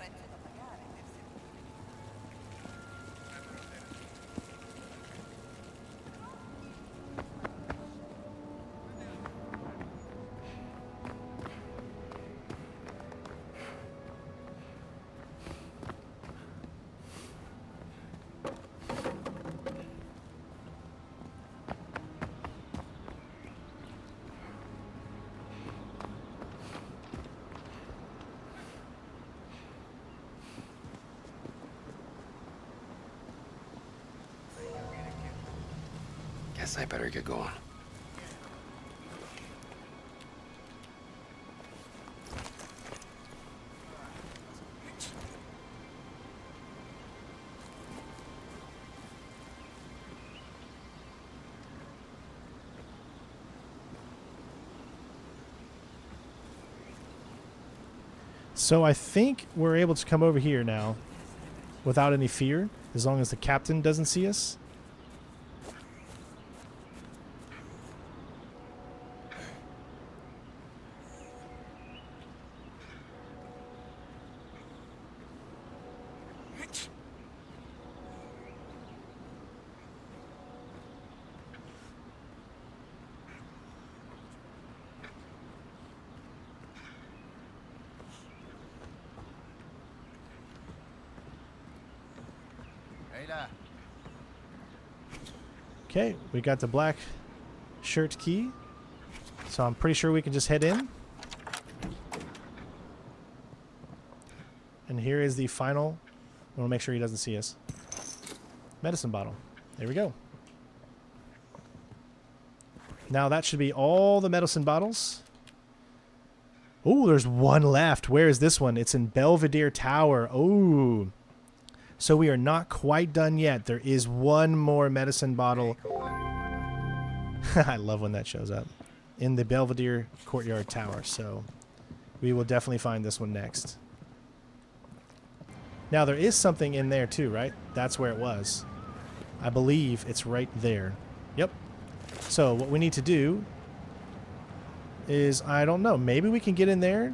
Speaker 2: Guess I better get going.
Speaker 1: So I think we're able to come over here now without any fear, as long as the captain doesn't see us. Okay, we got the black shirt key, so I'm pretty sure we can just head in. And here is the final. I want to make sure he doesn't see us. Medicine bottle. There we go. Now that should be all the medicine bottles. Oh, there's one left. Where is this one? It's in Belvedere Tower. Oh. So we are not quite done yet. There is one more medicine bottle. I love when that shows up. In the Belvedere Courtyard Tower. So we will definitely find this one next. Now there is something in there too, right? That's where it was. I believe it's right there. Yep. So what we need to do is, I don't know, maybe we can get in there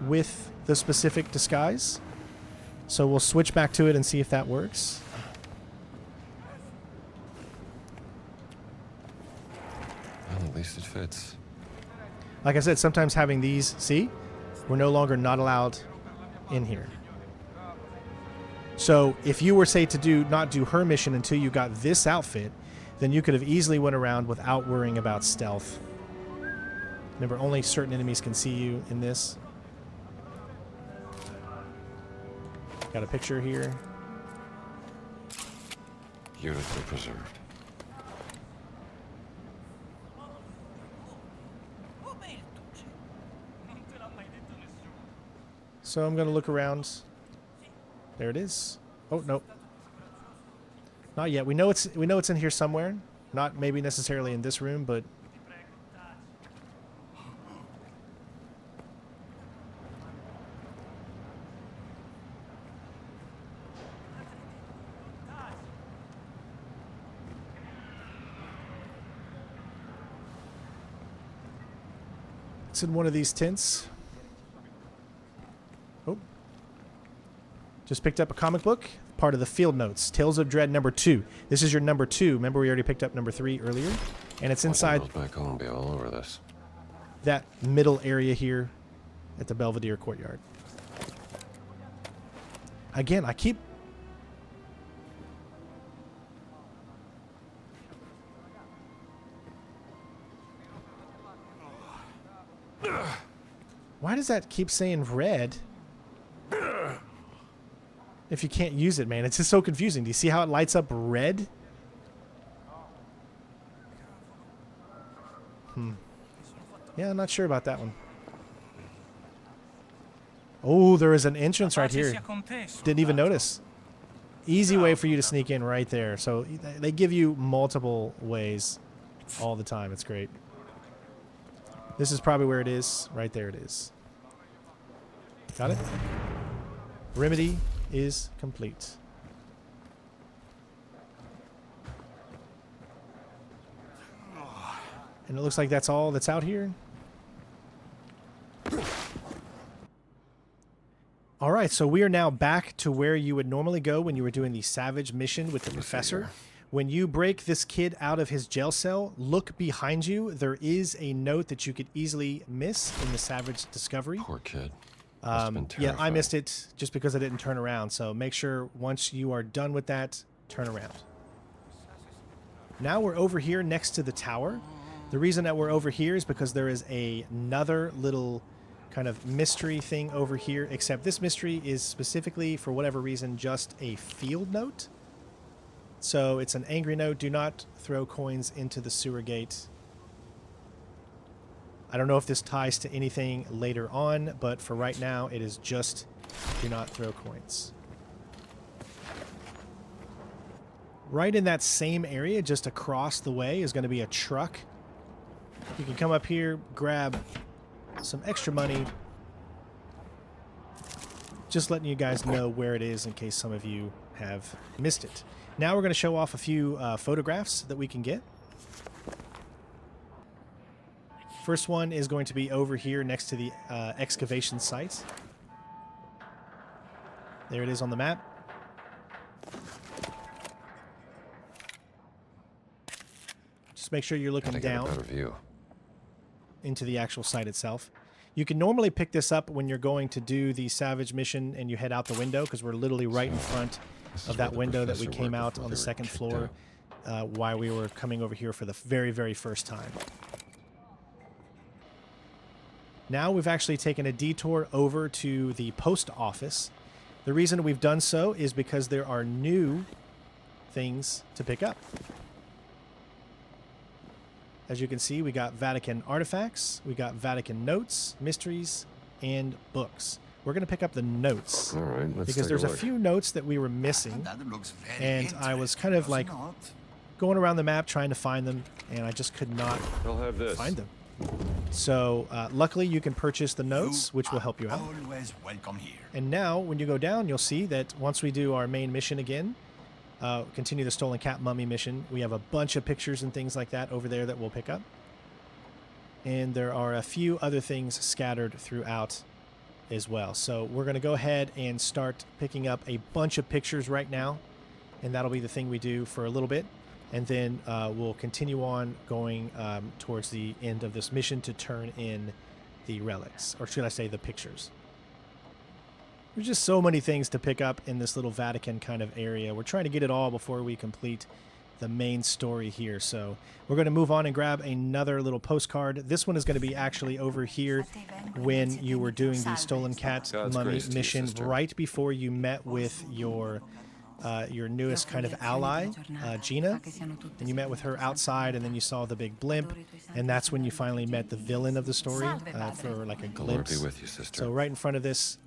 Speaker 1: with the specific disguise. So we'll switch back to it and see if that works.
Speaker 2: Well, at least it fits.
Speaker 1: Like I said, sometimes having these, see, we're no longer not allowed in here. So if you were, say, to not do her mission until you got this outfit, then you could have easily went around without worrying about stealth. Remember, only certain enemies can see you in this. Got a picture here.
Speaker 2: Beautifully preserved.
Speaker 1: So I'm going to look around. There it is. Oh, no. Not yet. We know it's in here somewhere. Not maybe necessarily in this room, but it's in one of these tents. Oh. Just picked up a comic book, part of the Field Notes, Tales of Dread #2. This is your #2. Remember, we already picked up #3 earlier, and it's inside
Speaker 2: Back home, be all over this.
Speaker 1: that middle area here at the Belvedere Courtyard. Again, I keep... Why does that keep saying red? If you can't use it, man. It's just so confusing. Do you see how it lights up red? Yeah, I'm not sure about that one. Oh, there is an entrance right here. Didn't even notice. Easy way for you to sneak in right there. So they give you multiple ways all the time. It's great. This is probably where it is. Right there it is. Got it? Remedy is complete. And it looks like that's all that's out here. All right, so we are now back to where you would normally go when you were doing the Savage mission with the professor. When you break this kid out of his jail cell, look behind you. There is a note that you could easily miss in the Savage discovery.
Speaker 2: Poor kid.
Speaker 1: Yeah, I missed it just because I didn't turn around. So make sure once you are done with that, turn around. Now we're over here next to the tower. The reason that we're over here is because there is another little kind of mystery thing over here, except this mystery is specifically, for whatever reason, just a field note. So it's an angry note. Do not throw coins into the sewer gate. I don't know if this ties to anything later on, but for right now, it is just do not throw coins. Right in that same area, just across the way, is going to be a truck You can come up here, grab some extra money. Just letting you guys know where it is in case some of you have missed it. Now we're going to show off a few photographs that we can get. First one is going to be over here next to the excavation site. There it is on the map. Just make sure you're looking down into the actual site itself. You can normally pick this up when you're going to do the Savage mission and you head out the window, because we're literally right in front of that window that we came out on the second floor while we were coming over here for the very, very first time. Now we've actually taken a detour over to the post office. The reason we've done so is because there are new things to pick up. As you can see, we got Vatican artifacts, we got Vatican notes, mysteries, and books. We're going to pick up the notes.
Speaker 2: All right, let's
Speaker 1: because there's a few notes that we were missing, and I was kind of like going around the map trying to find them, and I just could not find them. So luckily you can purchase the notes, which will help you out.
Speaker 14: Always welcome here.
Speaker 1: And now when you go down, you'll see that once we do our main mission again, continue the Stolen Cat Mummy mission, we have a bunch of pictures and things like that over there that we'll pick up. And there are a few other things scattered throughout as well. So we're going to go ahead and start picking up a bunch of pictures right now, and that'll be the thing we do for a little bit. And then we'll continue on going towards the end of this mission to turn in the relics, or should I say the pictures. There's just so many things to pick up in this little Vatican kind of area. We're trying to get it all before we complete the main story here. So we're going to move on and grab another little postcard. This one is going to be actually over here when you were doing the Stolen Cat Mummy mission, right before you met with your newest kind of ally, Gina, and you met with her outside, and then you saw the big blimp, and that's when you finally met the villain of the story for like a glimpse.
Speaker 2: Lord be with you, sister.
Speaker 1: So right in front of this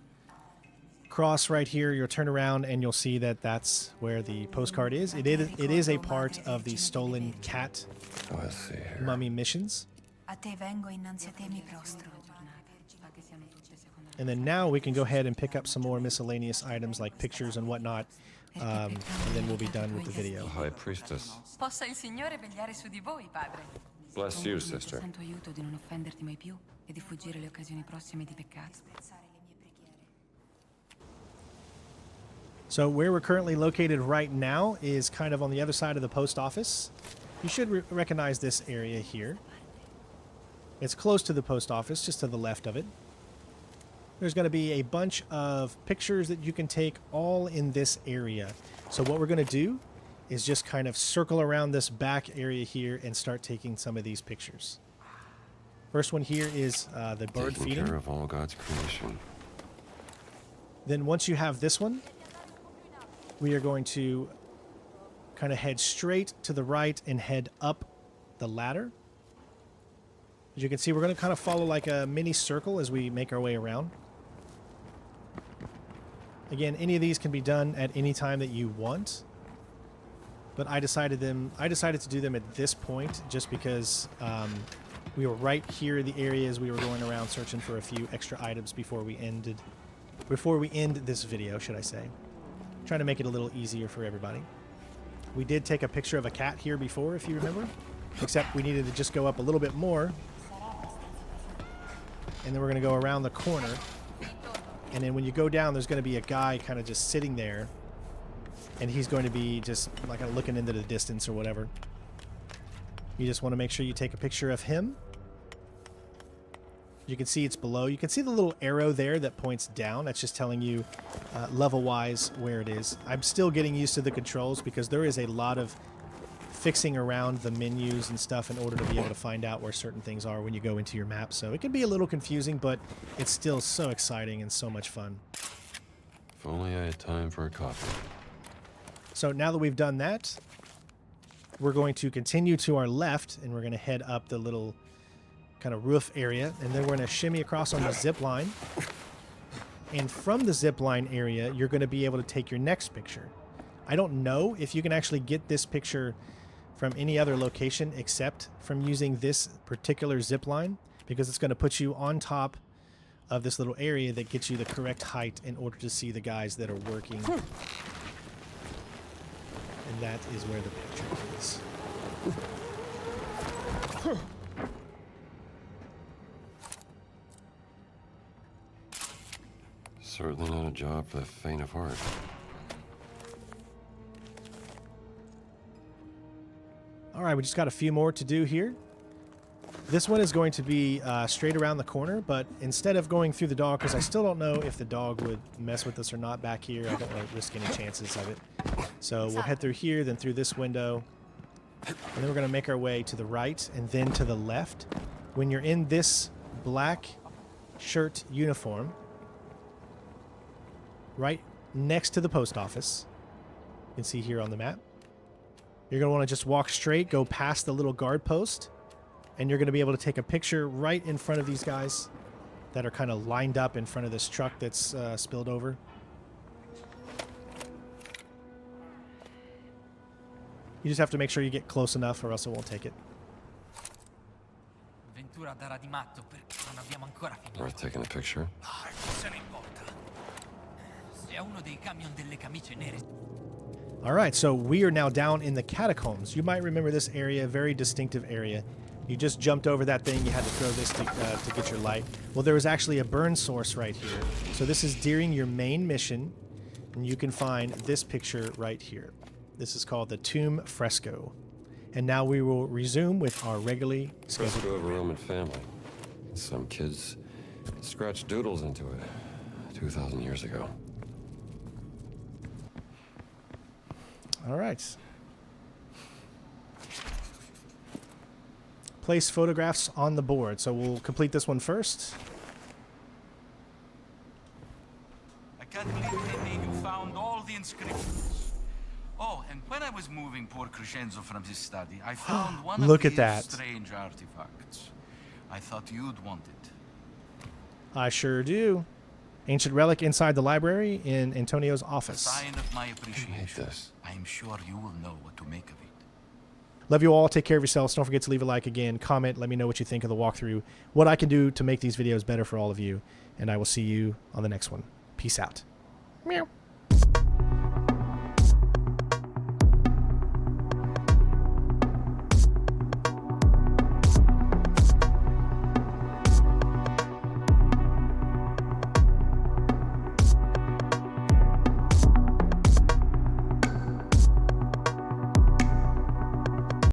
Speaker 1: cross right here, you'll turn around and you'll see that that's where the postcard is. It is a part of the Stolen Cat Mummy missions. And then now we can go ahead and pick up some more miscellaneous items like pictures and whatnot. And then we'll be done with the video.
Speaker 2: High Priestess.
Speaker 16: Possa il Signore vegliare su di voi, padre.
Speaker 2: Bless you, sister.
Speaker 10: Santo aiuto di non offenderti mai più e di fuggire le occasioni prossime di peccato.
Speaker 1: So where we're currently located right now is kind of on the other side of the post office. You should recognize this area here. It's close to the post office, just to the left of it. There's going to be a bunch of pictures that you can take all in this area. So what we're going to do is just kind of circle around this back area here and start taking some of these pictures. First one here is the bird feeding.
Speaker 2: Taking care of all God's creation.
Speaker 1: Then once you have this one, we are going to kind of head straight to the right and head up the ladder. As you can see, we're going to kind of follow like a mini circle as we make our way around. Again, any of these can be done at any time that you want, but I decided to do them at this point just because we were right here in the areas we were going around searching for a few extra items before we end this video, should I say. Trying to make it a little easier for everybody. We did take a picture of a cat here before, if you remember, except we needed to just go up a little bit more, and then we're going to go around the corner. And then when you go down, there's going to be a guy kind of just sitting there, and he's going to be just like looking into the distance or whatever. You just want to make sure you take a picture of him. You can see it's below. You can see the little arrow there that points down. That's just telling you level-wise where it is. I'm still getting used to the controls because there is a lot of fixing around the menus and stuff in order to be able to find out where certain things are when you go into your map. So it can be a little confusing, but it's still so exciting and so much fun.
Speaker 2: If only I had time for a coffee.
Speaker 1: So now that we've done that, we're going to continue to our left, and we're going to head up the little kind of roof area, and then we're going to shimmy across on the zip line. And from the zip line area, you're going to be able to take your next picture. I don't know if you can actually get this picture from any other location except from using this particular zip line, because it's going to put you on top of this little area that gets you the correct height in order to see the guys that are working. And that is where the picture is.
Speaker 2: Certainly not a job for the faint of heart.
Speaker 1: All right, we just got a few more to do here. This one is going to be straight around the corner, but instead of going through the dog, because I still don't know if the dog would mess with us or not back here. I don't want to risk any chances of it. So we'll head through here, then through this window. And then we're going to make our way to the right and then to the left. When you're in this black shirt uniform, right next to the post office, you can see here on the map, you're going to want to just walk straight, go past the little guard post, and you're going to be able to take a picture right in front of these guys that are kind of lined up in front of this truck that's spilled over. You just have to make sure you get close enough or else it won't take it.
Speaker 13: Ventura darà di matto perché non abbiamo ancora finito.
Speaker 2: Worth taking a picture?
Speaker 13: Se ne importa. Se è uno dei camion delle camicie nere.
Speaker 1: All right, so we are now down in the catacombs. You might remember this area, very distinctive area. You just jumped over that thing. You had to throw this to get your light. Well, there was actually a burn source right here. So this is during your main mission, and you can find this picture right here. This is called the Tomb Fresco. And now we will resume with our regularly scheduled...
Speaker 2: Fresco of a Roman family. Some kids scratched doodles into it 2,000 years ago.
Speaker 1: All right. Place photographs on the board. So we'll complete this one first.
Speaker 14: I can't believe, Pepe, you found all the inscriptions. Oh, and when I was moving poor Crescenzo from his study, I found one
Speaker 1: Look
Speaker 14: of
Speaker 1: at
Speaker 14: these
Speaker 1: that.
Speaker 14: strange artifacts. I thought you'd want it.
Speaker 1: I sure do. Ancient relic inside the library in Antonio's office.
Speaker 14: A sign of my appreciation. I'm sure you will know what to make of it.
Speaker 1: Love you all. Take care of yourselves. Don't forget to leave a like again. Comment. Let me know what you think of the walkthrough. What I can do to make these videos better for all of you. And I will see you on the next one. Peace out. Meow.